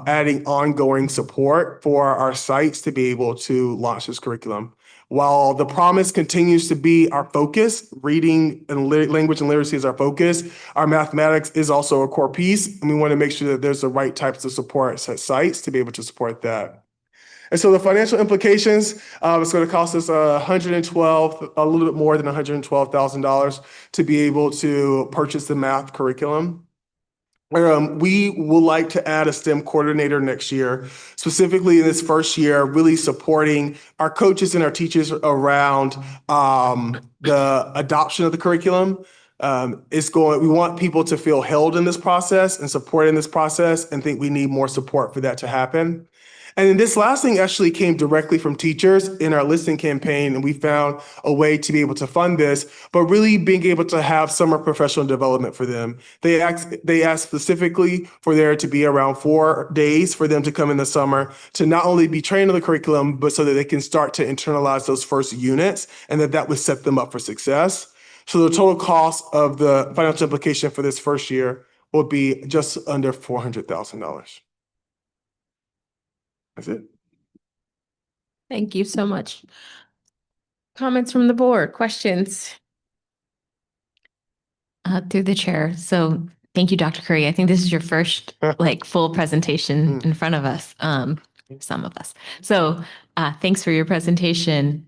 adding ongoing support for our sites to be able to launch this curriculum. While the promise continues to be our focus, reading and language and literacy is our focus, our mathematics is also a core piece. And we want to make sure that there's the right types of support at sites to be able to support that. And so the financial implications, it's going to cost us a little bit more than $112,000 to be able to purchase the math curriculum. We would like to add a STEM coordinator next year, specifically in this first year, really supporting our coaches and our teachers around the adoption of the curriculum. We want people to feel held in this process and supported in this process, and think we need more support for that to happen. And then this last thing actually came directly from teachers in our listening campaign, and we found a way to be able to fund this, but really being able to have summer professional development for them. They asked specifically for there to be around 4 days for them to come in the summer to not only be trained on the curriculum, but so that they can start to internalize those first units and that would set them up for success. So the total cost of the financial implication for this first year will be just under $400,000. That's it. Thank you so much. Comments from the board, questions? Through the chair. So thank you, Dr. Curry. I think this is your first full presentation in front of us, some of us. So thanks for your presentation.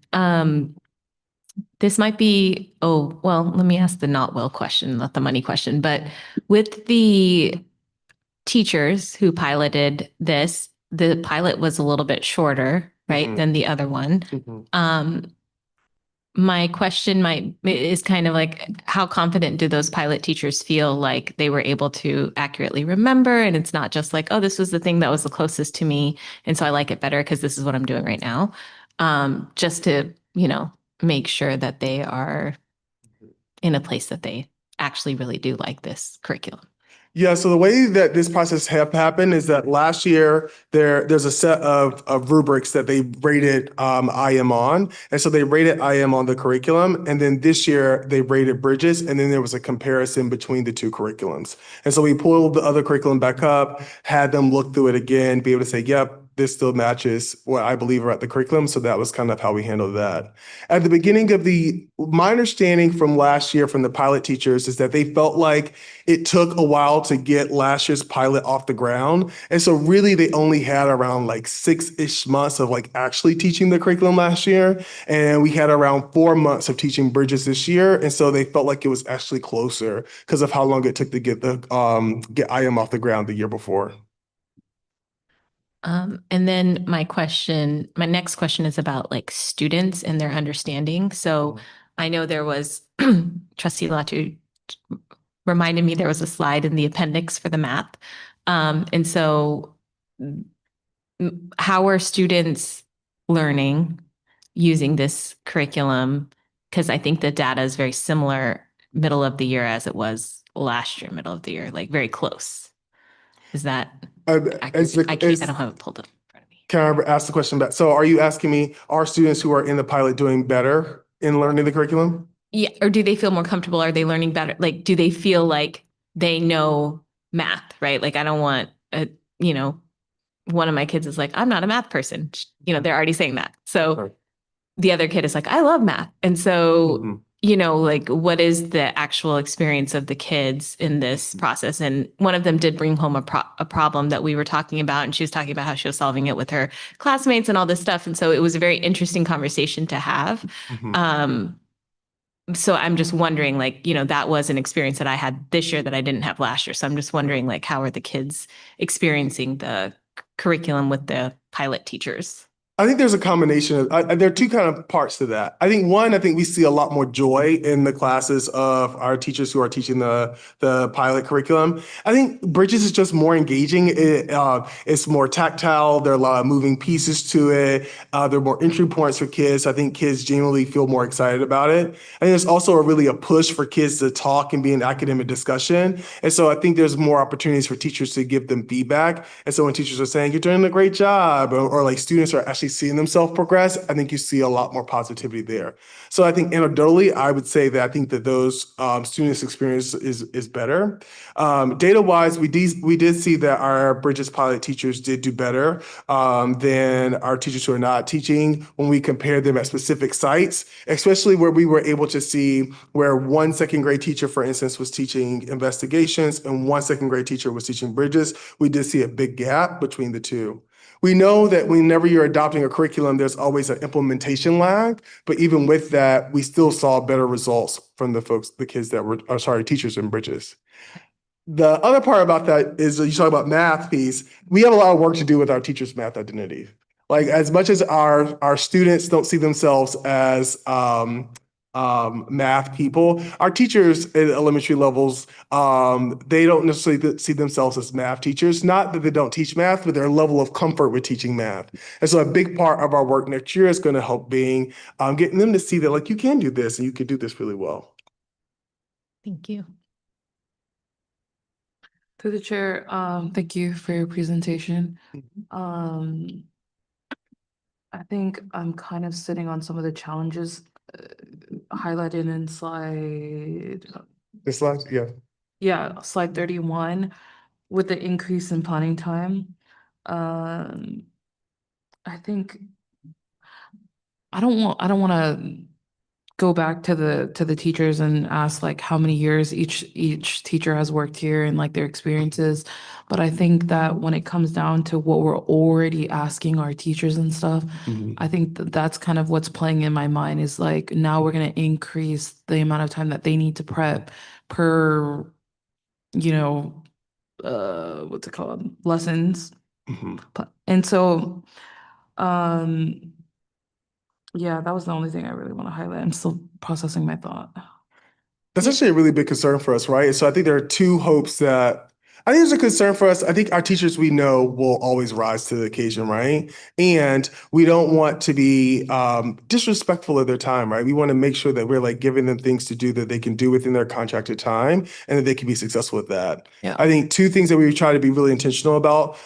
This might be, let me ask the not well question, not the money question, but with the teachers who piloted this, the pilot was a little bit shorter, right, than the other one. My question is kind of like, how confident do those pilot teachers feel like they were able to accurately remember? And it's not just like, oh, this was the thing that was the closest to me, and so I like it better because this is what I'm doing right now. Just to, make sure that they are in a place that they actually really do like this curriculum. Yeah, so the way that this process have happened is that last year there's a set of rubrics that they rated IM on. And so they rated IM on the curriculum. And then this year they rated Bridges, and then there was a comparison between the two curriculums. And so we pulled the other curriculum back up, had them look through it again, be able to say, yep, this still matches what I believe are at the curriculum. So that was kind of how we handled that. At the beginning of my understanding from last year from the pilot teachers is that they felt like it took a while to get last year's pilot off the ground. And so really they only had around like 6-ish months of like actually teaching the curriculum last year. And we had around 4 months of teaching Bridges this year. And so they felt like it was actually closer because of how long it took to get get IM off the ground the year before. And then my next question is about like students and their understanding. So I know there was, Trustee Latu reminded me there was a slide in the appendix for the math. And so how are students learning using this curriculum? Because I think the data is very similar middle of the year as it was last year, middle of the year, like very close. Is that accurate? I don't have it pulled up in front of me. Can I ask the question back? So are you asking me, are students who are in the pilot doing better in learning the curriculum? Yeah, or do they feel more comfortable? Are they learning better? Like, do they feel like they know math, right? Like, I don't want one of my kids is like, I'm not a math person. They're already saying that. So the other kid is like, I love math. And so, like, what is the actual experience of the kids in this process? And one of them did bring home a problem that we were talking about. And she was talking about how she was solving it with her classmates and all this stuff. And so it was a very interesting conversation to have. So I'm just wondering, like, that was an experience that I had this year that I didn't have last year. So I'm just wondering, like, how are the kids experiencing the curriculum with the pilot teachers? I think there's a combination of, there are two kind of parts to that. I think we see a lot more joy in the classes of our teachers who are teaching the pilot curriculum. I think Bridges is just more engaging. It's more tactile. There are a lot of moving pieces to it. There are more entry points for kids. I think kids generally feel more excited about it. I think there's also really a push for kids to talk and be in academic discussion. And so I think there's more opportunities for teachers to give them feedback. And so when teachers are saying, you're doing a great job, or like students are actually seeing themselves progress, I think you see a lot more positivity there. So I think anecdotally, I would say that I think that those students' experience is better. Data-wise, we did see that our Bridges pilot teachers did do better than our teachers who are not teaching when we compared them at specific sites, especially where we were able to see where one second grade teacher, for instance, was teaching investigations and one second grade teacher was teaching Bridges. We did see a big gap between the two. We know that whenever you're adopting a curriculum, there's always an implementation lag, but even with that, we still saw better results from the kids that were, teachers in Bridges. The other part about that is you talk about math piece. We have a lot of work to do with our teachers' math identity. Like, as much as our students don't see themselves as math people, our teachers at elementary levels, they don't necessarily see themselves as math teachers. Not that they don't teach math, but their level of comfort with teaching math. And so a big part of our work next year is going to help being getting them to see that, like, you can do this and you can do this really well. Thank you. Through the chair, thank you for your presentation. I think I'm kind of sitting on some of the challenges highlighted in slide. This slide, yeah. Yeah, slide 31 with the increase in planning time. I think I don't want to go back to the teachers and ask like how many years each teacher has worked here and like their experiences. But I think that when it comes down to what we're already asking our teachers and stuff, I think that's kind of what's playing in my mind is like, now we're going to increase the amount of time that they need to prep per, what's it called? Lessons. And so, yeah, that was the only thing I really want to highlight. I'm still processing my thought. That's actually a really big concern for us, right? So I think there are two hopes that I think there's a concern for us. I think our teachers we know will always rise to the occasion, right? And we don't want to be disrespectful of their time, right? We want to make sure that we're like giving them things to do that they can do within their contracted time and that they can be successful with that. Yeah. I think two things that we try to be really intentional about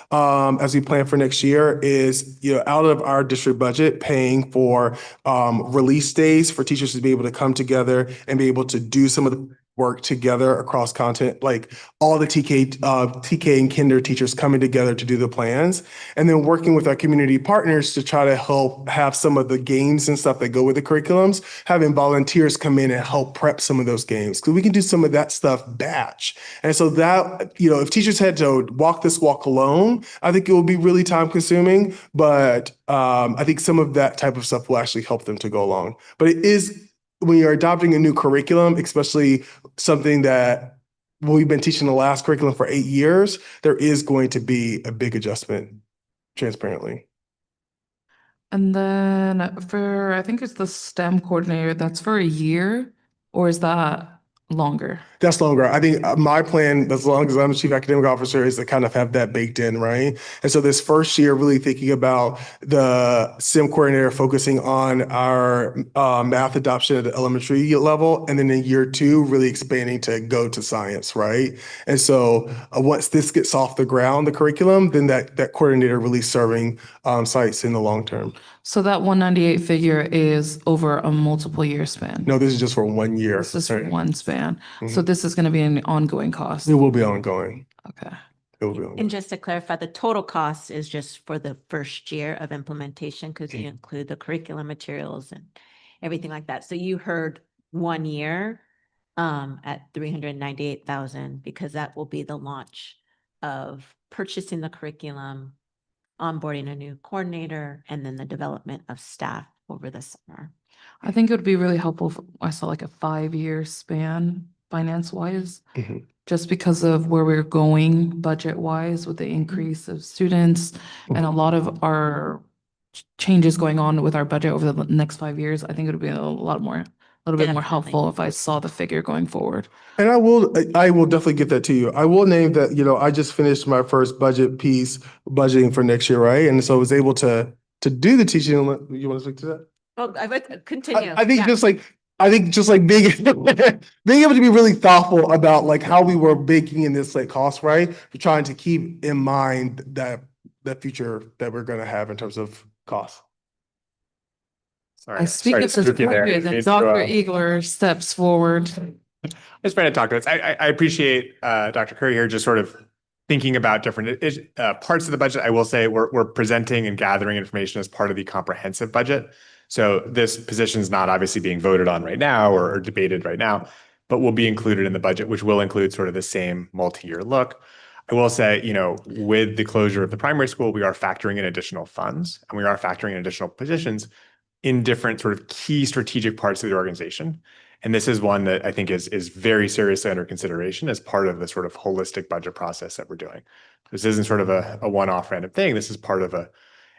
as we plan for next year is, out of our district budget, paying for release days for teachers to be able to come together and be able to do some of the work together across content, like all the TK and kinder teachers coming together to do the plans, and then working with our community partners to try to help have some of the games and stuff that go with the curriculums, having volunteers come in and help prep some of those games, because we can do some of that stuff batch. And so that, if teachers had to walk this walk alone, I think it will be really time consuming, but I think some of that type of stuff will actually help them to go along. But it is, when you're adopting a new curriculum, especially something that we've been teaching the last curriculum for 8 years, there is going to be a big adjustment, transparently. And then I think it's the STEM coordinator, that's for a year, or is that longer? That's longer. I think my plan, as long as I'm the chief academic officer, is to kind of have that baked in, right? And so this first year, really thinking about the STEM coordinator focusing on our math adoption at the elementary level, and then in year 2, really expanding to go to science, right? And so once this gets off the ground, the curriculum, then that coordinator really serving sites in the long term. So that 198 figure is over a multiple year span? No, this is just for 1 year. This is for one span. Mhm. So this is going to be an ongoing cost? It will be ongoing. Okay. It will be ongoing. And just to clarify, the total cost is just for the first year of implementation because you include the curriculum materials and everything like that. So you heard 1 year at 398,000 because that will be the launch of purchasing the curriculum, onboarding a new coordinator, and then the development of staff over the summer. I think it would be really helpful if I saw like a 5-year span finance wise, Mhm. just because of where we're going budget wise with the increase of students and a lot of our changes going on with our budget over the next 5 years. I think it would be a little bit more Definitely. helpful if I saw the figure going forward. And I will definitely get that to you. I will name that, I just finished my first budget piece, budgeting for next year, right? And so I was able to do the teaching. You want to speak to that? Oh, I would continue. I think just like being being able to be really thoughtful about like how we were baking in this like cost, right? We're trying to keep in mind that future that we're going to have in terms of cost. Sorry, I speak sorry to of this spook you there. and It's, Dr. uh, Eagler steps forward. Just trying to talk to us. I appreciate Dr. Curry here just sort of thinking about different parts of the budget. I will say we're presenting and gathering information as part of the comprehensive budget. So this position is not obviously being voted on right now or debated right now, but will be included in the budget, which will include sort of the same multi-year look. I will say, with the closure of the primary school, we are factoring in additional funds and we are factoring in additional positions in different sort of key strategic parts of the organization. And this is one that I think is very seriously under consideration as part of the sort of holistic budget process that we're doing. This isn't sort of a one-off random thing. This is part of an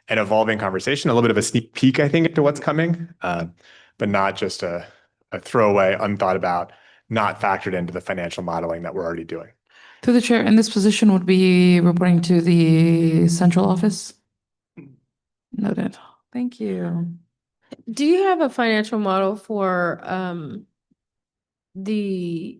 evolving conversation, a little bit of a sneak peek, I think, into what's coming, but not just a throwaway, unthought about, not factored into the financial modeling that we're already doing. Through the chair, and this position would be reporting to the central office? Noted. Thank you. Do you have a financial model for the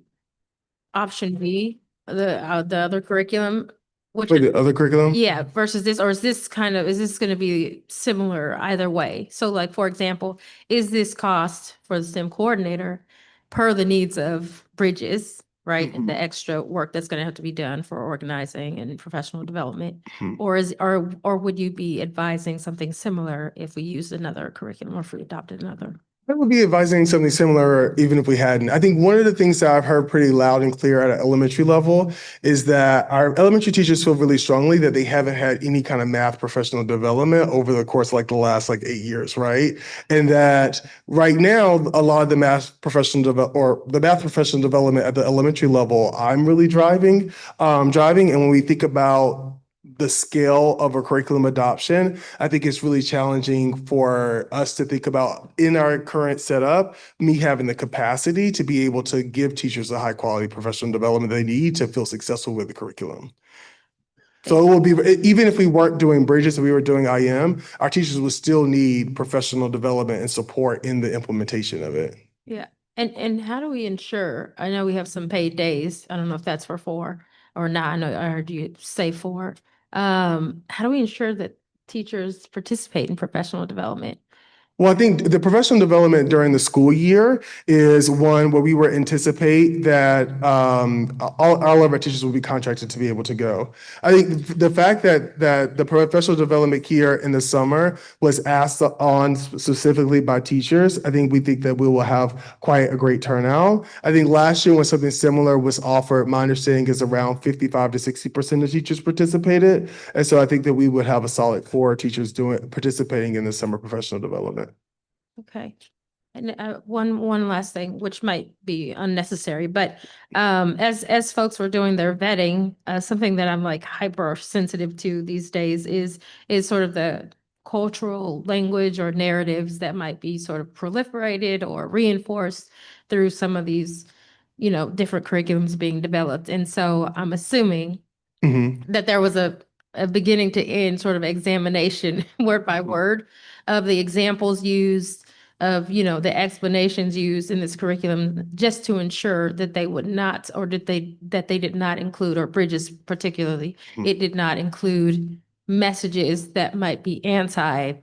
option B, the other curriculum? Which Wait, the other curriculum? yeah, versus this, or is this going to be similar either way? So like, for example, is this cost for the STEM coordinator per the needs of Bridges, right? And the extra work that's going to have to be done for organizing and professional development? Or would you be advising something similar if we used another curriculum or if we adopted another? I would be advising something similar even if we hadn't. I think one of the things that I've heard pretty loud and clear at an elementary level is that our elementary teachers feel really strongly that they haven't had any kind of math professional development over the course of like the last 8 years, right? And that right now, a lot of the math professional development at the elementary level, I'm really driving. And when we think about the scale of a curriculum adoption, I think it's really challenging for us to think about in our current setup, me having the capacity to be able to give teachers the high quality professional development they need to feel successful with the curriculum. So it will be, even if we weren't doing Bridges and we were doing IM, our teachers would still need professional development and support in the implementation of it. Yeah, and how do we ensure, I know we have some paid days, I don't know if that's for 4 or not, I know I heard you say 4. How do we ensure that teachers participate in professional development? Well, I think the professional development during the school year is one where we would anticipate that all of our teachers will be contracted to be able to go. I think the fact that the professional development here in the summer was asked on specifically by teachers, I think that we will have quite a great turnout. I think last year when something similar was offered, my understanding is around 55 to 60% of teachers participated. And so I think that we would have a solid core of teachers participating in the summer professional development. Okay. And one last thing, which might be unnecessary, but as folks were doing their vetting, something that I'm like hypersensitive to these days is sort of the cultural language or narratives that might be sort of proliferated or reinforced through some of these, different curriculums being developed. And so I'm assuming that there was a beginning to end sort of examination word by word of the examples used, of, the explanations used in this curriculum, just to ensure that they would not, or that they did not include, or Bridges particularly, it did not include messages that might be anti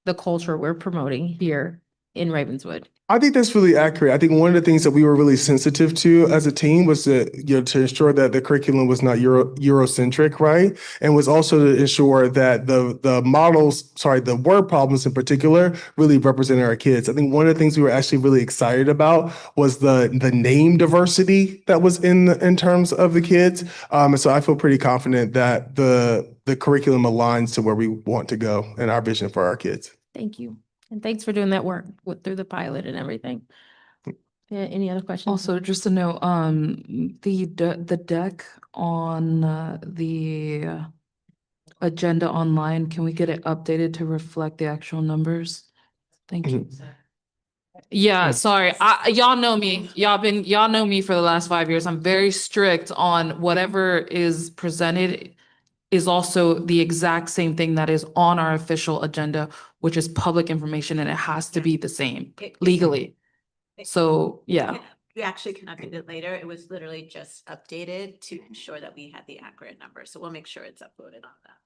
the culture we're promoting here in Ravenswood. I think that's really accurate. I think one of the things that we were really sensitive to as a team was to ensure that the curriculum was not Eurocentric, right? And was also to ensure that the word problems in particular really represented our kids. I think one of the things we were actually really excited about was the name diversity that was in terms of the kids. And so I feel pretty confident that the curriculum aligns to where we want to go and our vision for our kids. Thank you. And thanks for doing that work through the pilot and everything. Any other questions? Also, just to note, the deck on the agenda online, can we get it updated to reflect the actual numbers? Thank you. Yeah, sorry. Y'all know me. Y'all know me for the last 5 years. I'm very strict on whatever is presented is also the exact same thing that is on our official agenda, which is public information, and it has to be the same legally. So, yeah. You actually can update it later. It was literally just updated to ensure that we had the accurate number. So we'll make sure it's uploaded on that.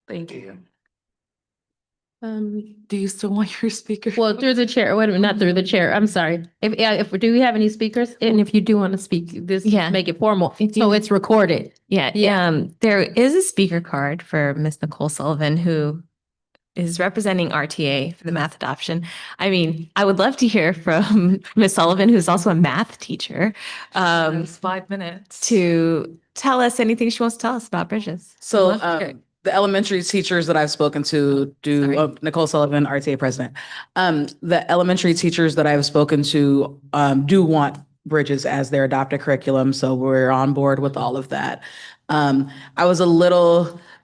Thank you. Do you still want your speaker? Well, through the chair, wait a minute, not through the chair. I'm sorry. Do we have any speakers? And if you do want to speak, make it formal. So it's recorded. Yeah. There is a speaker card for Miss Nicole Sullivan, who is representing RTA for the math adoption. I mean, I would love to hear from Miss Sullivan, who's also a math teacher. 5 minutes. To tell us anything she wants to tell us about Bridges. So the elementary teachers that I've spoken to Nicole Sullivan, RTA president. The elementary teachers that I've spoken to do want Bridges as their adopted curriculum. So we're on board with all of that.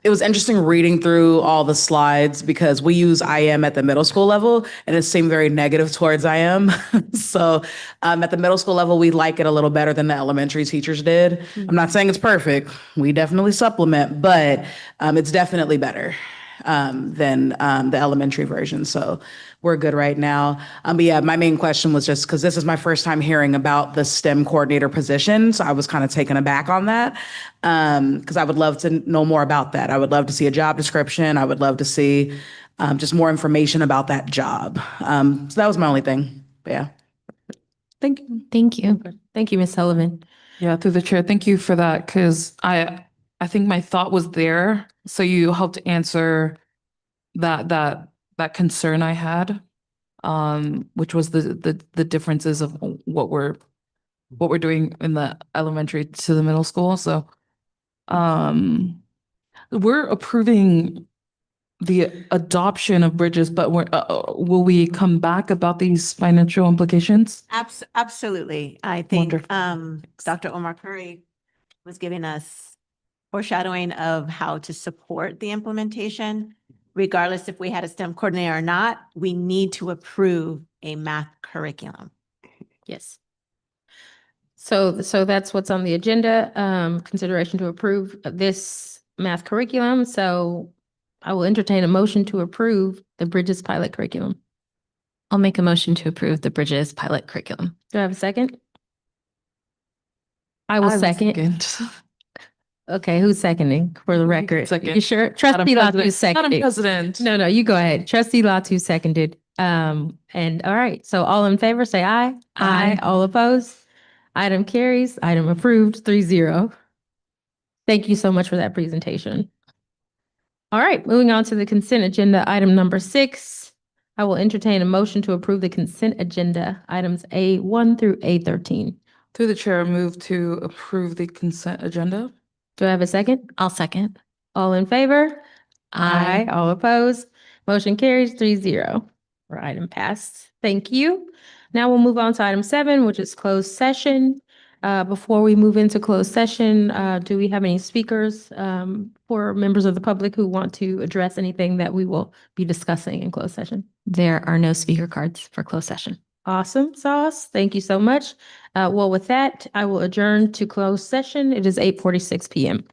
It was interesting reading through all the slides because we use IM at the middle school level and it seemed very negative towards IM. So at the middle school level, we like it a little better than the elementary teachers did. I'm not saying it's perfect. We definitely supplement, but it's definitely better than the elementary version. So we're good right now. But yeah, my main question was just because this is my first time hearing about the STEM coordinator position. So I was kind of taken aback on that because I would love to know more about that. I would love to see a job description. I would love to see just more information about that job. So that was my only thing. But yeah. Thank you. Thank you. Thank you, Ms. Sullivan. Yeah, through the chair. Thank you for that, because I think my thought was there. So you helped answer that concern I had, which was the differences of what we're doing in the elementary to the middle school. So we're approving the adoption of Bridges, but will we come back about these financial implications? Absolutely. I think Wonderful. Dr. Omar Curry was giving us foreshadowing of how to support the implementation. Regardless if we had a STEM coordinator or not, we need to approve a math curriculum. Yes. So that's what's on the agenda, consideration to approve this math curriculum. So I will entertain a motion to approve the Bridges pilot curriculum. I'll make a motion to approve the Bridges pilot curriculum. Do I have a second? I will second. Okay, who's seconding for the record? Second. You sure? Trustee Latu Madam seconded. President. No, you go ahead. Trustee Latu seconded. And all right, so all in favor, say aye. Aye. All opposed? Item carries. Item approved, 3-0. Thank you so much for that presentation. All right, moving on to the consent agenda, item number 6. I will entertain a motion to approve the consent agenda, items A1 through A13. Through the chair, move to approve the consent agenda. Do I have a second? I'll second. All in favor? Aye. All opposed? Motion carries 3-0. Or item passed. Thank you. Now we'll move on to item 7, which is closed session. Before we move into closed session, do we have any speakers for members of the public who want to address anything that we will be discussing in closed session? There are no speaker cards for closed session. Awesome sauce. Thank you so much. Well, with that, I will adjourn to closed session. It is 8:46 p.m.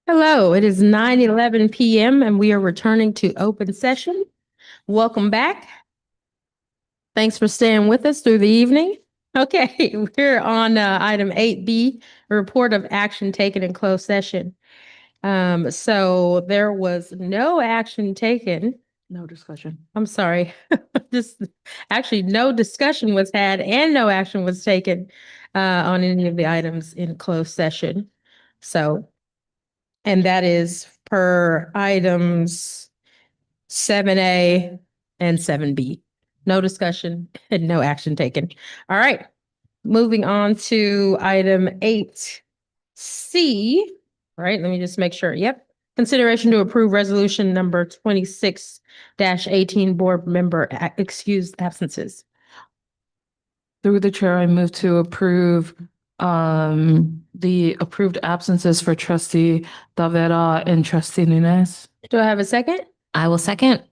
Hello, it is 9:11 PM and we are returning to open session. Welcome back. Thanks for staying with us through the evening. Okay, we're on item 8B, report of action taken in closed session. So there was no action taken. No discussion. I'm sorry. Just actually no discussion was had and no action was taken on any of the items in closed session. So, and that is per items 7A and 7B. No discussion and no action taken. All right. Moving on to item 8C. All right, let me just make sure. Yep. Consideration to approve resolution number 26-18 board member excused absences. Through the chair, I move to approve the approved absences for trustee Tavera and trustee Nunes. Do I have a second? I will second.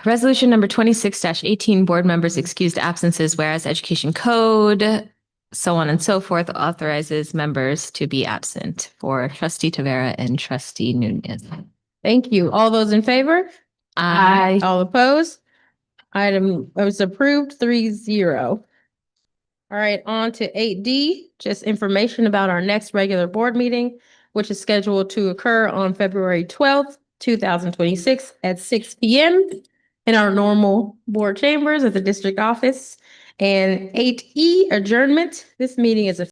Resolution number 26-18, board members excused absences, whereas education code, so on and so forth, authorizes members to be absent for trustee Tavera and trustee Nunez. Thank you. All those in favor? Aye. All opposed? Item was approved 3-0. All right, on to 8D, just information about our next regular board meeting, which is scheduled to occur on February 12th, 2026 at 6 PM in our normal board chambers at the district office. And 8E, adjournment. This meeting is